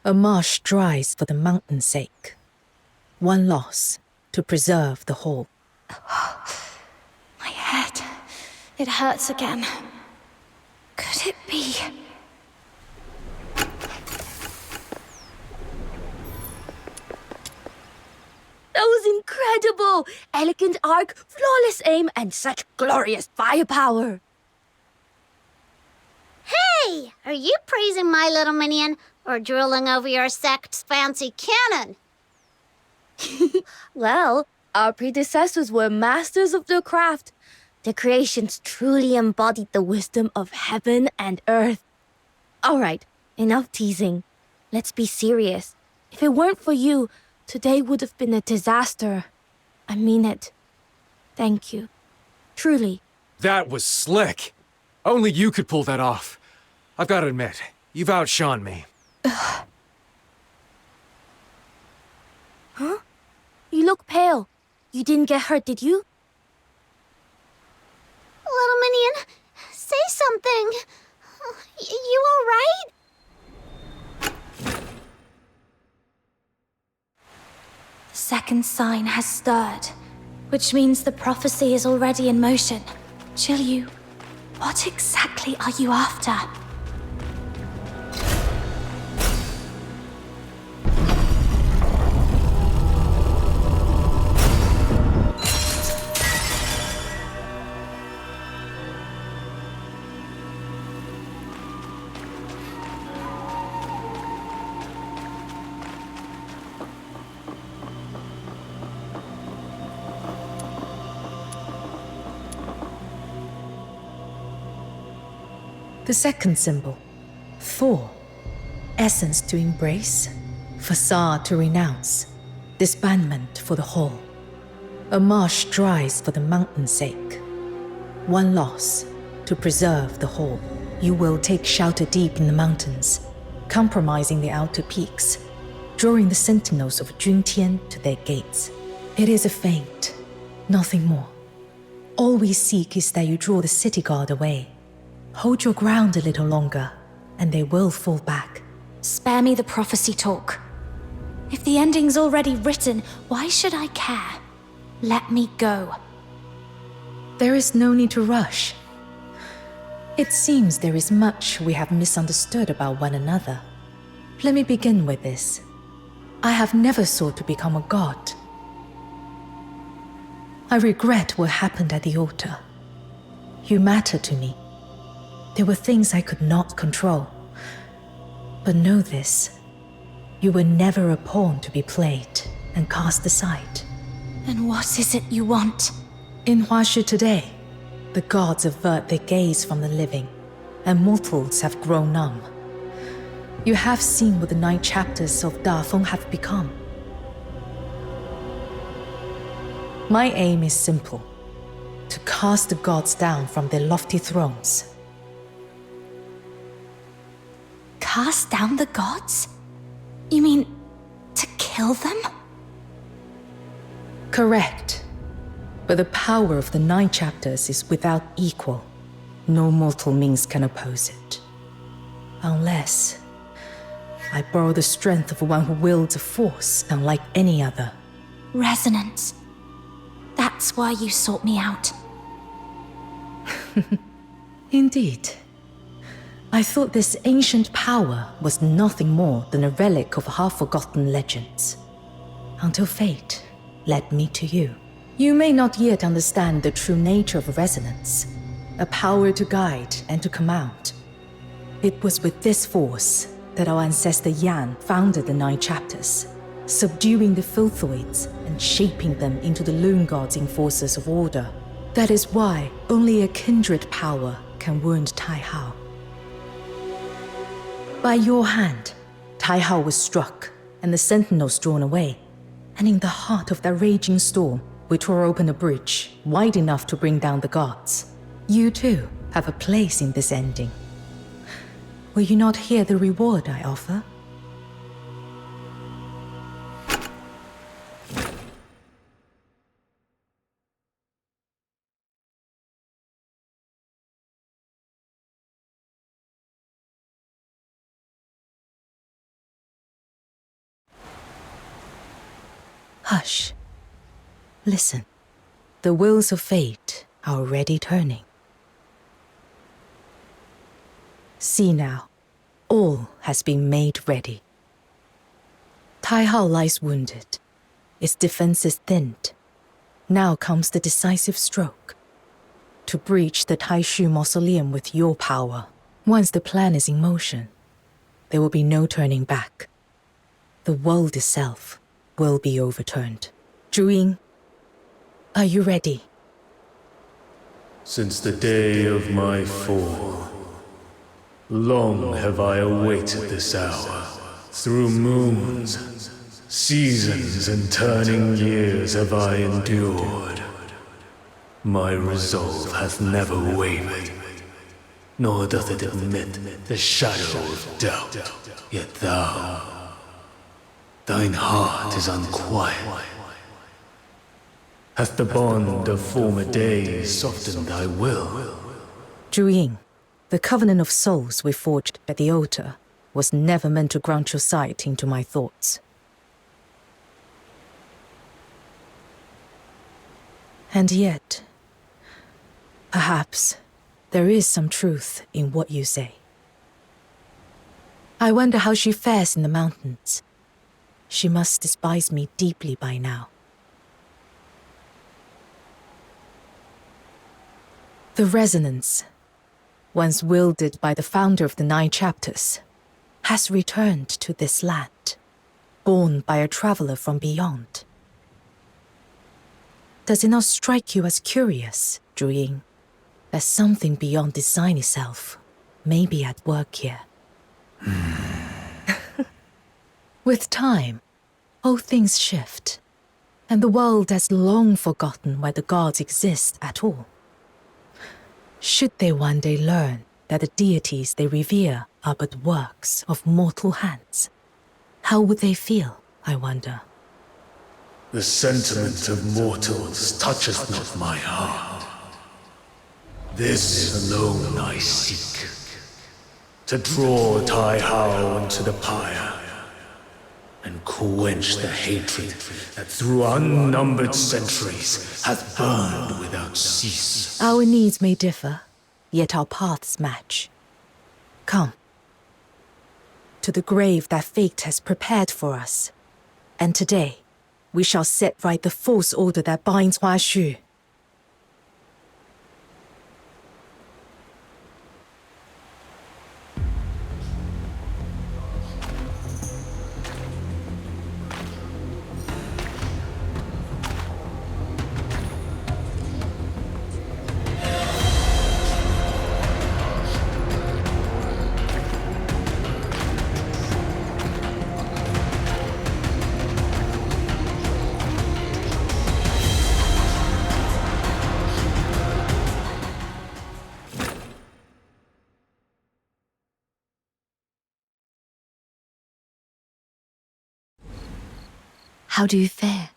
A marsh dries for the mountain's sake. One loss to preserve the whole. My head. It hurts again. Could it be? That was incredible! Elegant arc, flawless aim, and such glorious firepower! Hey! Are you praising my little minion, or drooling over your sect's fancy cannon? Well, our predecessors were masters of their craft. Their creations truly embodied the wisdom of heaven and earth. All right, enough teasing. Let's be serious. If it weren't for you, today would have been a disaster. I mean it. Thank you. Truly. That was slick. Only you could pull that off. I've got to admit, you've outshone me. Huh? You look pale. You didn't get hurt, did you? Little minion, say something. You all right? second sign has stirred, which means the prophecy is already in motion. Zhiliu, what exactly are you after? The second symbol, Thor. Essence to embrace, facade to renounce, disbandment for the whole. A marsh dries for the mountain's sake. One loss to preserve the whole. You will take shelter deep in the mountains, compromising the outer peaks, drawing the sentinels of Juntian to their gates. It is a feint, nothing more. All we seek is that you draw the city guard away. Hold your ground a little longer, and they will fall back. Spare me the prophecy talk. If the ending's already written, why should I care? Let me go. There is no need to rush. It seems there is much we have misunderstood about one another. Let me begin with this. I have never sought to become a god. I regret what happened at the altar. You matter to me. There were things I could not control. But know this, you were never a pawn to be played and cast aside. And what is it you want? In Huaxu today, the gods avert their gaze from the living, and mortals have grown numb. You have seen what the 9 chapters of Dafeng have become. My aim is simple, to cast the gods down from their lofty thrones. Cast down the gods? You mean, to kill them? Correct. But the power of the 9 chapters is without equal. No mortal means can oppose it. Unless I borrow the strength of one who wields a force unlike any other. Resonance. That's why you sought me out. Indeed. I thought this ancient power was nothing more than a relic of half-forgotten legends. Until fate led me to you. You may not yet understand the true nature of resonance, a power to guide and to command. It was with this force that our ancestor Yan founded the 9 chapters, subduing the Filthoids and shaping them into the Loon God's enforcers of order. That is why only a kindred power can wound Taihao. By your hand, Taihao was struck, and the sentinels drawn away. And in the heart of that raging storm, we tore open a bridge wide enough to bring down the gods. You too have a place in this ending. Will you not hear the reward I offer? Hush. Listen. The wheels of fate are already turning. See now, all has been made ready. Taihao lies wounded. Its defenses thinned. Now comes the decisive stroke. To breach the Taishu mausoleum with your power. Once the plan is in motion, there will be no turning back. The world itself will be overturned. Zhuyin, are you ready? Since the day of my fall, long have I awaited this hour. Through moons, seasons, and turning years have I endured. My resolve hath never wavered, nor doth it admit the shadow of doubt. Yet thou, thine heart is unquiet. Hath the bond of former days softened thy will? Zhuyin, the covenant of souls we forged at the altar was never meant to grant your sight into my thoughts. And yet, perhaps there is some truth in what you say. I wonder how she fares in the mountains. She must despise me deeply by now. The resonance, once wielded by the founder of the 9 chapters, has returned to this land, borne by a traveler from beyond. Does it not strike you as curious, Zhuyin, that something beyond design itself may be at work here? With time, all things shift, and the world has long forgotten why the gods exist at all. Should they one day learn that the deities they revere are but works of mortal hands, how would they feel, I wonder? The sentiment of mortals toucheth not my heart. This alone I seek, to draw taihao into the pyre, and quench the hatred that through unnumbered centuries hath burned without cease. Our needs may differ, yet our paths match. Come. To the grave that fate has prepared for us. And today, we shall set right the false order that binds Huaxu. How do you fare?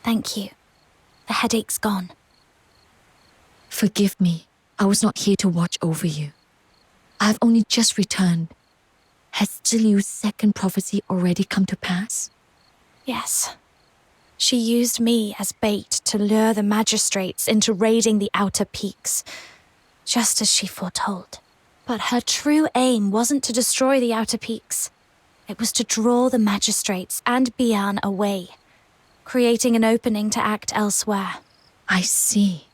Thank you. The headache's gone. Forgive me. I was not here to watch over you. I have only just returned. Has Zhiliu's second prophecy already come to pass? Yes. She used me as bait to lure the magistrates into raiding the outer peaks, just as she foretold. But her true aim wasn't to destroy the outer peaks. It was to draw the magistrates and Bian away, creating an opening to act elsewhere. I see.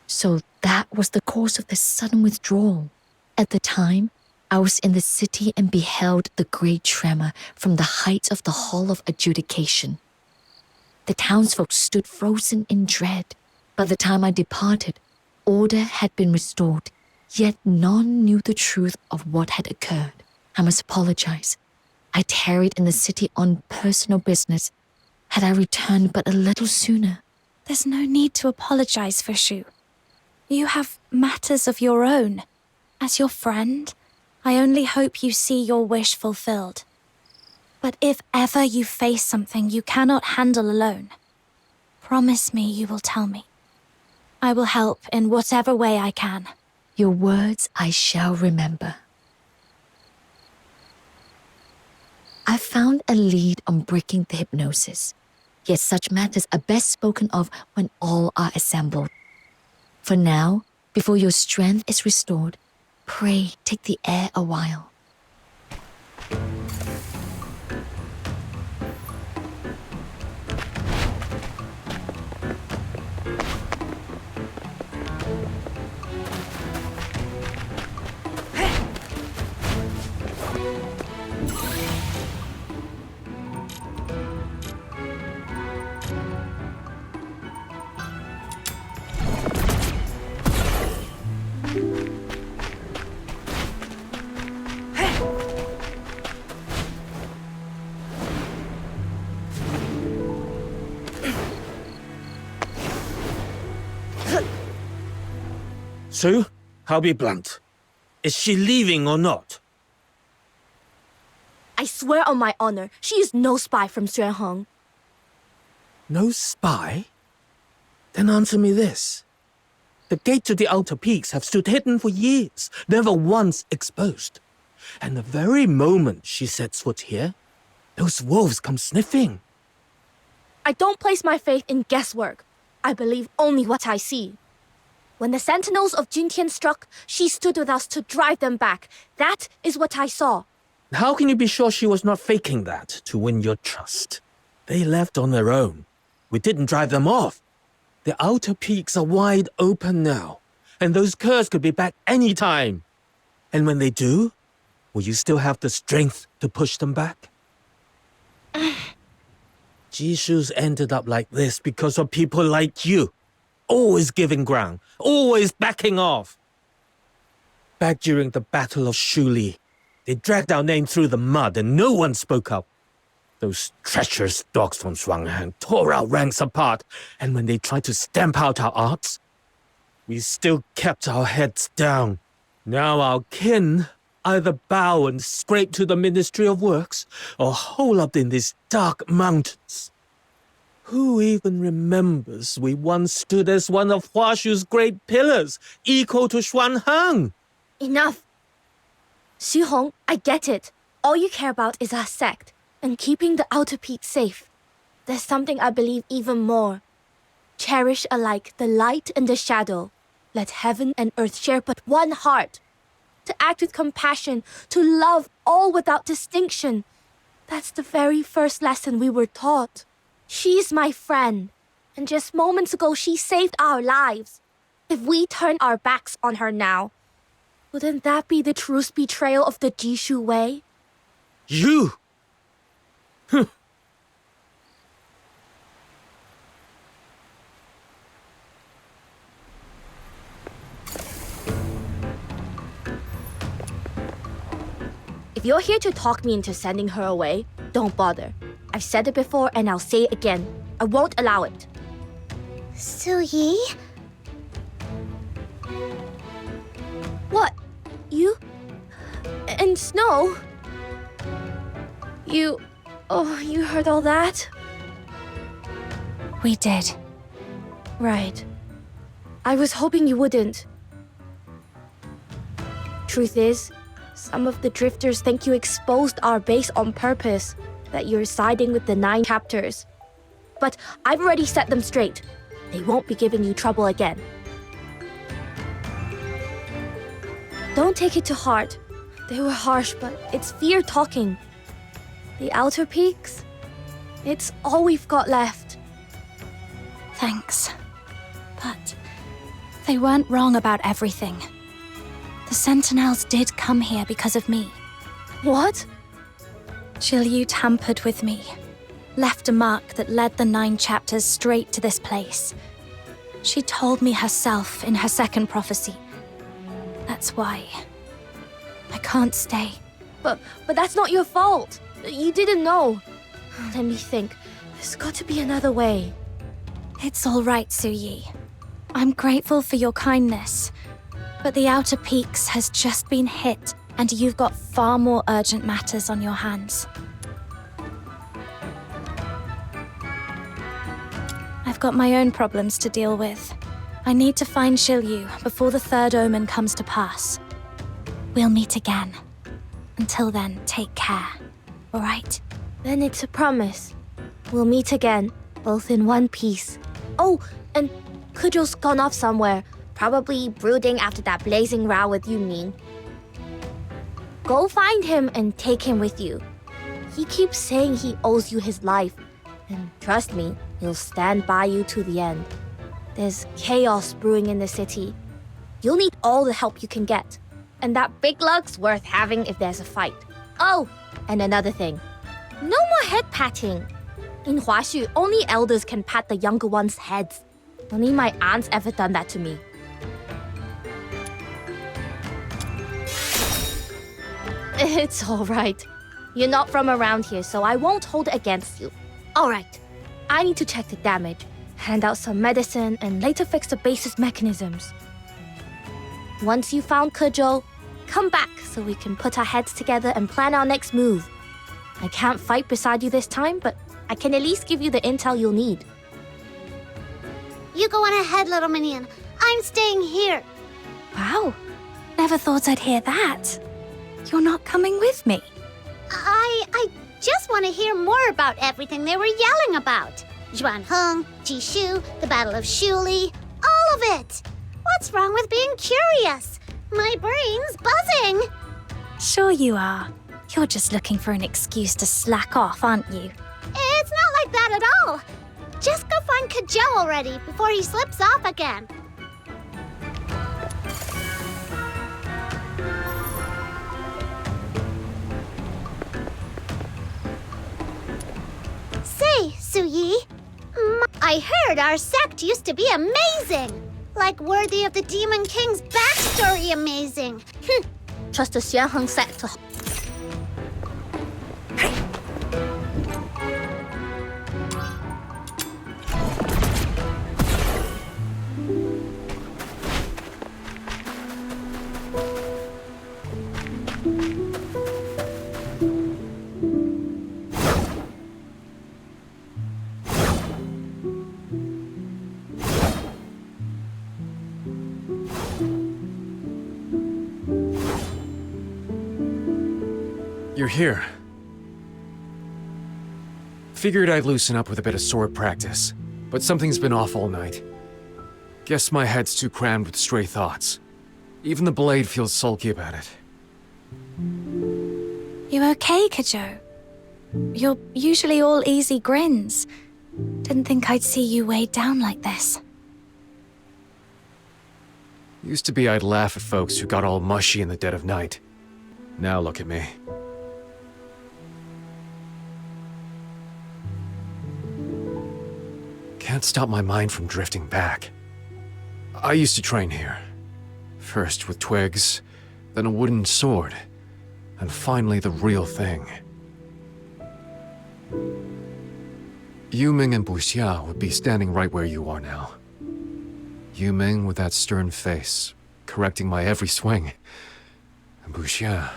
So that was the cause of the sudden withdrawal. At the time, I was in the city and beheld the great tremor from the heights of the Hall of Adjudication. The townsfolk stood frozen in dread. By the time I departed, order had been restored, yet none knew the truth of what had occurred. I must apologize. I tarried in the city on personal business. Had I returned but a little sooner. There's no need to apologize, Fushu. You have matters of your own. As your friend, I only hope you see your wish fulfilled. But if ever you face something you cannot handle alone, promise me you will tell me. I will help in whatever way I can. Your words I shall remember. I found a lead on breaking the hypnosis, yet such matters are best spoken of when all are assembled. For now, before your strength is restored, pray take the air a while. So, I'll be blunt. Is she leaving or not? I swear on my honor, she is no spy from Xuanheng. No spy? Then answer me this. The gate to the outer peaks have stood hidden for years, never once exposed. And the very moment she sets foot here, those wolves come sniffing. I don't place my faith in guesswork. I believe only what I see. When the sentinels of Juntian struck, she stood with us to drive them back. That is what I saw. How can you be sure she was not faking that to win your trust? They left on their own. We didn't drive them off. The outer peaks are wide open now, and those curs could be back any time. And when they do, will you still have the strength to push them back? Jishu's ended up like this because of people like you. Always giving ground, always backing off. Back during the Battle of Shuli, they dragged our name through the mud and no one spoke up. Those treacherous dogs from Shuanghang tore our ranks apart, and when they tried to stamp out our arts, we still kept our heads down. Now our kin either bow and scrape to the Ministry of Works, or hole up in these dark mountains. Who even remembers we once stood as one of Huaxu's great pillars, equal to Xuanhang? Enough. Xu Hong, I get it. All you care about is our sect, and keeping the outer peak safe. There's something I believe even more. Cherish alike the light and the shadow. Let heaven and earth share but one heart. To act with compassion, to love all without distinction. That's the very first lesson we were taught. She's my friend, and just moments ago she saved our lives. If we turn our backs on her now, wouldn't that be the truest betrayal of the Jishu way? You! If you're here to talk me into sending her away, don't bother. I've said it before and I'll say it again. I won't allow it. Suyi? What? You? And Snow? You heard all that? We did. Right. I was hoping you wouldn't. Truth is, some of the drifters think you exposed our base on purpose, that you're siding with the 9 chapters. But I've already set them straight. They won't be giving you trouble again. Don't take it to heart. They were harsh, but it's fear talking. The outer peaks, it's all we've got left. Thanks. But they weren't wrong about everything. The Sentinels did come here because of me. What? Zhiliu tampered with me. Left a mark that led the 9 chapters straight to this place. She told me herself in her second prophecy. That's why I can't stay. But that's not your fault. You didn't know. Let me think. There's got to be another way. It's all right, Suyi. I'm grateful for your kindness. But the Outer Peaks has just been hit, and you've got far more urgent matters on your hands. I've got my own problems to deal with. I need to find Zhiliu before the third omen comes to pass. We'll meet again. Until then, take care. All right? Then it's a promise. We'll meet again, both in one piece. Oh, and Kezhou's gone off somewhere. Probably brooding after that blazing row with Yunming. Go find him and take him with you. He keeps saying he owes you his life. And trust me, he'll stand by you to the end. There's chaos brewing in the city. You'll need all the help you can get. And that big lug's worth having if there's a fight. Oh, and another thing. No more head patting. In Huaxu, only elders can pat the younger ones' heads. Only my aunt's ever done that to me. It's all right. You're not from around here, so I won't hold it against you. All right. I need to check the damage, hand out some medicine, and later fix the base's mechanisms. Once you found Kezhou, come back so we can put our heads together and plan our next move. I can't fight beside you this time, but I can at least give you the intel you'll need. You go on ahead, little minion. I'm staying here. Wow. Never thought I'd hear that. You're not coming with me. I just want to hear more about everything they were yelling about. Zhuanheng, Jishu, the Battle of Shuli, all of it! What's wrong with being curious? My brain's buzzing! Sure you are. You're just looking for an excuse to slack off, aren't you? It's not like that at all! Just go find Kezhou already before he slips off again. Say, Suyi, I heard our sect used to be amazing! Like worthy of the Demon King's backstory amazing! Trust the Xianheng sect to... You're here. Figured I'd loosen up with a bit of sword practice, but something's been off all night. Guess my head's too crammed with stray thoughts. Even the blade feels sulky about it. You okay, Kezhou? You're usually all easy grins. Didn't think I'd see you weighed down like this. Used to be I'd laugh at folks who got all mushy in the dead of night. Now look at me. Can't stop my mind from drifting back. I used to train here. First with twigs, then a wooden sword, and finally the real thing. Yuming and Buxia would be standing right where you are now. Yuming with that stern face, correcting my every swing. And Buxia...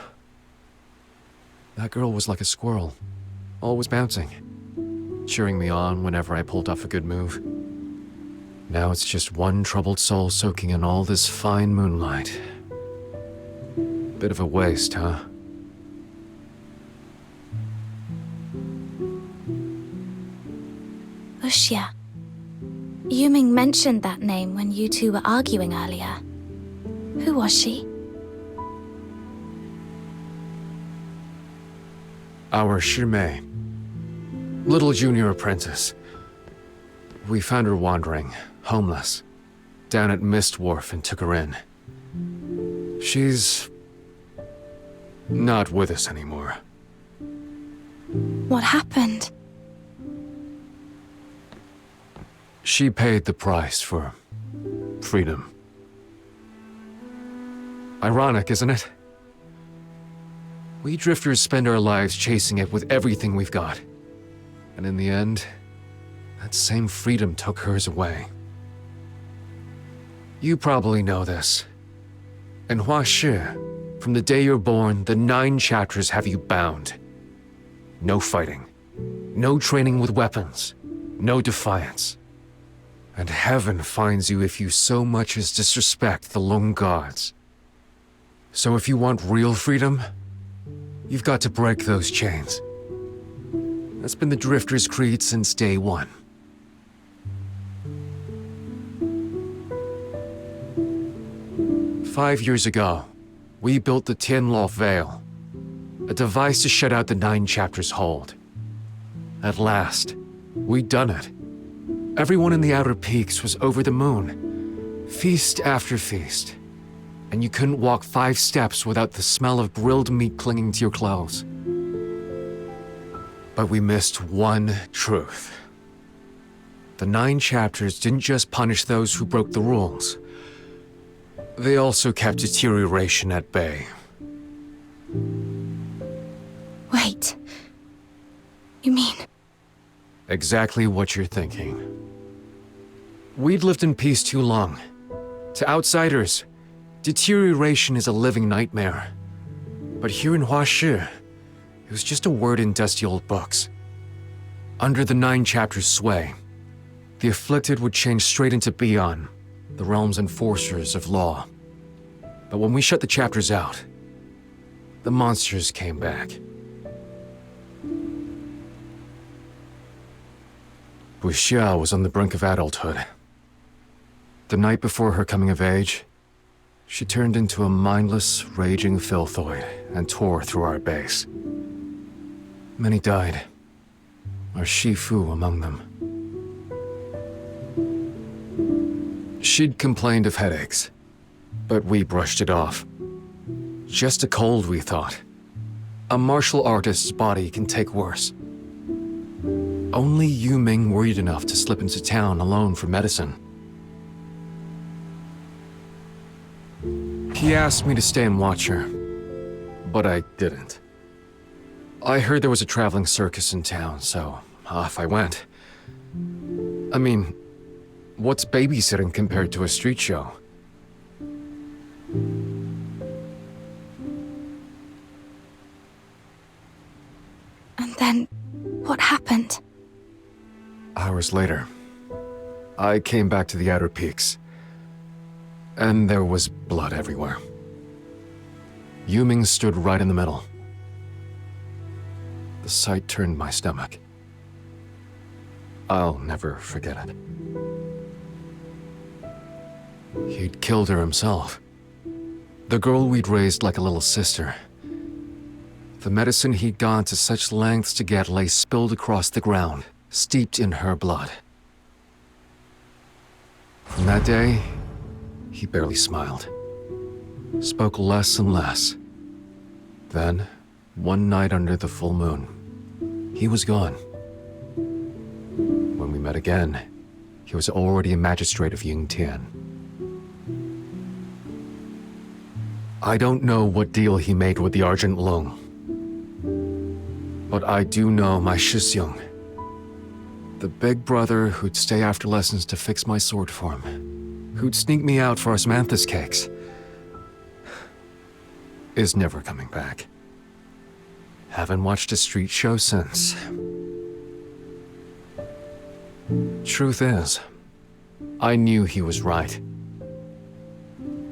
that girl was like a squirrel, always bouncing, cheering me on whenever I pulled off a good move. Now it's just one troubled soul soaking in all this fine moonlight. Bit of a waste, huh? Uxia. Yuming mentioned that name when you two were arguing earlier. Who was she? Our Shimei. Little junior apprentice. We found her wandering, homeless, down at Mist Wharf and took her in. She's... not with us anymore. What happened? She paid the price for freedom. Ironic, isn't it? We drifters spend our lives chasing it with everything we've got. And in the end, that same freedom took hers away. You probably know this. In Huaxu, from the day you're born, the 9 chapters have you bound. No fighting. No training with weapons. No defiance. And heaven finds you if you so much as disrespect the Lung Gods. So if you want real freedom, you've got to break those chains. That's been the Drifter's creed since day one. Five years ago, we built the Tianluo Veil, a device to shut out the 9 chapters' hold. At last, we'd done it. Everyone in the Outer Peaks was over the moon, feast after feast, and you couldn't walk 5 steps without the smell of grilled meat clinging to your clothes. But we missed one truth. The 9 chapters didn't just punish those who broke the rules. They also kept deterioration at bay. Wait. You mean... Exactly what you're thinking. We'd lived in peace too long. To outsiders, deterioration is a living nightmare. But here in Huaxu, it was just a word in dusty old books. Under the 9 chapters' sway, the afflicted would change straight into Beyond, the realm's enforcers of law. But when we shut the chapters out, the monsters came back. Wuxia was on the brink of adulthood. The night before her coming of age, she turned into a mindless, raging filthoid and tore through our base. Many died, our Shifu among them. She'd complained of headaches, but we brushed it off. Just a cold, we thought. A martial artist's body can take worse. Only Yu Ming worried enough to slip into town alone for medicine. He asked me to stay and watch her, but I didn't. I heard there was a traveling circus in town, so off I went. I mean, what's babysitting compared to a street show? And then, what happened? Hours later, I came back to the outer peaks, and there was blood everywhere. Yu Ming stood right in the middle. The sight turned my stomach. I'll never forget it. He'd killed her himself. The girl we'd raised like a little sister. The medicine he'd gone to such lengths to get lay spilled across the ground, steeped in her blood. From that day, he barely smiled. Spoke less and less. Then, one night under the full moon, he was gone. When we met again, he was already a magistrate of Yingtian. I don't know what deal he made with the Argent Lung, but I do know my Shisyung, the big brother who'd stay after lessons to fix my sword form, who'd sneak me out for osmanthus cakes, is never coming back. Haven't watched a street show since. Truth is, I knew he was right.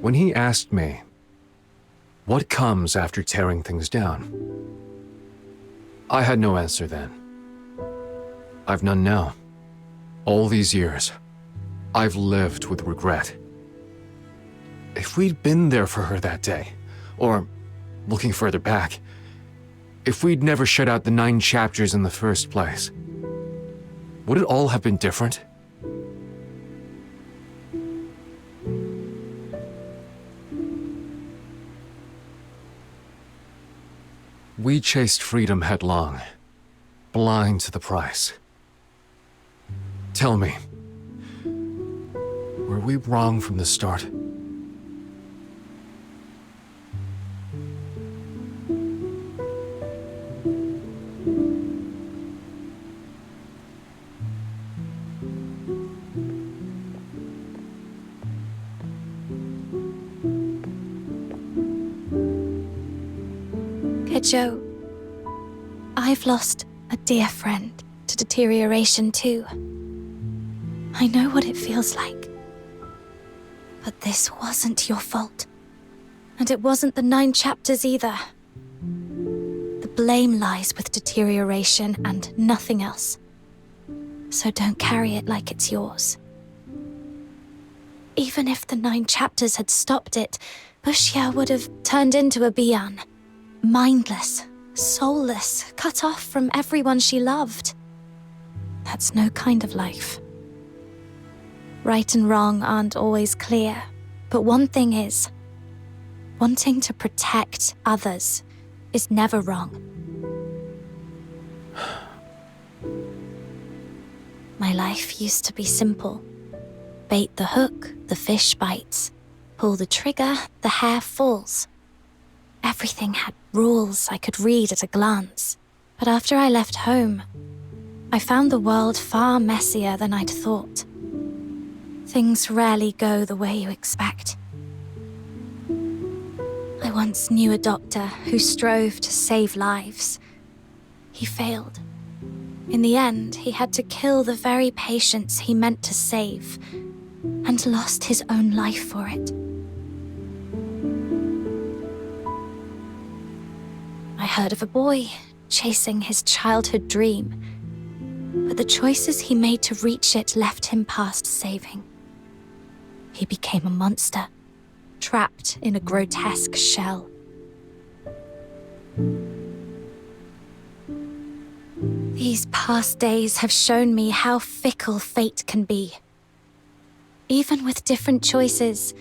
When he asked me, what comes after tearing things down? I had no answer then. I've none now. All these years, I've lived with regret. If we'd been there for her that day, or, looking further back, if we'd never shut out the 9 chapters in the first place, would it all have been different? We chased freedom headlong, blind to the price. Tell me, were we wrong from the start? Kezhou, I've lost a dear friend to deterioration too. I know what it feels like. But this wasn't your fault. And it wasn't the 9 chapters either. The blame lies with deterioration and nothing else. So don't carry it like it's yours. Even if the 9 chapters had stopped it, Wuxia would have turned into a Bian. Mindless, soulless, cut off from everyone she loved. That's no kind of life. Right and wrong aren't always clear, but one thing is, wanting to protect others is never wrong. My life used to be simple. Bait the hook, the fish bites. Pull the trigger, the hare falls. Everything had rules I could read at a glance. But after I left home, I found the world far messier than I'd thought. Things rarely go the way you expect. I once knew a doctor who strove to save lives. He failed. In the end, he had to kill the very patients he meant to save, and lost his own life for it. I heard of a boy chasing his childhood dream, but the choices he made to reach it left him past saving. He became a monster, trapped in a grotesque shell. These past days have shown me how fickle fate can be. Even with different choices,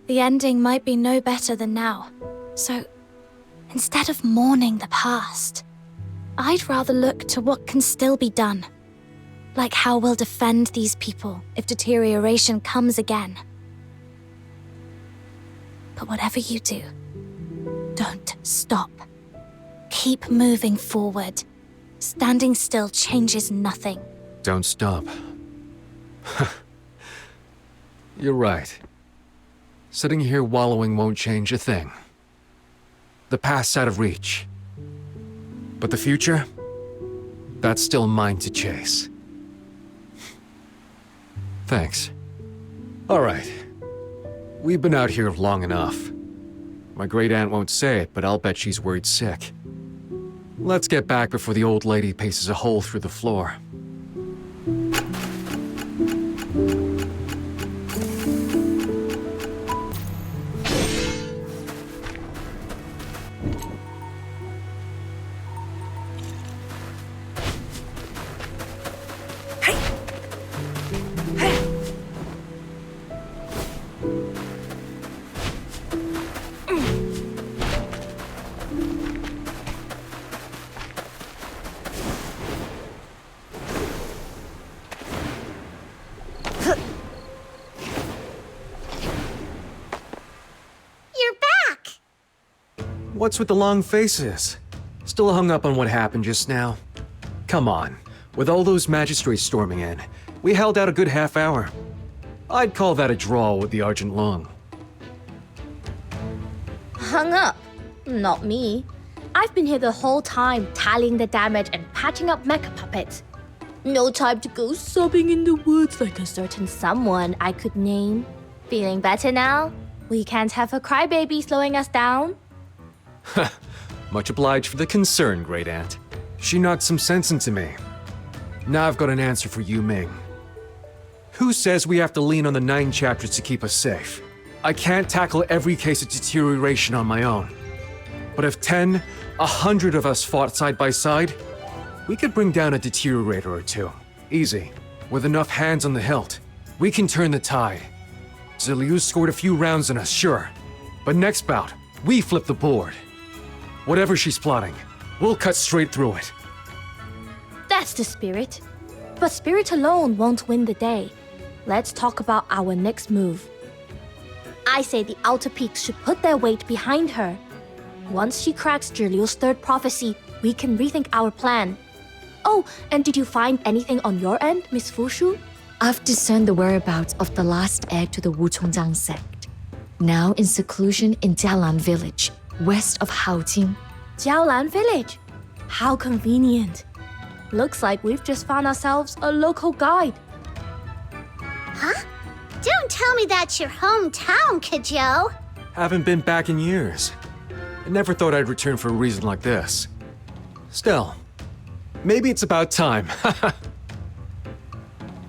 the ending might be no better than now. So, instead of mourning the past, I'd rather look to what can still be done. Like how we'll defend these people if deterioration comes again. But whatever you do, don't stop. Keep moving forward. Standing still changes nothing. Don't stop. You're right. Sitting here wallowing won't change a thing. The past's out of reach. But the future? That's still mine to chase. Thanks. All right. We've been out here long enough. My great-aunt won't say it, but I'll bet she's worried sick. Let's get back before the old lady paces a hole through the floor. What's with the long faces? Still hung up on what happened just now? Come on, with all those magistrates storming in, we held out a good half hour. I'd call that a draw with the Argent Long. Hung up? Not me. I've been here the whole time, tallying the damage and patching up mecha puppets. No time to go sobbing in the woods like a certain someone I could name. Feeling better now? We can't have a crybaby slowing us down. Much obliged for the concern, Great Aunt. She knocked some sense into me. Now I've got an answer for Yu Ming. Who says we have to lean on the 9 chapters to keep us safe? I can't tackle every case of deterioration on my own. But if 10, 100 of us fought side by side, we could bring down a deteriorator or two. Easy. With enough hands on the hilt, we can turn the tide. Zhiliu scored a few rounds on us, sure. But next bout, we flip the board. Whatever she's plotting, we'll cut straight through it. That's the spirit. But spirit alone won't win the day. Let's talk about our next move. I say the outer peaks should put their weight behind her. Once she cracks Zhiliu's 3rd prophecy, we can rethink our plan. Oh, and did you find anything on your end, Miss Fushu? I've discerned the whereabouts of the last heir to the Wuchongjiang sect. Now in seclusion in Dalan village, west of Haojing. Dalan village? How convenient. Looks like we've just found ourselves a local guide. Huh? Don't tell me that's your hometown, Kezhou. Haven't been back in years. I never thought I'd return for a reason like this. Still, maybe it's about time.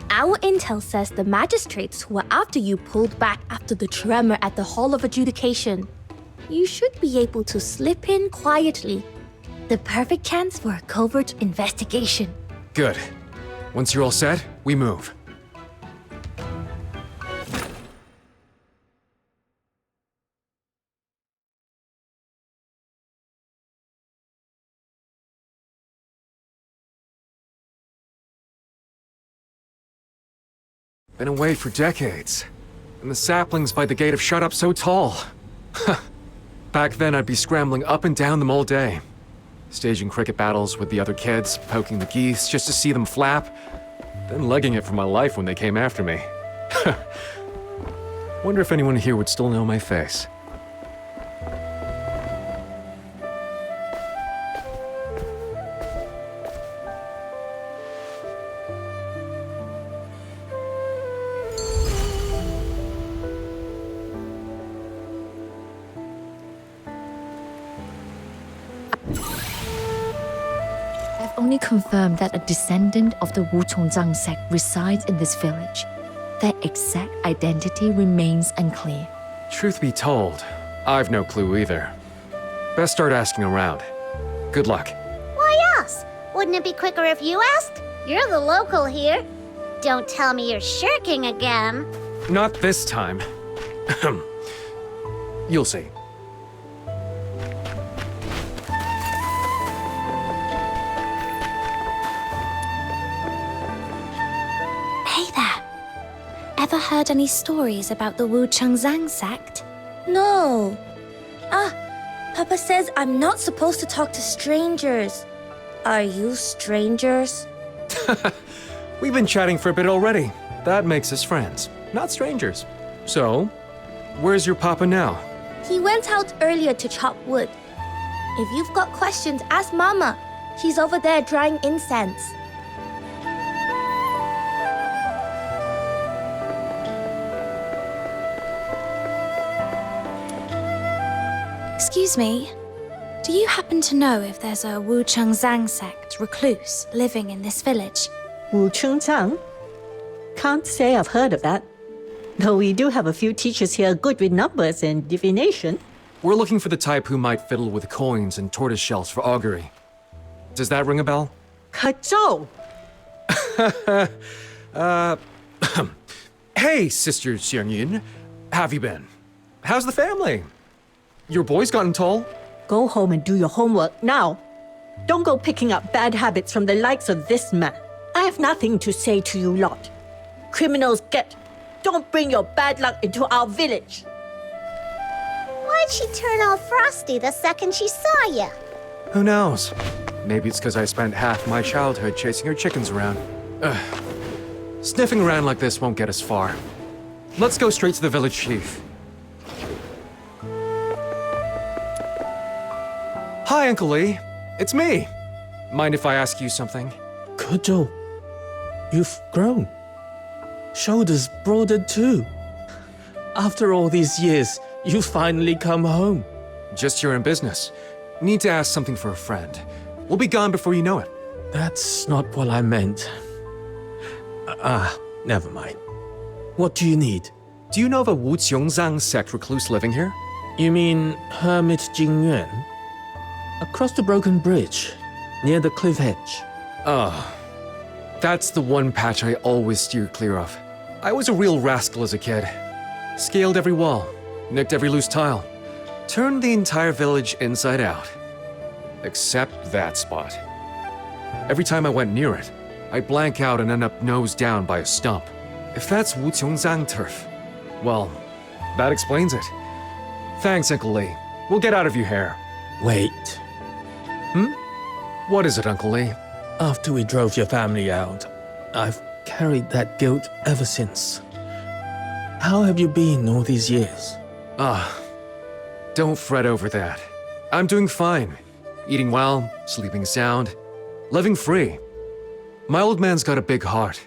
Our intel says the magistrates who were after you pulled back after the tremor at the Hall of Adjudication. You should be able to slip in quietly. The perfect chance for a covert investigation. Good. Once you're all set, we move. Been away for decades. And the saplings by the gate have shot up so tall. Back then, I'd be scrambling up and down them all day. Staging cricket battles with the other kids, poking the geese just to see them flap, then legging it for my life when they came after me. Wonder if anyone here would still know my face. only confirmed that a descendant of the Wuchongzang sect resides in this village. Their exact identity remains unclear. Truth be told, I've no clue either. Best start asking around. Good luck. Why us? Wouldn't it be quicker if you asked? You're the local here. Don't tell me you're shirking again. Not this time. You'll see. Hey there. Ever heard any stories about the Wuchongzang sect? No. Papa says I'm not supposed to talk to strangers. Are you strangers? We've been chatting for a bit already. That makes us friends, not strangers. So, where's your papa now? He went out earlier to chop wood. If you've got questions, ask Mama. She's over there drying incense. Excuse me, do you happen to know if there's a Wuchongzang sect recluse living in this village? Wuchongzang? Can't say I've heard of that. Though we do have a few teachers here good with numbers and divination. We're looking for the type who might fiddle with coins and tortoise shells for augury. Does that ring a bell? Kezhou! Hey, Sister Xiangyun. Have you been? How's the family? Your boy's gotten tall. Go home and do your homework now. Don't go picking up bad habits from the likes of this man. I have nothing to say to you lot. Criminals get. Don't bring your bad luck into our village. Why'd she turn all frosty the second she saw you? Who knows? Maybe it's because I spent half my childhood chasing her chickens around. Sniffing around like this won't get us far. Let's go straight to the village chief. Hi, Uncle Lee. It's me. Mind if I ask you something? Kezhou, you've grown. Shoulders broadened too. After all these years, you finally come home. Just here in business. Need to ask something for a friend. We'll be gone before you know it. That's not what I meant. Never mind. What do you need? Do you know of a Wuchongzang sect recluse living here? You mean Hermit Jingyuan? Across the broken bridge, near the cliff edge. That's the one patch I always steer clear of. I was a real rascal as a kid. Scaled every wall, nicked every loose tile, turned the entire village inside out. Except that spot. Every time I went near it, I'd blank out and end up nose down by a stump. If that's Wuchongzang turf, well, that explains it. Thanks, Uncle Lee. We'll get out of your hair. Wait. What is it, Uncle Lee? After we drove your family out, I've carried that guilt ever since. How have you been all these years? Don't fret over that. I'm doing fine. Eating well, sleeping sound, living free. My old man's got a big heart.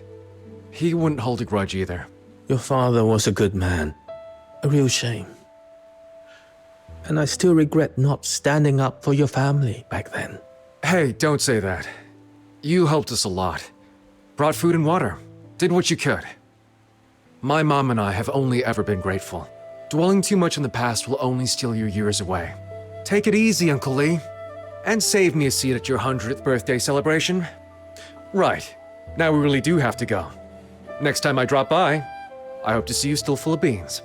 He wouldn't hold a grudge either. Your father was a good man. A real shame. And I still regret not standing up for your family back then. Hey, don't say that. You helped us a lot. Brought food and water. Did what you could. My mom and I have only ever been grateful. Dwelling too much in the past will only steal your years away. Take it easy, Uncle Lee. And save me a seat at your 100th birthday celebration. Right. Now we really do have to go. Next time I drop by, I hope to see you still full of beans.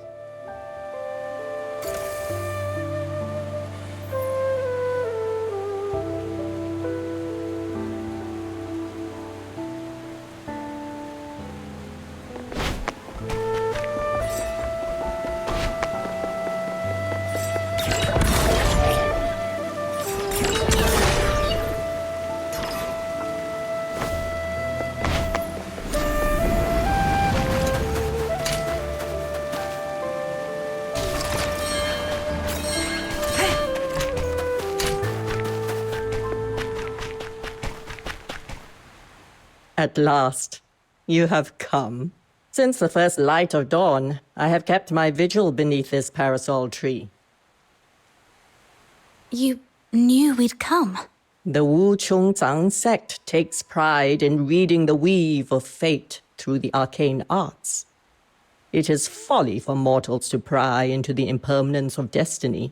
At last, you have come. Since the first light of dawn, I have kept my vigil beneath this parasol tree. You knew we'd come? The Wu Chongzang sect takes pride in reading the weave of fate through the arcane arts. It is folly for mortals to pry into the impermanence of destiny.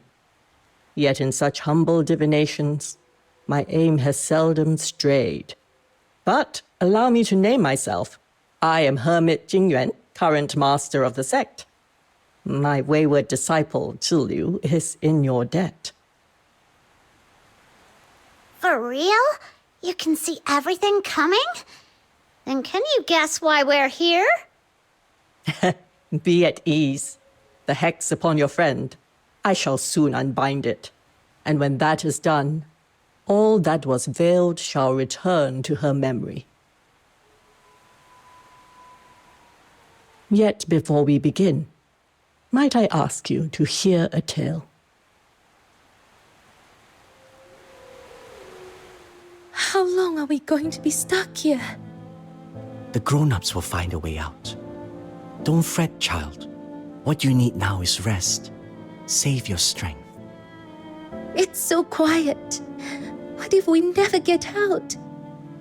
Yet in such humble divinations, my aim has seldom strayed. But allow me to name myself. I am Hermit Jingyuan, current master of the sect. My wayward disciple, Zhiliu, is in your debt. For real? You can see everything coming? Then can you guess why we're here? Be at ease. The hex upon your friend, I shall soon unbind it. And when that is done, all that was veiled shall return to her memory. Yet before we begin, might I ask you to hear a tale? How long are we going to be stuck here? The grown-ups will find a way out. Don't fret, child. What you need now is rest. Save your strength. It's so quiet. What if we never get out?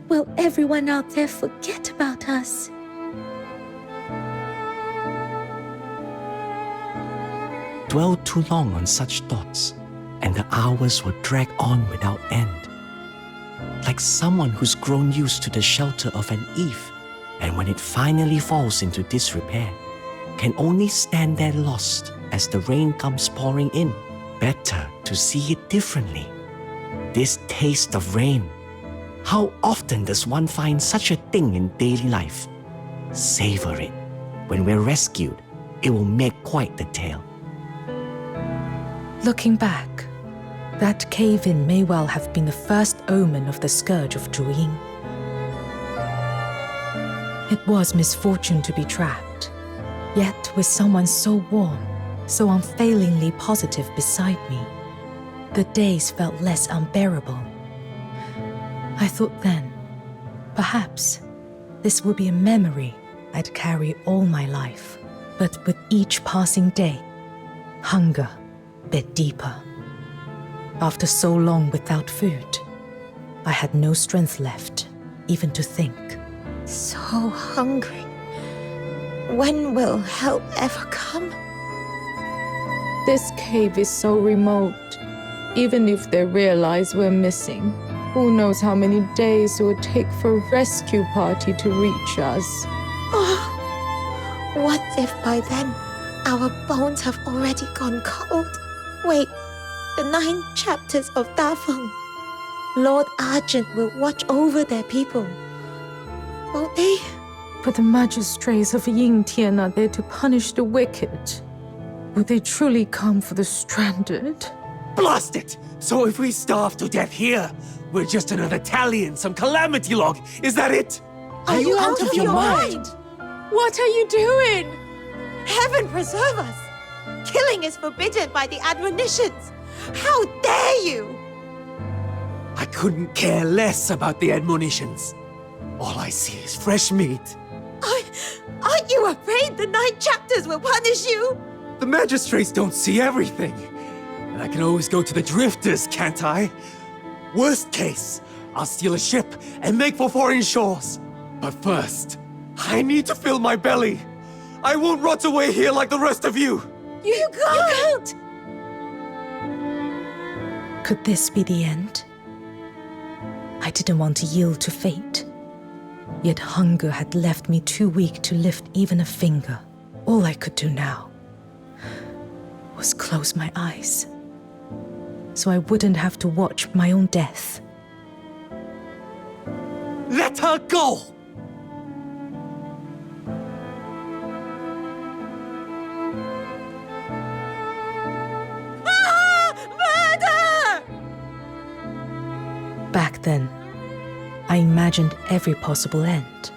Will everyone out there forget about us? Dwell too long on such thoughts, and the hours will drag on without end. Like someone who's grown used to the shelter of an eave, and when it finally falls into disrepair, can only stand there lost as the rain comes pouring in. Better to see it differently. This taste of rain. How often does one find such a thing in daily life? Savor it. When we're rescued, it will make quite the tale. Looking back, that cave-in may well have been the first omen of the scourge of zhuyin. It was misfortune to be trapped, yet with someone so warm, so unfailingly positive beside me, the days felt less unbearable. I thought then, perhaps this would be a memory I'd carry all my life. But with each passing day, hunger bit deeper. After so long without food, I had no strength left, even to think. So hungry. When will help ever come? This cave is so remote. Even if they realize we're missing, who knows how many days it would take for a rescue party to reach us. Oh, what if by then our bones have already gone cold? Wait, the 9 chapters of Dafeng. Lord Argent will watch over their people. Won't they? But the magistrates of Yingtian are there to punish the wicked. Would they truly come for the stranded? Blast it! So if we starve to death here, we're just another tally in some calamity log. Is that it? Are you out of your mind? What are you doing? Heaven preserve us! Killing is forbidden by the admonitions. How dare you! I couldn't care less about the admonitions. All I see is fresh meat. Aren't you afraid the 9 chapters will punish you? The magistrates don't see everything. And I can always go to the drifters, can't I? Worst case, I'll steal a ship and make for foreign shores. But first, I need to fill my belly. I won't rot away here like the rest of you. You can't! Could this be the end? I didn't want to yield to fate. Yet hunger had left me too weak to lift even a finger. All I could do now was close my eyes, so I wouldn't have to watch my own death. Let her go! Back then, I imagined every possible end.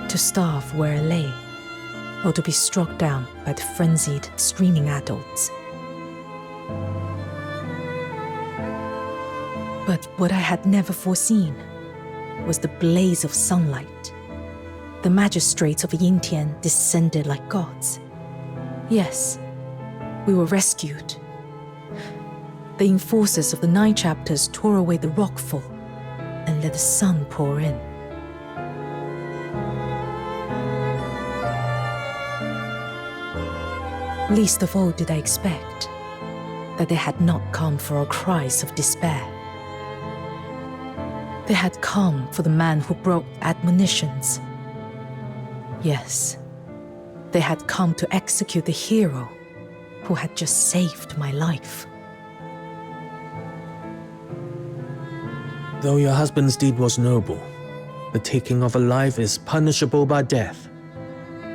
To starve where I lay, or to be struck down by the frenzied, screaming adults. But what I had never foreseen was the blaze of sunlight. The magistrates of Yingtian descended like gods. Yes, we were rescued. the enforcers of the 9 chapters tore away the rockfall and let the sun pour in. Least of all did I expect that they had not come for our cries of despair. They had come for the man who broke admonitions. Yes, they had come to execute the hero who had just saved my life. Though your husband's deed was noble, the taking of a life is punishable by death.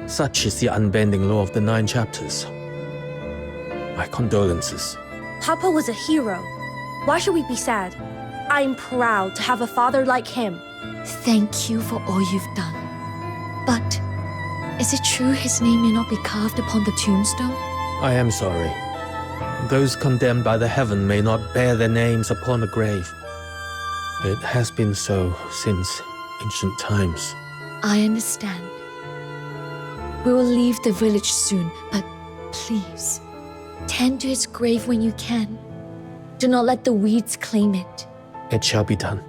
Such is the unbending law of the 9 chapters. My condolences. Papa was a hero. Why should we be sad? I'm proud to have a father like him. Thank you for all you've done. But is it true his name may not be carved upon the tombstone? I am sorry. Those condemned by the heaven may not bear their names upon a grave. It has been so since ancient times. I understand. We will leave the village soon, but please, tend to his grave when you can. Do not let the weeds claim it. It shall be done.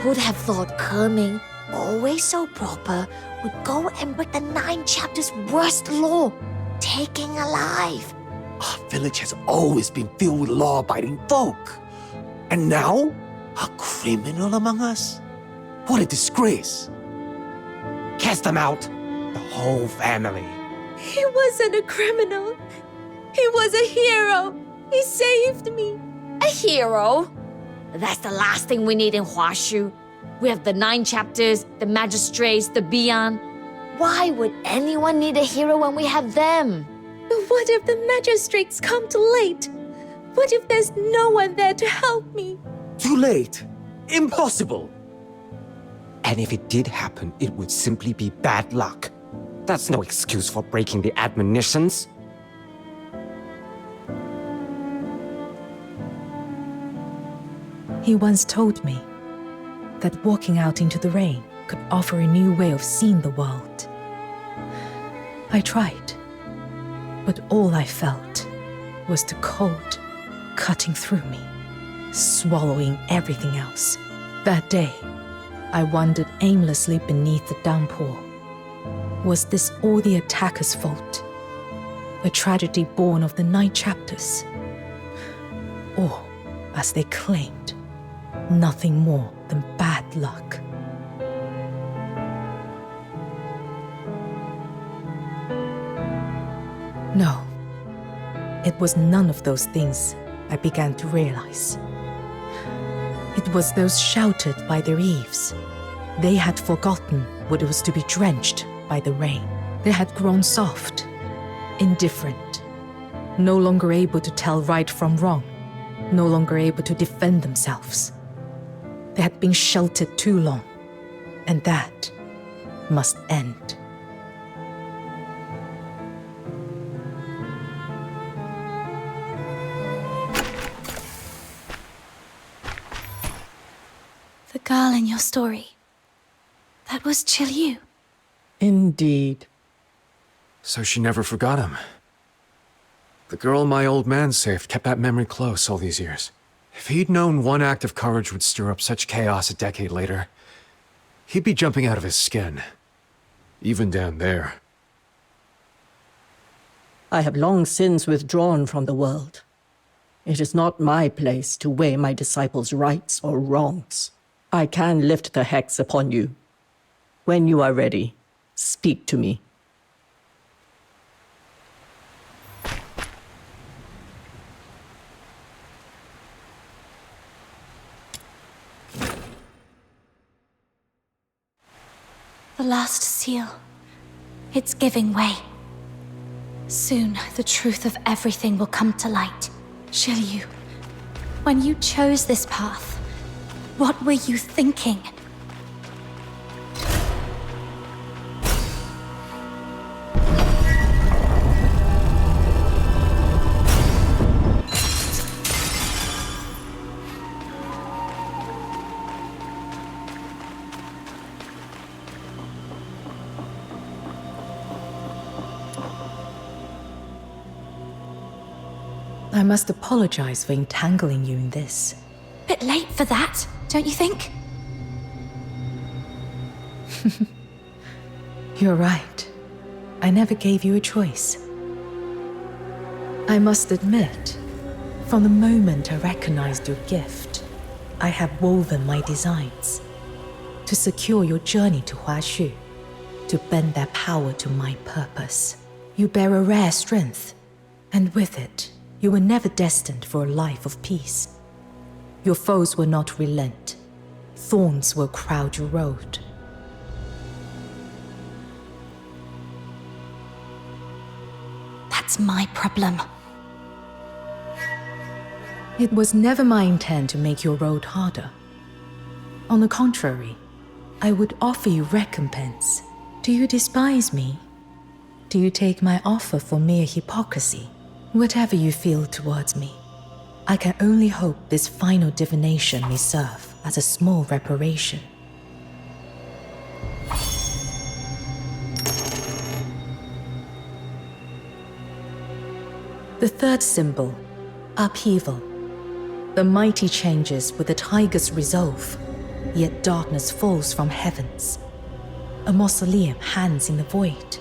Who'd have thought Kerming, always so proper, would go and break the 9 chapters' worst law, taking a life? Our village has always been filled with law-abiding folk. And now, a criminal among us? What a disgrace. Cast them out! The whole family. He wasn't a criminal. He was a hero. He saved me. A hero? That's the last thing we need in Huaxu. We have the 9 chapters, the magistrates, the Bian. Why would anyone need a hero when we have them? But what if the magistrates come too late? What if there's no one there to help me? Too late. Impossible. And if it did happen, it would simply be bad luck. That's no excuse for breaking the admonitions. He once told me that walking out into the rain could offer a new way of seeing the world. I tried, but all I felt was the cold cutting through me, swallowing everything else. That day, I wandered aimlessly beneath the downpour. Was this all the attacker's fault? A tragedy born of the 9 chapters? Or, as they claimed, nothing more than bad luck? No, it was none of those things I began to realize. It was those sheltered by their eaves. They had forgotten what it was to be drenched by the rain. They had grown soft, indifferent, no longer able to tell right from wrong, no longer able to defend themselves. They had been sheltered too long, and that must end. The girl in your story, that was Zhiliu. Indeed. So she never forgot him. The girl my old man saved kept that memory close all these years. If he'd known one act of courage would stir up such chaos a decade later, he'd be jumping out of his skin. Even down there. I have long since withdrawn from the world. It is not my place to weigh my disciples' rights or wrongs. I can lift the hex upon you. When you are ready, speak to me. The last seal. It's giving way. Soon, the truth of everything will come to light. Zhiliu, when you chose this path, what were you thinking? I must apologize for entangling you in this. Bit late for that, don't you think? You're right. I never gave you a choice. I must admit, from the moment I recognized your gift, I have woven my designs to secure your journey to Huaxu, to bend their power to my purpose. You bear a rare strength, and with it, you were never destined for a life of peace. Your foes will not relent. Thorns will crowd your road. That's my problem. It was never my intent to make your road harder. On the contrary, I would offer you recompense. Do you despise me? Do you take my offer for mere hypocrisy? Whatever you feel towards me, I can only hope this final divination may serve as a small reparation. The third symbol, upheaval. The mighty changes with the tiger's resolve, yet darkness falls from heavens. A mausoleum hangs in the void.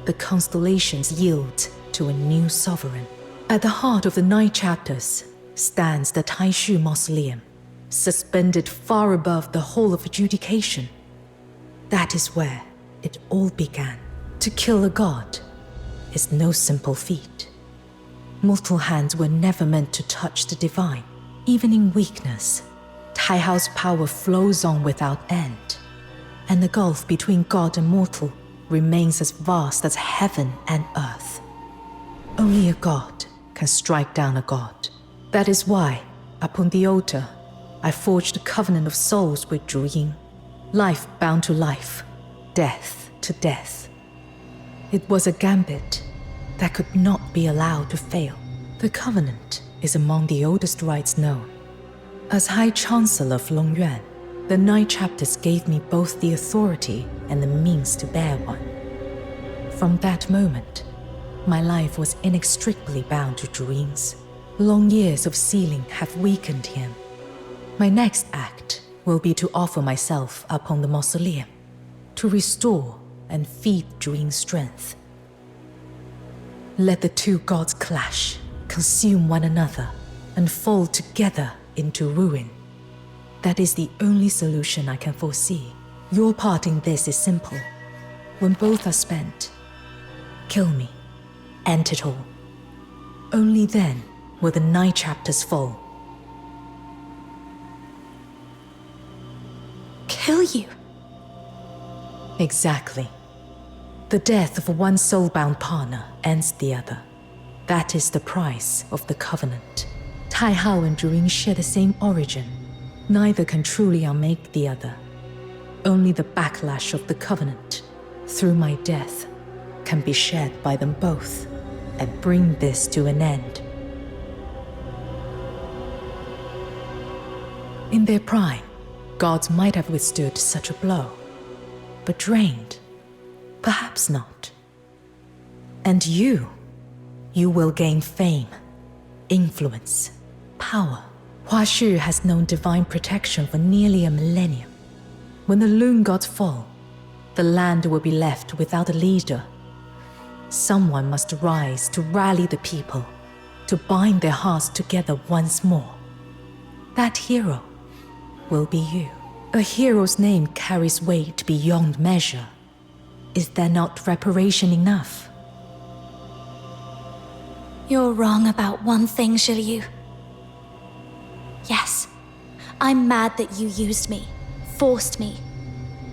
The constellations yield to a new sovereign. At the heart of the 9 chapters stands the Taishu Mausoleum, suspended far above the hall of adjudication. That is where it all began. To kill a god is no simple feat. Mortal hands were never meant to touch the divine. Even in weakness, Taihao's power flows on without end, and the gulf between god and mortal remains as vast as heaven and earth. Only a god can strike down a god. That is why, upon the altar, I forged a covenant of souls with zhuyin. Life bound to life, death to death. It was a gambit that could not be allowed to fail. The covenant is among the oldest rites known. As High Chancellor of Longyuan, the 9 chapters gave me both the authority and the means to bear one. From that moment, my life was inextricably bound to Zhuyin's. Long years of sealing have weakened him. My next act will be to offer myself upon the mausoleum, to restore and feed Zhuyin's strength. Let the 2 gods clash, consume one another, and fall together into ruin. That is the only solution I can foresee. Your part in this is simple. When both are spent, kill me. End it all. Only then will the 9 chapters fall. Kill you? Exactly. The death of one soul-bound partner ends the other. That is the price of the covenant. Taihao and Zhuyin share the same origin. Neither can truly unmake the other. Only the backlash of the covenant, through my death, can be shared by them both and bring this to an end. In their prime, gods might have withstood such a blow, but drained, perhaps not. And you will gain fame, influence, power. Huaxu has known divine protection for nearly a millennium. When the Loon gods fall, the land will be left without a leader. Someone must rise to rally the people, to bind their hearts together once more. That hero will be you. A hero's name carries weight beyond measure. Is there not reparation enough? You're wrong about one thing, Zhiliu. Yes, I'm mad that you used me, forced me.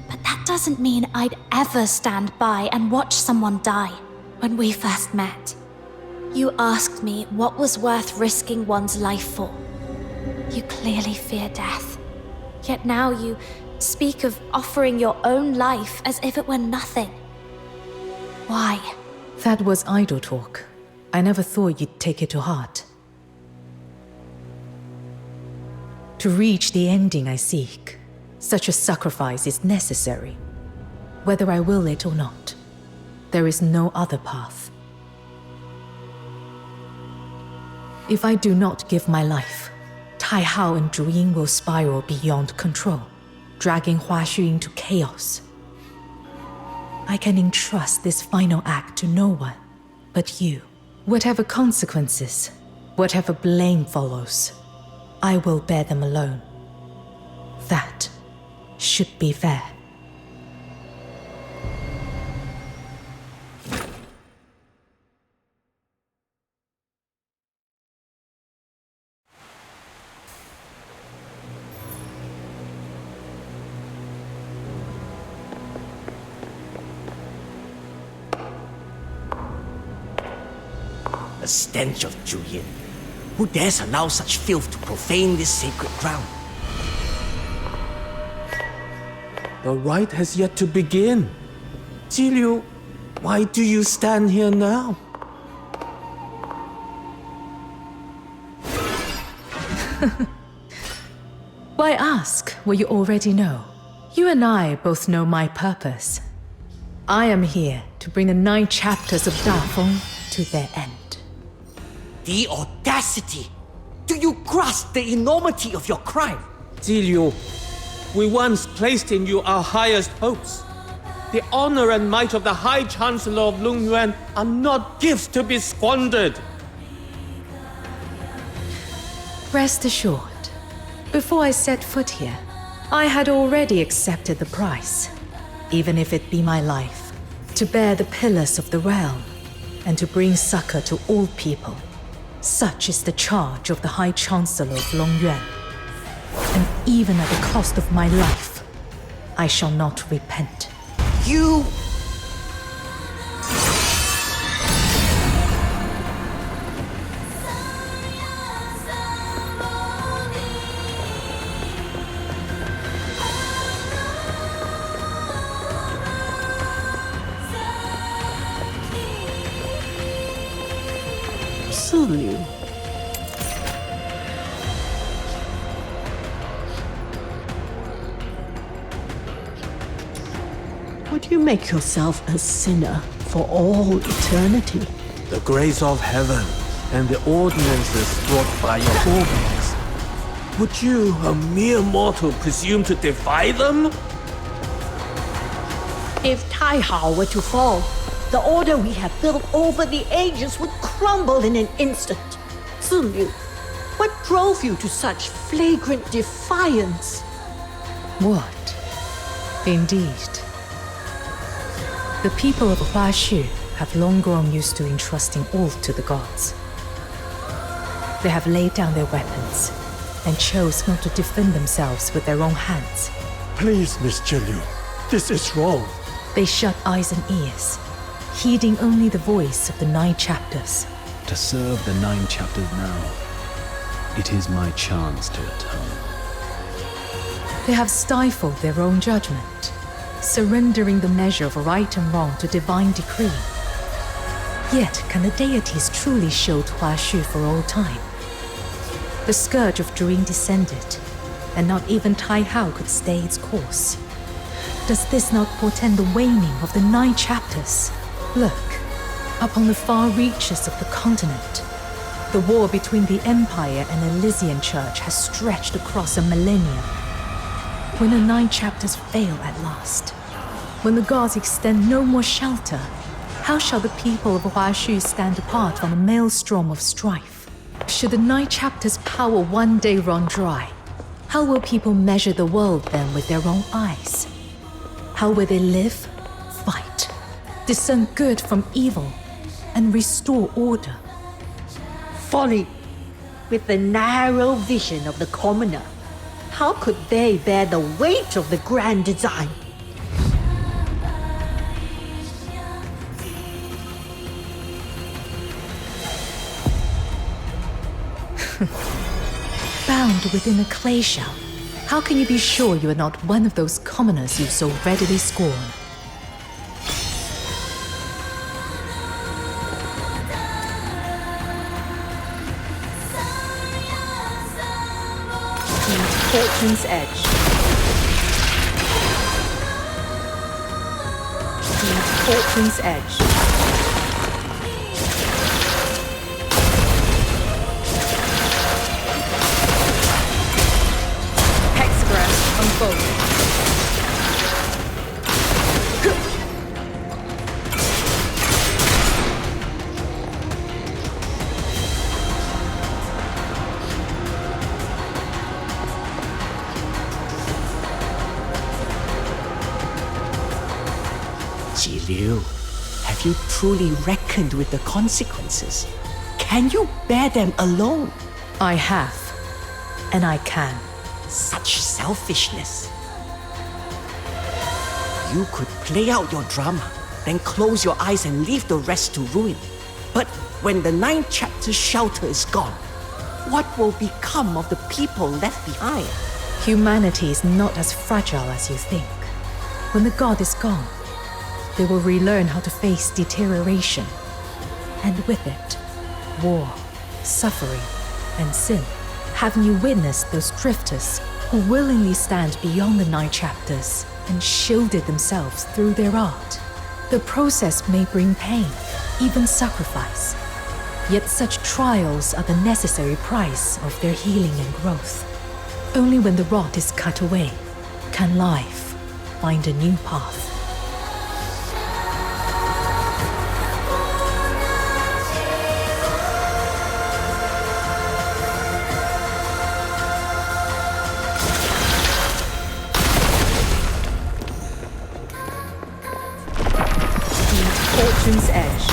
But that doesn't mean I'd ever stand by and watch someone die. When we first met, you asked me what was worth risking one's life for. You clearly fear death. Yet now you speak of offering your own life as if it were nothing. Why? That was idle talk. I never thought you'd take it to heart. To reach the ending I seek, such a sacrifice is necessary. Whether I will it or not, there is no other path. If I do not give my life, Taihao and Zhuyin will spiral beyond control, dragging Huaxu into chaos. I can entrust this final act to no one but you. Whatever consequences, whatever blame follows, I will bear them alone. That should be fair. The stench of zhuyin. Who dares allow such filth to profane this sacred ground? The rite has yet to begin. Zhiliu, why do you stand here now? Why ask what you already know? You and I both know my purpose. I am here to bring the 9 chapters of Dafeng to their end. The audacity! Do you grasp the enormity of your crime? Zhiliu, we once placed in you our highest hopes. The honor and might of the High Chancellor of Longyuan are not gifts to be squandered. Rest assured, before I set foot here, I had already accepted the price, even if it be my life, to bear the pillars of the realm and to bring succor to all people. Such is the charge of the High Chancellor of Longyuan. And even at the cost of my life, I shall not repent. You... Zhiliu. Would you make yourself a sinner for all eternity? The grace of heaven and the ordinances brought by your omens. Would you, a mere mortal, presume to defy them? If Taihao were to fall, the order we have built over the ages would crumble in an instant. Zhiliu, what drove you to such flagrant defiance? What? Indeed. The people of Huaxu have long grown used to entrusting all to the gods. They have laid down their weapons and chose not to defend themselves with their own hands. Please, Miss Zhiliu, this is wrong. They shut eyes and ears, heeding only the voice of the 9 chapters. To serve the 9 chapters now, it is my chance to atone. They have stifled their own judgment, surrendering the measure of right and wrong to divine decree. Yet can the deities truly shield Huaxu for all time? The scourge of Zhuyin descended, and not even Taihao could stay its course. Does this not portend the waning of the 9 chapters? Look, up on the far reaches of the continent, the war between the Empire and the Elysian Church has stretched across a millennium. When the 9 chapters fail at last, when the gods extend no more shelter, how shall the people of Huaxu stand apart from the maelstrom of strife? Should the 9 chapters' power one day run dry, how will people measure the world then with their own eyes? How will they live, fight, discern good from evil, and restore order? Folly! With the narrow vision of the commoner, how could they bear the weight of the grand design? Bound within a clay shell, how can you be sure you are not one of those commoners you so readily scorn? Fortune's edge. Fortune's edge. Zhiliu, have you truly reckoned with the consequences? Can you bear them alone? I have, and I can. Such selfishness. You could play out your drama, then close your eyes and leave the rest to ruin. But when the 9th chapter's shelter is gone, what will become of the people left behind? Humanity is not as fragile as you think. When the god is gone, they will relearn how to face deterioration. And with it, war, suffering, and sin. Haven't you witnessed those drifters who willingly stand beyond the 9 chapters and shielded themselves through their art? The process may bring pain, even sacrifice. Yet such trials are the necessary price of their healing and growth. Only when the rot is cut away can life find a new path. Fortune's edge.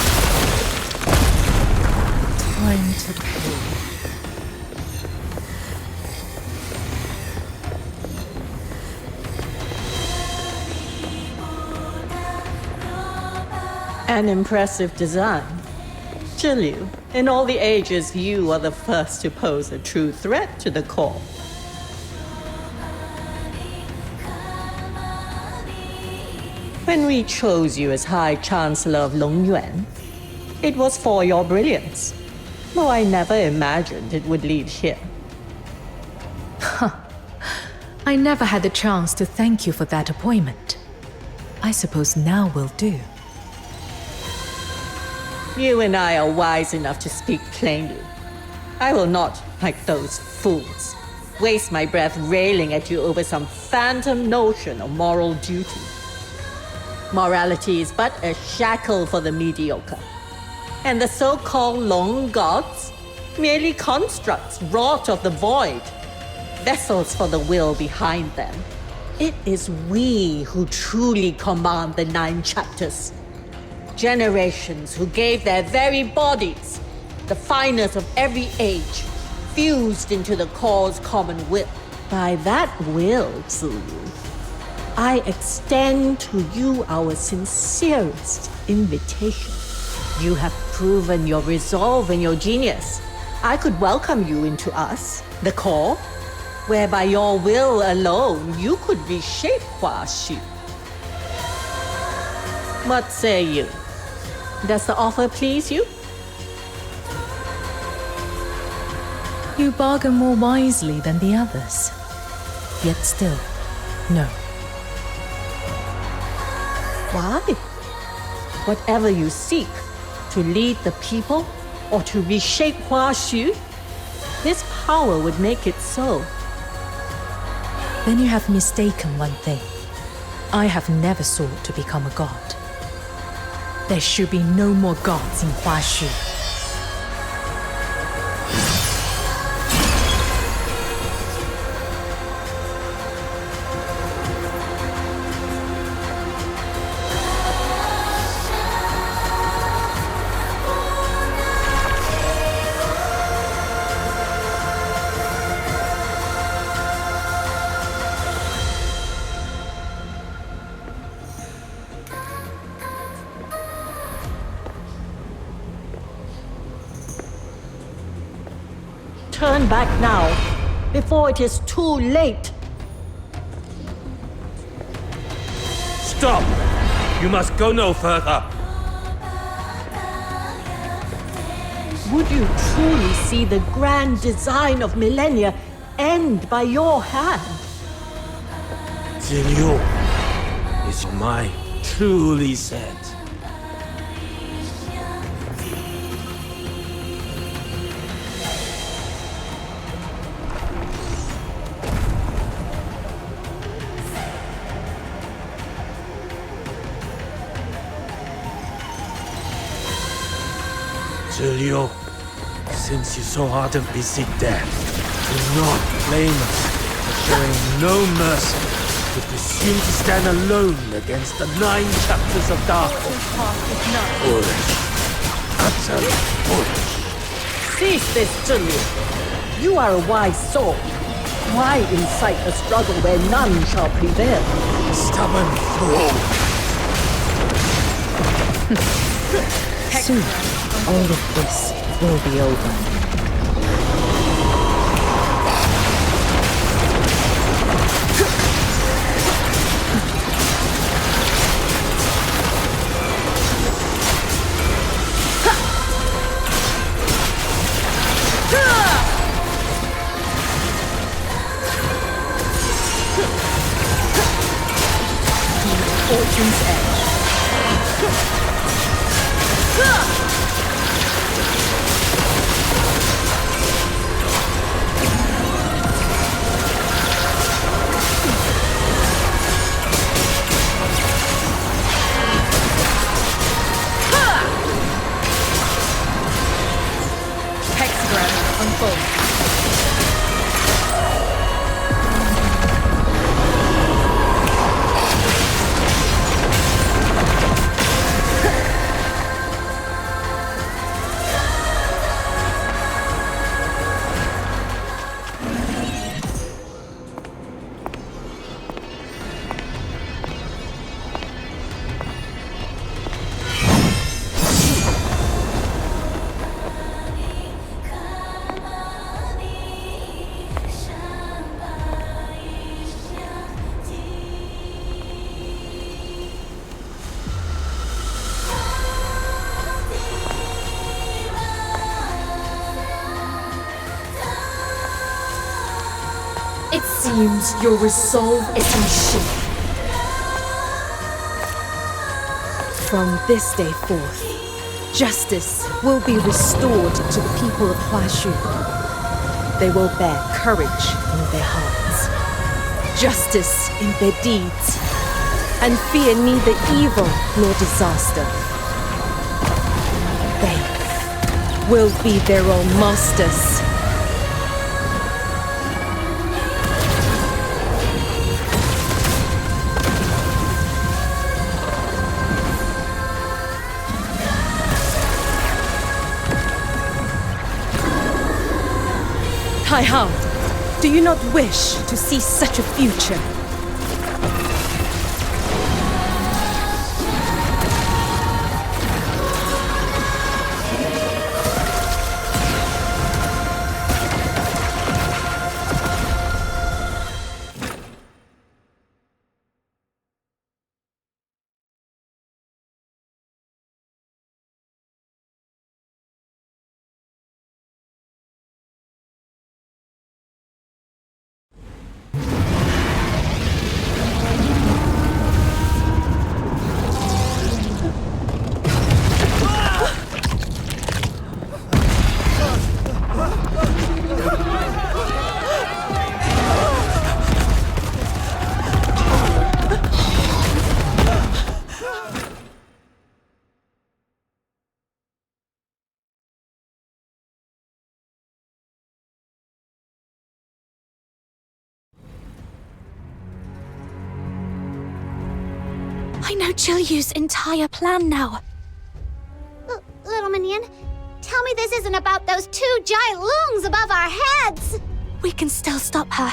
Time to pay. An impressive design. Zhiliu, in all the ages, you are the first to pose a true threat to the core. When we chose you as High Chancellor of Longyuan, it was for your brilliance, though I never imagined it would lead here. I never had the chance to thank you for that appointment. I suppose now will do. You and I are wise enough to speak plainly. I will not, like those fools, waste my breath railing at you over some phantom notion of moral duty. Morality is but a shackle for the mediocre. And the so-called Long Gods merely constructs wrought of the void, vessels for the will behind them. It is we who truly command the 9 chapters. Generations who gave their very bodies, the finest of every age, fused into the core's common will. By that will, Zhiliu, I extend to you our sincerest invitation. You have proven your resolve and your genius. I could welcome you into us, the core, where by your will alone you could reshape Huaxu. What say you? Does the offer please you? You bargain more wisely than the others. Yet still, no. Why? Whatever you seek, to lead the people or to reshape Huaxu, this power would make it so. Then you have mistaken one thing. I have never sought to become a god. There should be no more gods in Huaxu. Turn back now, before it is too late. Stop! You must go no further. Would you truly see the grand design of millennia end by your hand? Zhiliu, is your mind truly set? Zhiliu, since you so ardently seek death, do not blame us for showing no mercy. To presume to stand alone against the 9 chapters of darkness. Foolish. Utterly foolish. Cease this, Zhiliu. You are a wise soul. Why incite a struggle where none shall prevail? Stubborn fool. Soon, all of this will be over. Fortune's edge. Hexagram unfold. It seems your resolve is in shape. From this day forth, justice will be restored to the people of Huaxu. They will bear courage in their hearts, justice in their deeds, and fear neither evil nor disaster. They will be their own masters. Taihao, do you not wish to see such a future? I know Zhiliu's entire plan now. Little minion, tell me this isn't about those 2 giant loons above our heads! We can still stop her.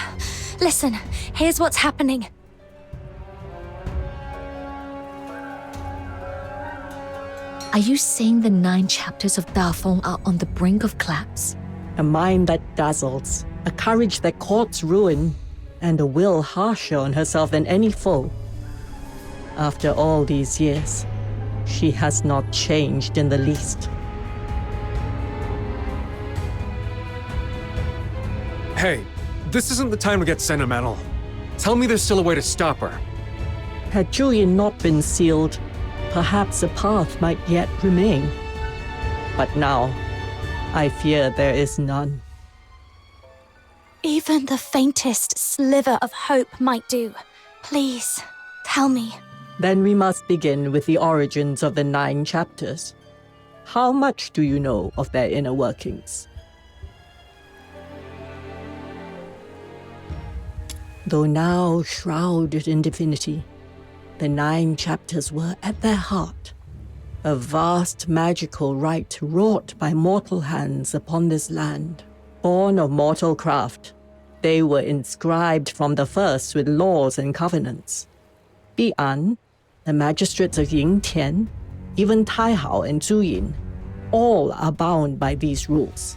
Listen, here's what's happening. Are you saying the 9 chapters of Dafeng are on the brink of collapse? A mind that dazzles, a courage that courts ruin, and a will harsher on herself than any foe. After all these years, she has not changed in the least. Hey, this isn't the time to get sentimental. Tell me there's still a way to stop her. Had zhuyin not been sealed, perhaps a path might yet remain. But now, I fear there is none. Even the faintest sliver of hope might do. Please, tell me. Then we must begin with the origins of the 9 chapters. How much do you know of their inner workings? Though now shrouded in divinity, the 9 chapters were at their heart a vast magical rite wrought by mortal hands upon this land. Born of mortal craft, they were inscribed from the first with laws and covenants. Bi'an, the magistrates of Yingtian, even taihao and zhuyin, all are bound by these rules.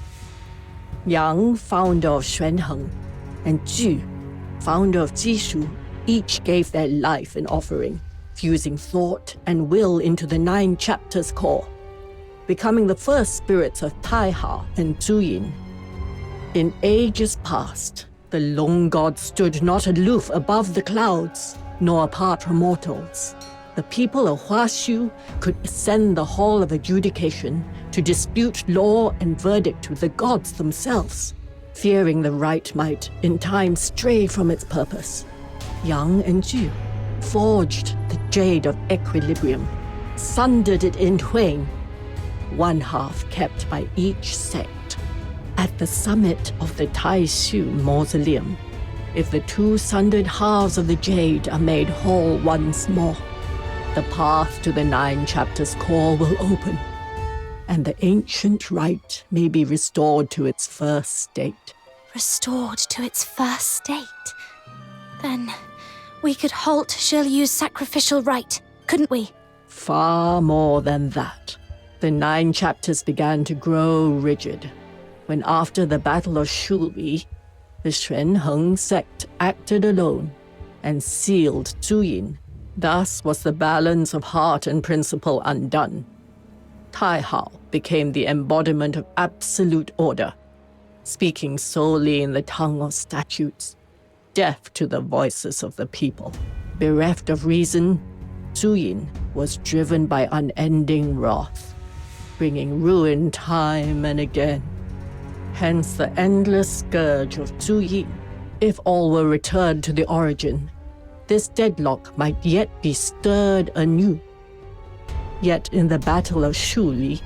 Yang, founder of Xuanheng, and Ju, founder of Kezhou, each gave their life in offering, fusing thought and will into the 9 chapters core, becoming the first spirits of taihao and zhuyin. In ages past, the Long God stood not aloof above the clouds, nor apart from mortals. The people of Huaxu could ascend the hall of adjudication to dispute law and verdict with the gods themselves. Fearing the right might in time stray from its purpose, Yang and Ju forged the jade of equilibrium, sundered it in twain, one half kept by each sect. At the summit of the Taishu mausoleum, if the 2 sundered halves of the jade are made whole once more, the path to the 9 chapters core will open, and the ancient rite may be restored to its first state. Restored to its first state? Then we could halt Zhiliu's sacrificial rite, couldn't we? Far more than that. The 9 chapters began to grow rigid when, after the Battle of Shuli, the Xuanheng sect acted alone and sealed zhuyin. Thus was the balance of heart and principle undone. Taihao became the embodiment of absolute order, speaking solely in the tongue of statutes, deaf to the voices of the people. Bereft of reason, zhuyin was driven by unending wrath, bringing ruin time and again. Hence the endless scourge of zhuyin. If all were returned to the origin, this deadlock might yet be stirred anew. Yet in the Battle of Shuli,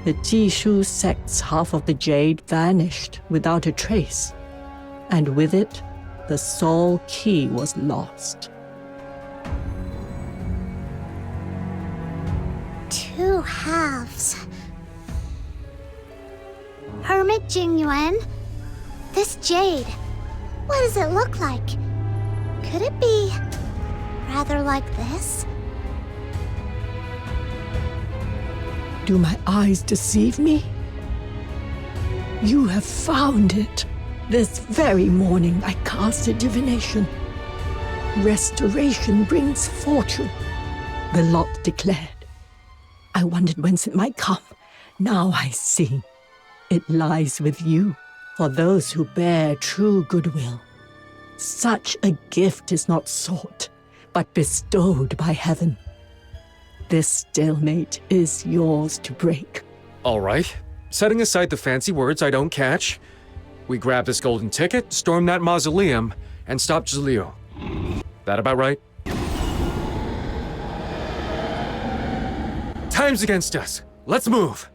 the Kezhou sect's half of the jade vanished without a trace, and with it, the soul key was lost. 2 halves. Hermit Jingyuan, this jade, what does it look like? Could it be rather like this? Do my eyes deceive me? You have found it. This very morning I cast a divination. Restoration brings fortune, the lot declared. I wondered whence it might come. Now I see. It lies with you, for those who bear true goodwill. Such a gift is not sought, but bestowed by heaven. This stalemate is yours to break. All right. Setting aside the fancy words I don't catch, we grab this golden ticket, storm that mausoleum, and stop Zhiliu. That about right? Time's against us. Let's move.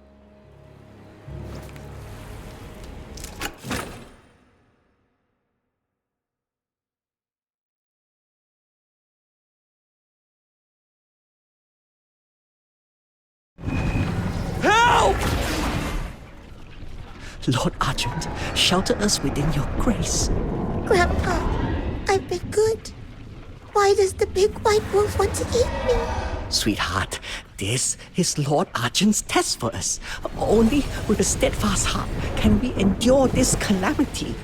Lord Argent, shelter us within your grace. Grandpa, I've been good. Why does the big white wolf want to eat me? Sweetheart, this is Lord Argent's test for us. Only with a steadfast heart can we endure this calamity.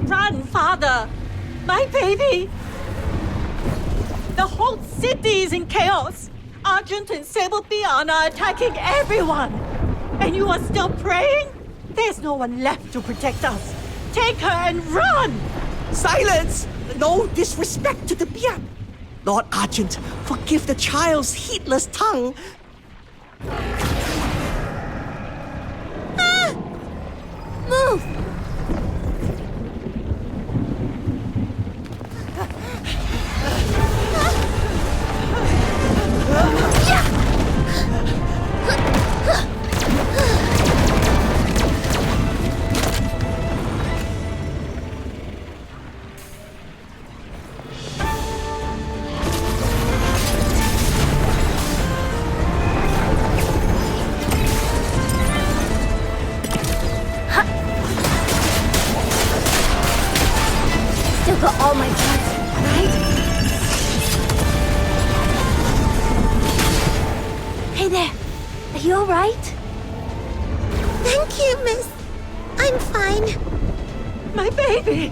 Run, father! My baby! The whole city is in chaos! Argent and Sable Bi'an are attacking everyone! And you are still praying? There's no one left to protect us! Take her and run! Silence! No disrespect to the Bian! Lord Argent, forgive the child's heedless tongue! Ah! Move! Hey there. Are you alright? Thank you, miss. I'm fine. My baby!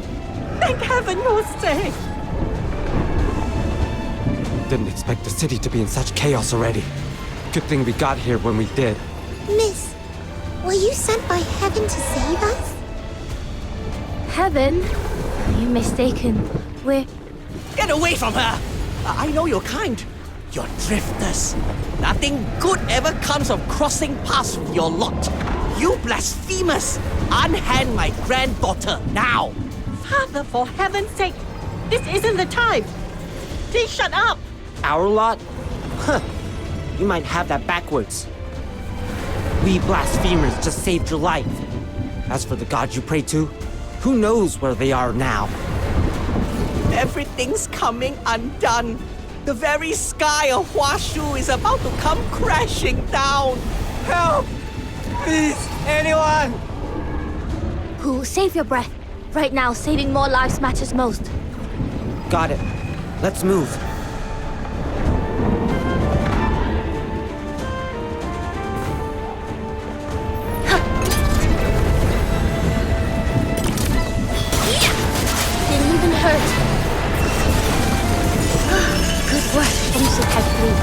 Thank heaven you're safe! Didn't expect the city to be in such chaos already. Good thing we got here when we did. Miss, were you sent by heaven to save us? Heaven? You're mistaken. We're... Get away from her! I know you're kind. You're drifters. Nothing good ever comes of crossing paths with your lot. You blasphemous! Unhand my granddaughter now! Father, for heaven's sake! This isn't the time! Please shut up! Our lot? Huh. You might have that backwards. We blasphemers just saved your life. As for the gods you pray to, who knows where they are now? Everything's coming undone. The very sky of Huaxu is about to come crashing down. Help! Please, anyone! Who? Save your breath. Right now, saving more lives matters most. Got it. Let's move. Didn't even hurt. Good work. Almost had three.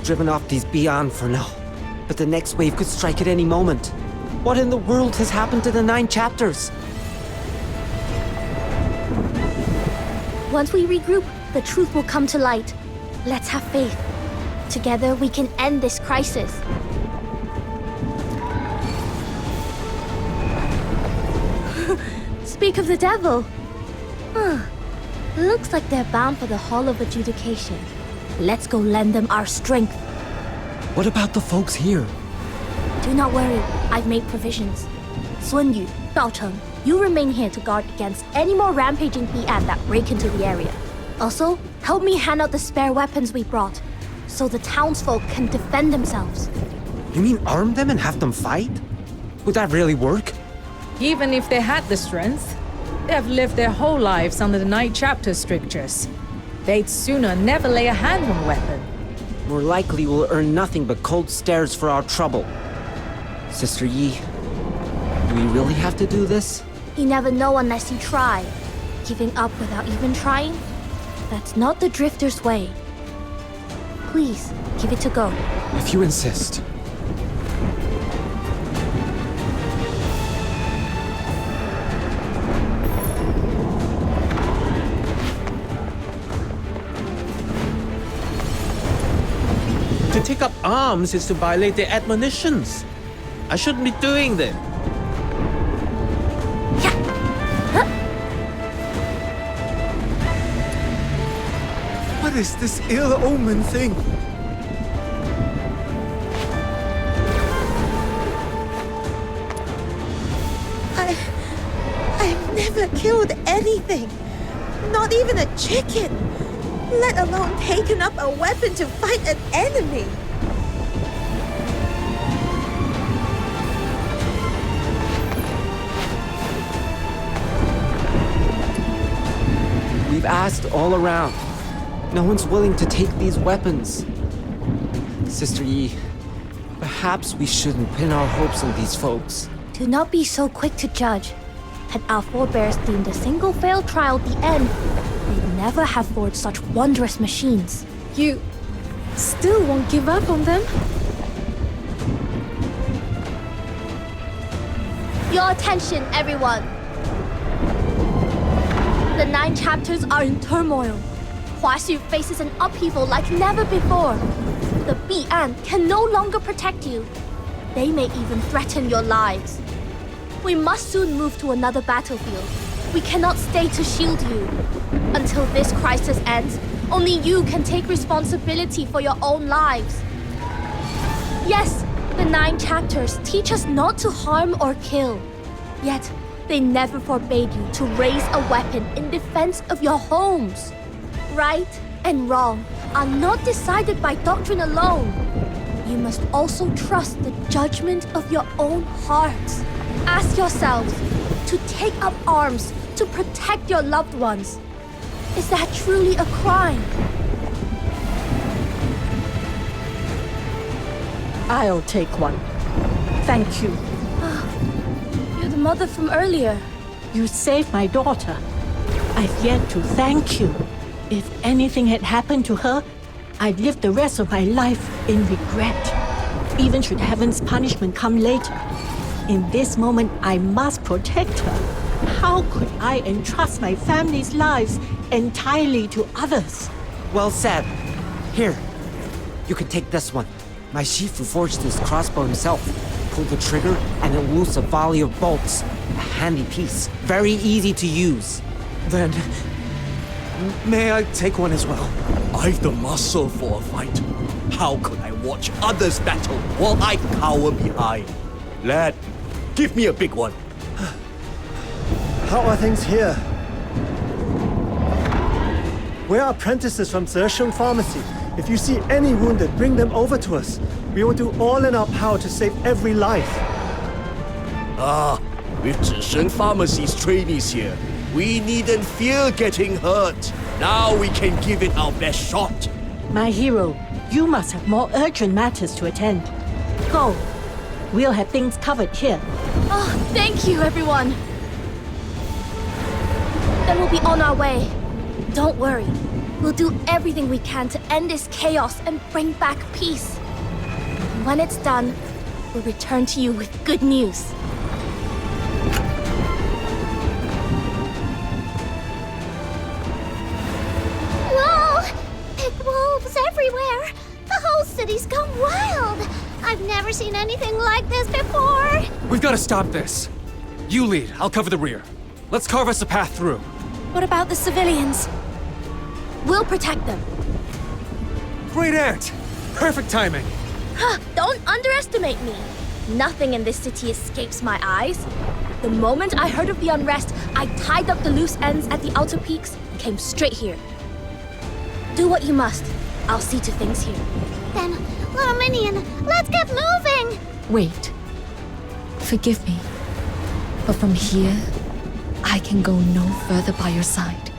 Driven off these beyond for now. But the next wave could strike at any moment. What in the world has happened to the 9 chapters? Once we regroup, the truth will come to light. Let's have faith. Together, we can end this crisis. Speak of the devil. Looks like they're bound for the Hall of Adjudication. Let's go lend them our strength. What about the folks here? Do not worry, I've made provisions. Sun Yu, Dao Cheng, you remain here to guard against any more rampaging Bi'an that break into the area. Also, help me hand out the spare weapons we brought, so the townsfolk can defend themselves. You mean arm them and have them fight? Would that really work? Even if they had the strength, they have lived their whole lives under the 9 chapter strictures. They'd sooner never lay a hand on a weapon. More likely we'll earn nothing but cold stares for our trouble. Sister Yi, do we really have to do this? You never know unless you try. Giving up without even trying? That's not the Drifter's way. Please, give it a go. If you insist. To take up arms is to violate their admonitions. I shouldn't be doing them. What is this ill-omened thing? I've never killed anything. Not even a chicken. Let alone taken up a weapon to fight an enemy. We've asked all around. No one's willing to take these weapons. Sister Yi, Perhaps we shouldn't pin our hopes on these folks. Do not be so quick to judge. Had our forebears deemed a single failed trial the end, they'd never have forged such wondrous machines. You still won't give up on them? Your attention, everyone! The 9 chapters are in turmoil. Huaxu faces an upheaval like never before. The Bi'an can no longer protect you. They may even threaten your lives. We must soon move to another battlefield. We cannot stay to shield you. Until this crisis ends, only you can take responsibility for your own lives. Yes, the 9 chapters teach us not to harm or kill. Yet, they never forbade you to raise a weapon in defense of your homes. Right and wrong are not decided by doctrine alone. You must also trust the judgment of your own hearts. Ask yourselves to take up arms to protect your loved ones. Is that truly a crime? I'll take one. Thank you. You're the mother from earlier. You saved my daughter. I've yet to thank you. If anything had happened to her, I'd live the rest of my life in regret. Even should heaven's punishment come later. In this moment, I must protect her. How could I entrust my family's lives entirely to others? Well said. Here, you can take this one. My Shifu forged this crossbow himself. Pull the trigger and it'll loose a volley of bolts. A handy piece. Very easy to use. Then, may I take one as well? I've the muscle for a fight. How could I watch others battle while I cower behind? Lad, give me a big one. How are things here? We're apprentices from Zhisheng Pharmacy. If you see any wounded, bring them over to us. We will do all in our power to save every life. With Zhisheng Pharmacy's trainees here, we needn't fear getting hurt. Now we can give it our best shot. My hero, you must have more urgent matters to attend. Go. We'll have things covered here. Oh, thank you, everyone. Then we'll be on our way. Don't worry. We'll do everything we can to end this chaos and bring back peace. And when it's done, we'll return to you with good news. Whoa! Big wolves everywhere! The whole city's gone wild! I've never seen anything like this before! We've got to stop this. You lead, I'll cover the rear. Let's carve us a path through. What about the civilians? We'll protect them. Great aunt! Perfect timing. Don't underestimate me. Nothing in this city escapes my eyes. The moment I heard of the unrest, I tied up the loose ends at the outer peaks and came straight here. Do what you must. I'll see to things here. Then, little minion, let's get moving! Wait. Forgive me. But from here, I can go no further by your side.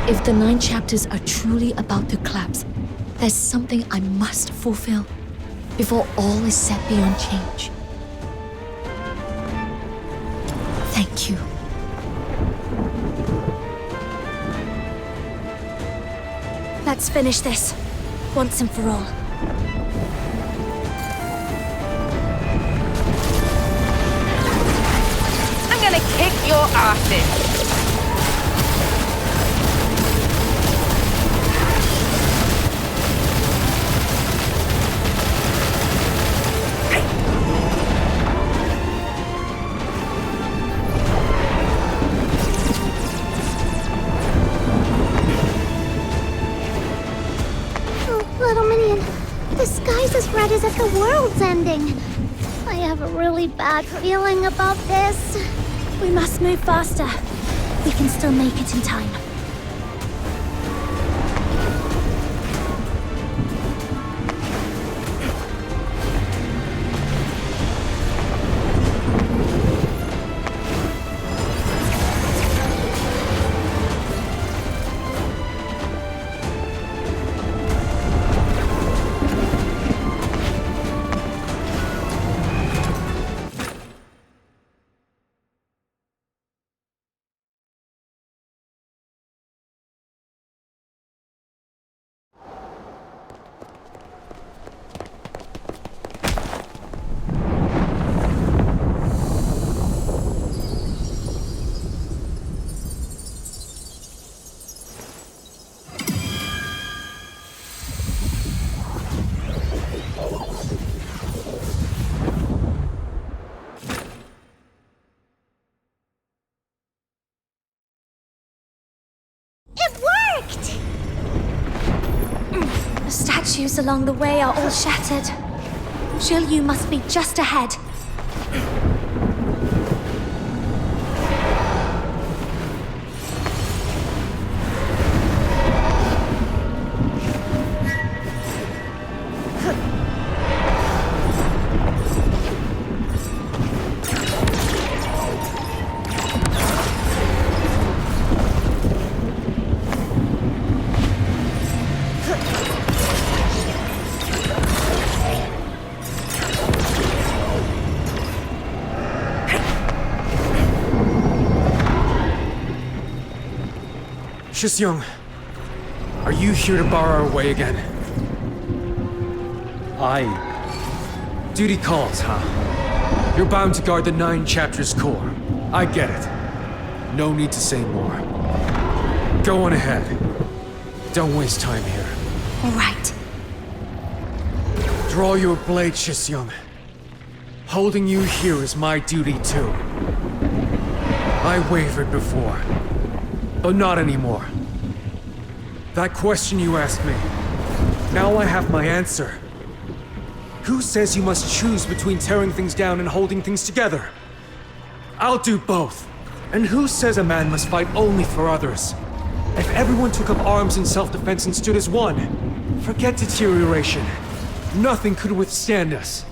If the 9 chapters are truly about to collapse, there's something I must fulfill before all is set beyond change. Thank you. Let's finish this, once and for all. I'm gonna kick your asses! As red as if the world's ending. I have a really bad feeling about this. We must move faster. We can still make it in time. roads along the way are all shattered. Zhiliu must be just ahead. Shisyung, are you here to bar our way again? Duty calls, huh? You're bound to guard the 9 chapters core. I get it. No need to say more. Go on ahead. Don't waste time here. All right. Draw your blade, Shisyung. Holding you here is my duty too. I wavered before. But not anymore. That question you asked me, now I have my answer. Who says you must choose between tearing things down and holding things together? I'll do both. And who says a man must fight only for others? If everyone took up arms in self-defense and stood as one, forget deterioration. Nothing could withstand us.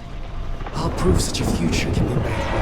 I'll prove such a future can be made.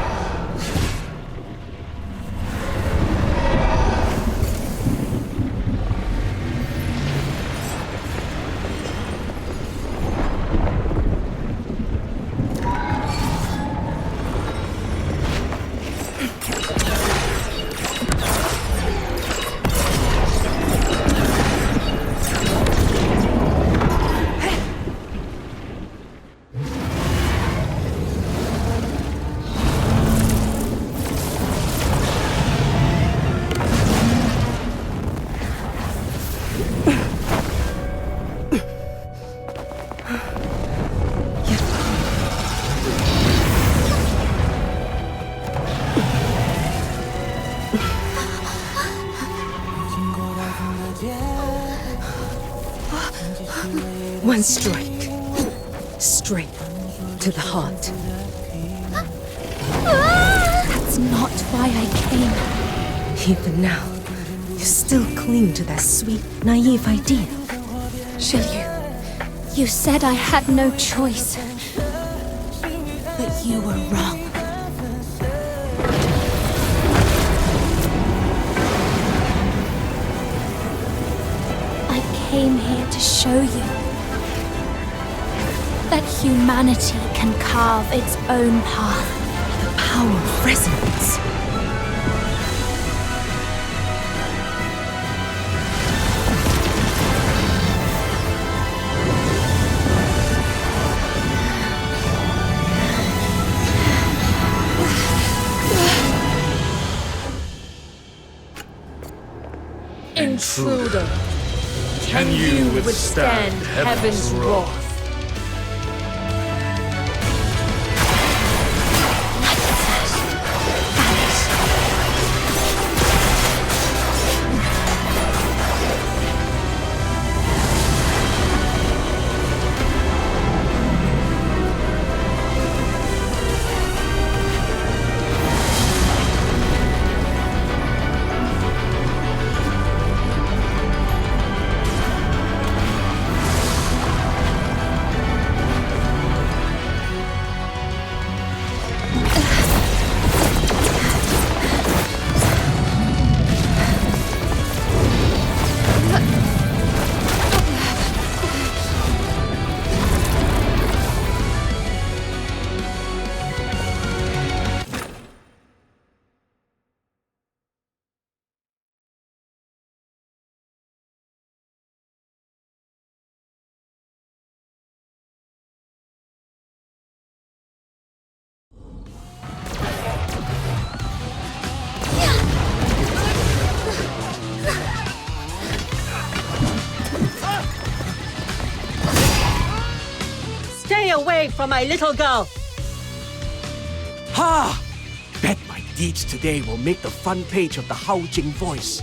One strike. Straight to the heart. That's not why I came. Even now, you still cling to that sweet, naive idea. Zhiliu, you said I had no choice. But you were wrong. I came here to show you that humanity can carve its own path. The power of resonance. Intruder, can you withstand heaven's wrath? Stay away from my little girl! Ha! Bet my deeds today will make the front page of the Haojing Voice.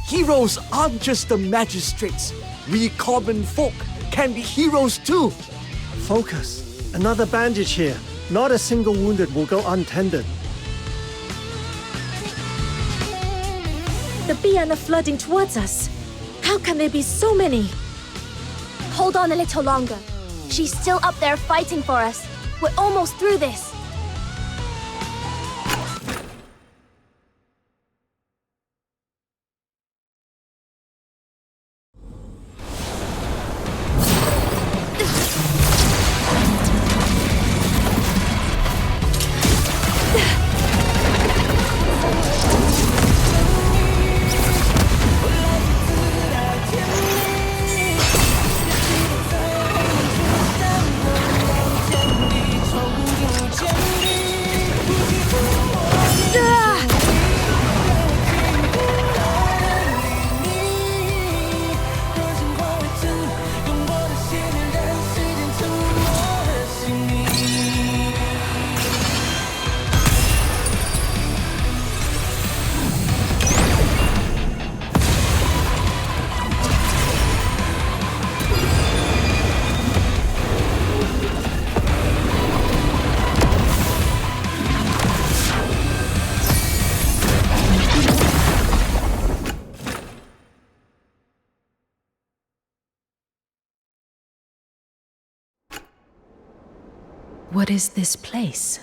Heroes aren't just the magistrates. We common folk can be heroes too. Focus. Another bandage here. Not a single wounded will go untended. The Bian are flooding towards us. How can there be so many? Hold on a little longer. She's still up there fighting for us. We're almost through this. What is this place?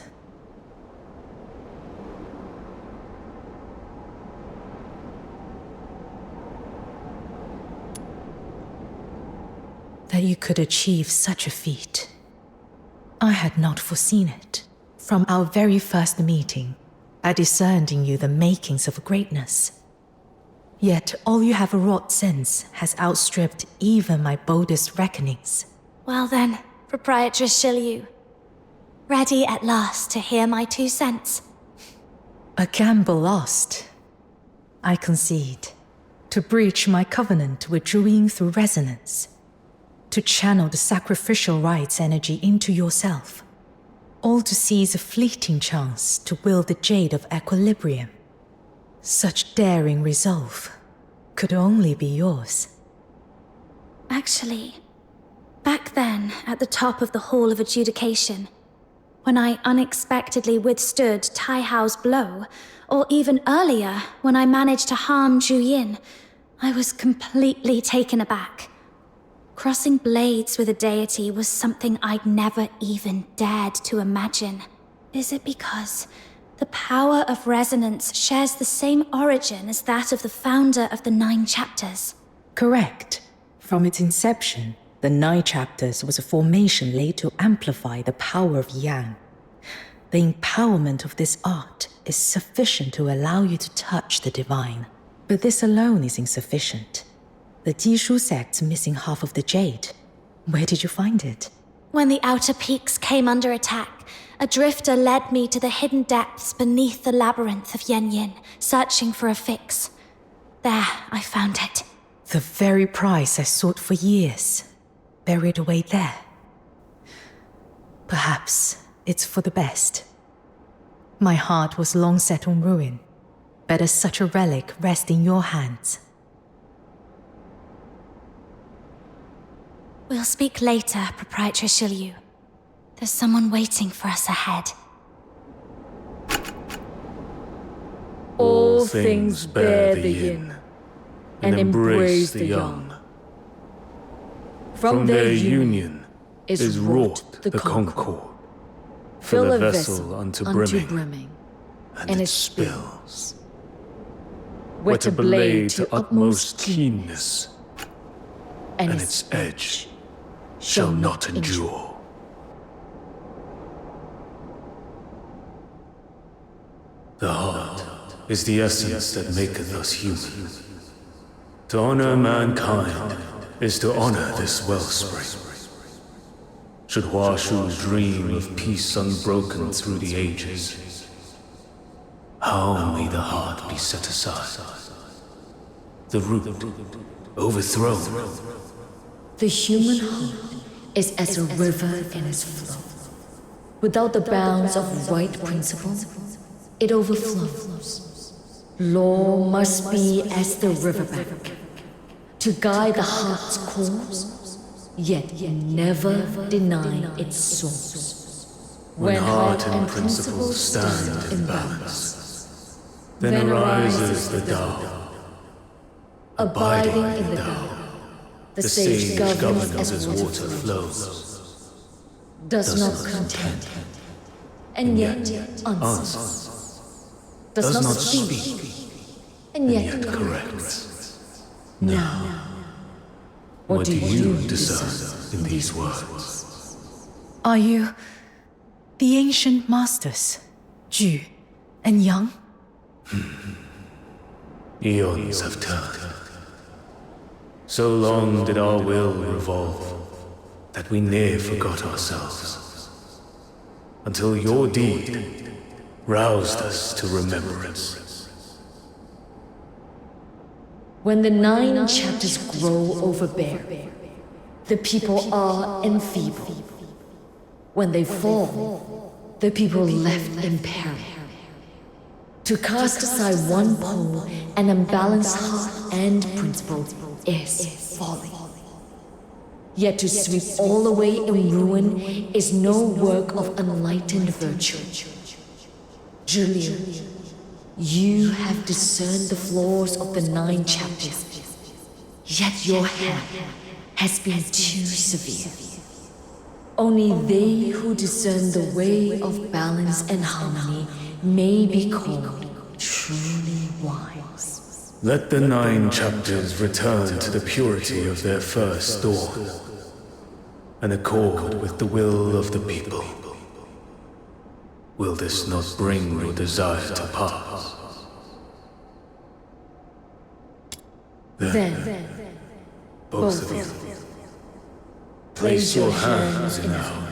That you could achieve such a feat. I had not foreseen it. From our very first meeting, I discerned in you the makings of greatness. Yet all you have wrought since has outstripped even my boldest reckonings. Well then, Proprietress Zhiliu. Ready at last to hear my 2 cents. A gamble lost. I concede. To breach my covenant with zhuyin through resonance. To channel the sacrificial rites energy into yourself. All to seize a fleeting chance to wield the jade of equilibrium. Such daring resolve could only be yours. Actually, back then, at the top of the Hall of Adjudication, when I unexpectedly withstood Taihao's blow, or even earlier, when I managed to harm Zhuyin, I was completely taken aback. Crossing blades with a deity was something I'd never even dared to imagine. Is it because the power of resonance shares the same origin as that of the founder of the 9 chapters? Correct. From its inception, the 9 chapters was a formation laid to amplify the power of Yang. The empowerment of this art is sufficient to allow you to touch the divine. But this alone is insufficient. The Jishu sect's missing half of the jade. Where did you find it? When the outer peaks came under attack, a drifter led me to the hidden depths beneath the labyrinth of Yanyin, searching for a fix. There, I found it. The very prize I sought for years. Buried away there. Perhaps it's for the best. My heart was long set on ruin. Better such a relic rest in your hands. We'll speak later, Proprietress Zhiliu. There's someone waiting for us ahead. All things bear the yin, and embrace the yang. From their union is wrought the concord. Fill a vessel unto brimming, and it spills. Whet a blade to utmost keenness, and its edge shall not endure. The heart is the essence that maketh us human. To honor mankind is to honor this wellspring. Should Huaxu dream of peace unbroken through the ages, how may the heart be set aside? The root overthrown. The human heart is as a river in its flow. Without the bounds of right principle, it overflows. Law must be as the riverbank. To guide the heart's course, yet never deny its source. When heart and principle stand in balance, then arises the Tao. Abiding in the Tao, the sage governs as water flows, does not contend, and yet answers, does not speak, and yet corrects. Now, what do you discern in these words? Are you the ancient masters, Zhu and Yang? Eons have turned. So long did our will revolve that we near forgot ourselves, until your deed roused us to remembrance. When the 9 chapters grow overbearing, the people are enfeebled. When they fall, the people left in peril. To cast aside one pole, an unbalanced heart and principle is folly. Yet to sweep all away in ruin is no work of enlightened virtue. Zhiliu, you have discerned the flaws of the 9 chapters, yet your hand has been too severe. Only they who discern the way of balance and harmony may be called truly wise. Let the 9 chapters return to the purity of their first dawn, and accord with the will of the people. Will this not bring your desire to pass? Then, both of you, place your hands in ours.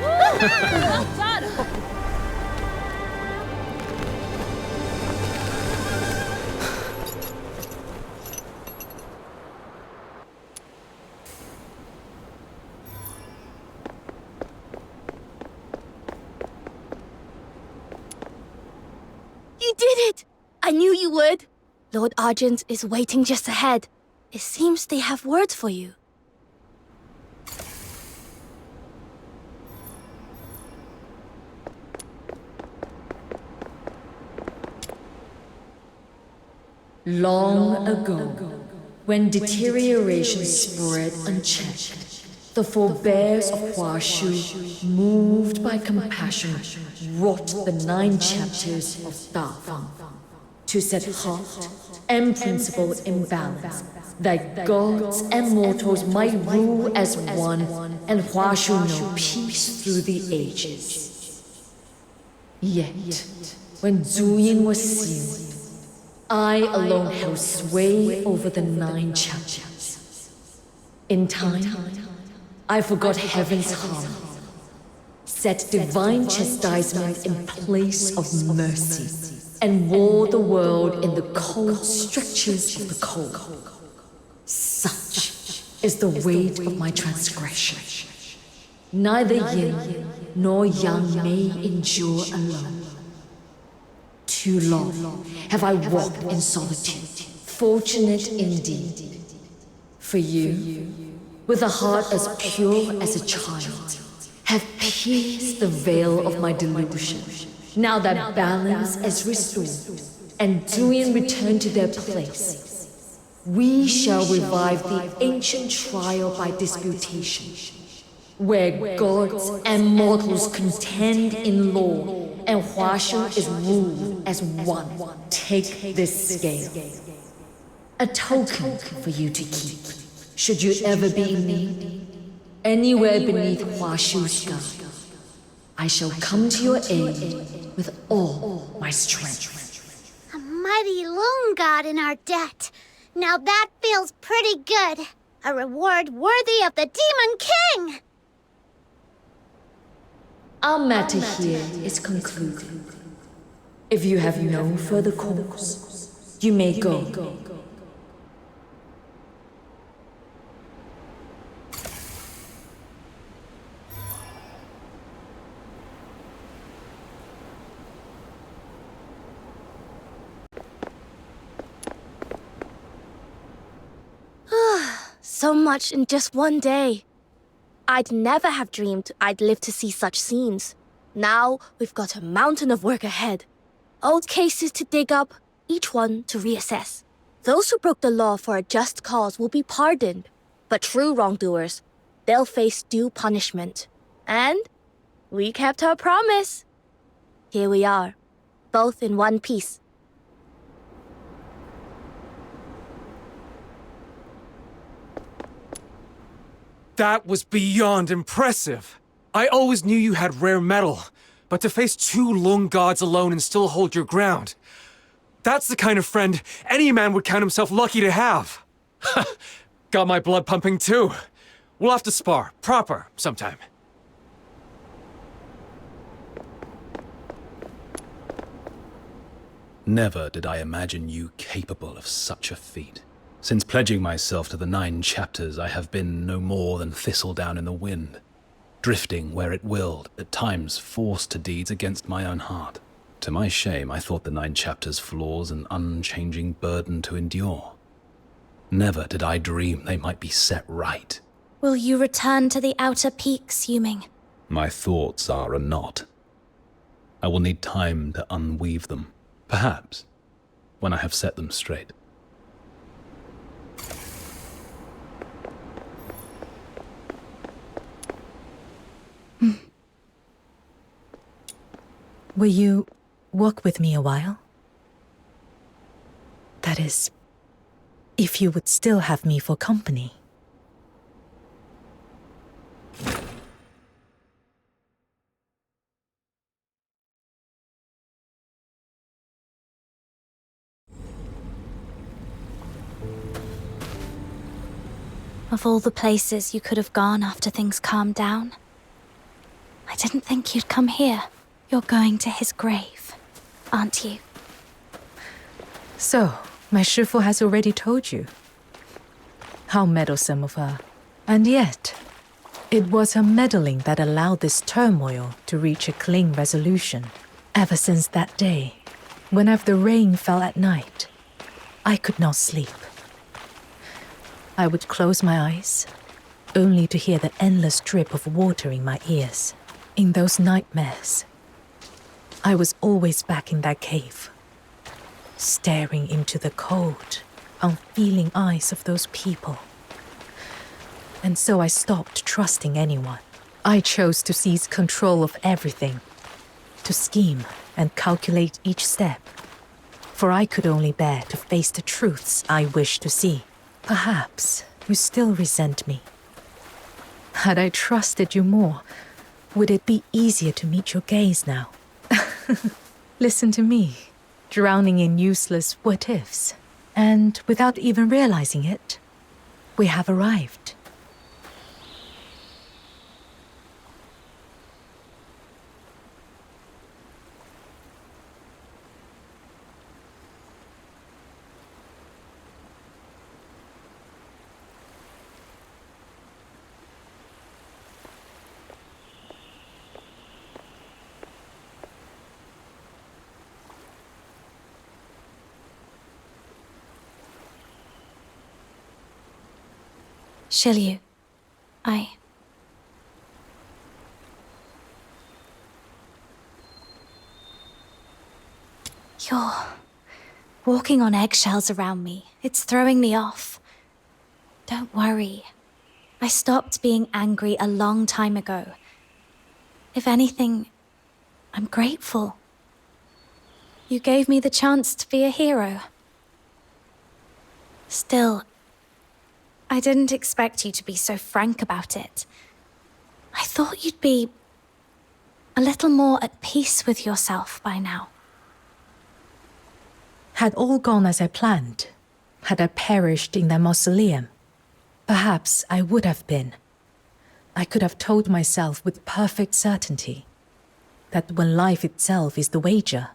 Well done! You did it! I knew you would. Lord Argent is waiting just ahead. It seems they have words for you. Long ago, when deterioration spread unchecked, the forebears of Huaxu, moved by compassion, wrought the 9 chapters of Dalan to set heart and principle in balance, that gods and mortals might rule as one and Huaxu know peace through the ages. Yet, when zhuyin was sealed, I alone held sway over the 9 chapters. In time, I forgot heaven's harm, set divine chastisement in place of mercy, and wore the world in the cold strictures of the cold. Such is the weight of my transgression. Neither yin nor yang may endure alone. Too long have I walked in solitude, fortunate indeed. For you, with a heart as pure as a child, have pierced the veil of my delusion. Now that balance is restored, and zhuyin returned to their place, we shall revive the ancient trial by disputation, where gods and mortals contend in law, and Huaxu is ruled as one. Take this scale. A token for you to keep, should you ever be in need. Anywhere beneath Huaxu's sky, I shall come to your aid with all my strength. A mighty loon god in our debt. Now that feels pretty good. A reward worthy of the Demon King! Our matter here is concluded. If you have no further cause, you may go. So much in just one day. I'd never have dreamed I'd live to see such scenes. Now we've got a mountain of work ahead. Old cases to dig up, each one to reassess. Those who broke the law for a just cause will be pardoned, but true wrongdoers, they'll face due punishment. And we kept our promise. Here we are, both in one piece. That was beyond impressive. I always knew you had rare metal, but to face 2 lung gods alone and still hold your ground, that's the kind of friend any man would count himself lucky to have. Got my blood pumping too. We'll have to spar, proper, sometime. Never did I imagine you capable of such a feat. Since pledging myself to the 9 chapters, I have been no more than thistledown in the wind, drifting where it willed, at times forced to deeds against my own heart. To my shame, I thought the 9 chapters' flaws an unchanging burden to endure. Never did I dream they might be set right. Will you return to the outer peaks, Yuming? My thoughts are a knot. I will need time to unweave them, perhaps, when I have set them straight. Will you walk with me a while? That is, if you would still have me for company. Of all the places you could have gone after things calmed down, I didn't think you'd come here. You're going to his grave, aren't you? So, my Shifu has already told you. How meddlesome of her. And yet, it was her meddling that allowed this turmoil to reach a clean resolution. Ever since that day, whenever the rain fell at night, I could not sleep. I would close my eyes, only to hear the endless drip of water in my ears. In those nightmares, I was always back in that cave, staring into the cold, unfeeling eyes of those people. And so I stopped trusting anyone. I chose to seize control of everything, to scheme and calculate each step, for I could only bear to face the truths I wished to see. Perhaps you still resent me. Had I trusted you more, would it be easier to meet your gaze now? Listen to me, drowning in useless what-ifs. And without even realizing it, we have arrived. Zhiliu, You're walking on eggshells around me. It's throwing me off. Don't worry. I stopped being angry a long time ago. If anything, I'm grateful. You gave me the chance to be a hero. Still, I didn't expect you to be so frank about it. I thought you'd be a little more at peace with yourself by now. Had all gone as I planned, had I perished in that mausoleum, perhaps I would have been. I could have told myself with perfect certainty that when life itself is the wager,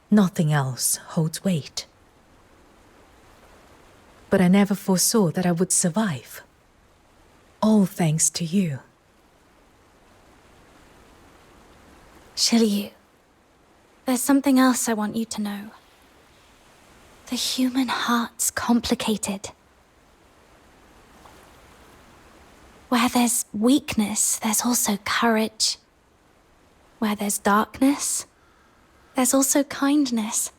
nothing else holds weight. But I never foresaw that I would survive. All thanks to you. Zhiliu, there's something else I want you to know. The human heart's complicated. Where there's weakness, there's also courage. Where there's darkness, there's also kindness.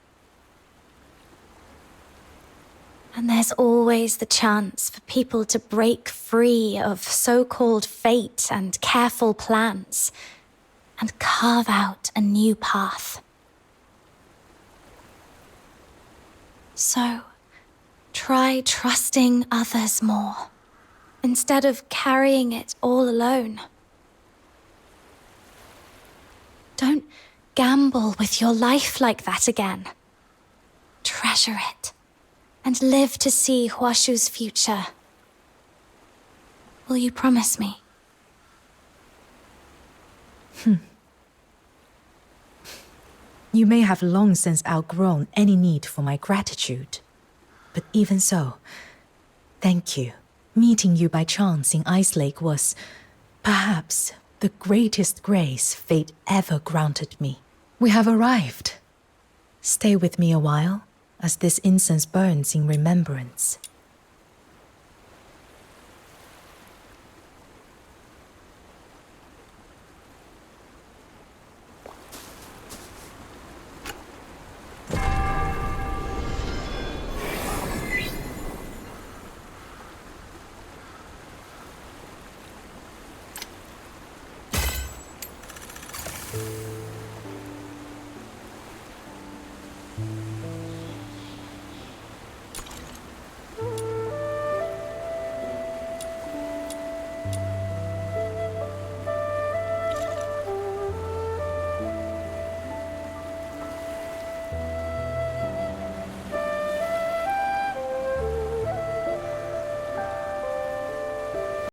And there's always the chance for people to break free of so-called fate and careful plans and carve out a new path. So, try trusting others more, instead of carrying it all alone. Don't gamble with your life like that again. Treasure it, and live to see Huaxu's future. Will you promise me? You may have long since outgrown any need for my gratitude. But even so, thank you. Meeting you by chance in Ice Lake was, perhaps, the greatest grace fate ever granted me. We have arrived. Stay with me a while, as this incense burns in remembrance.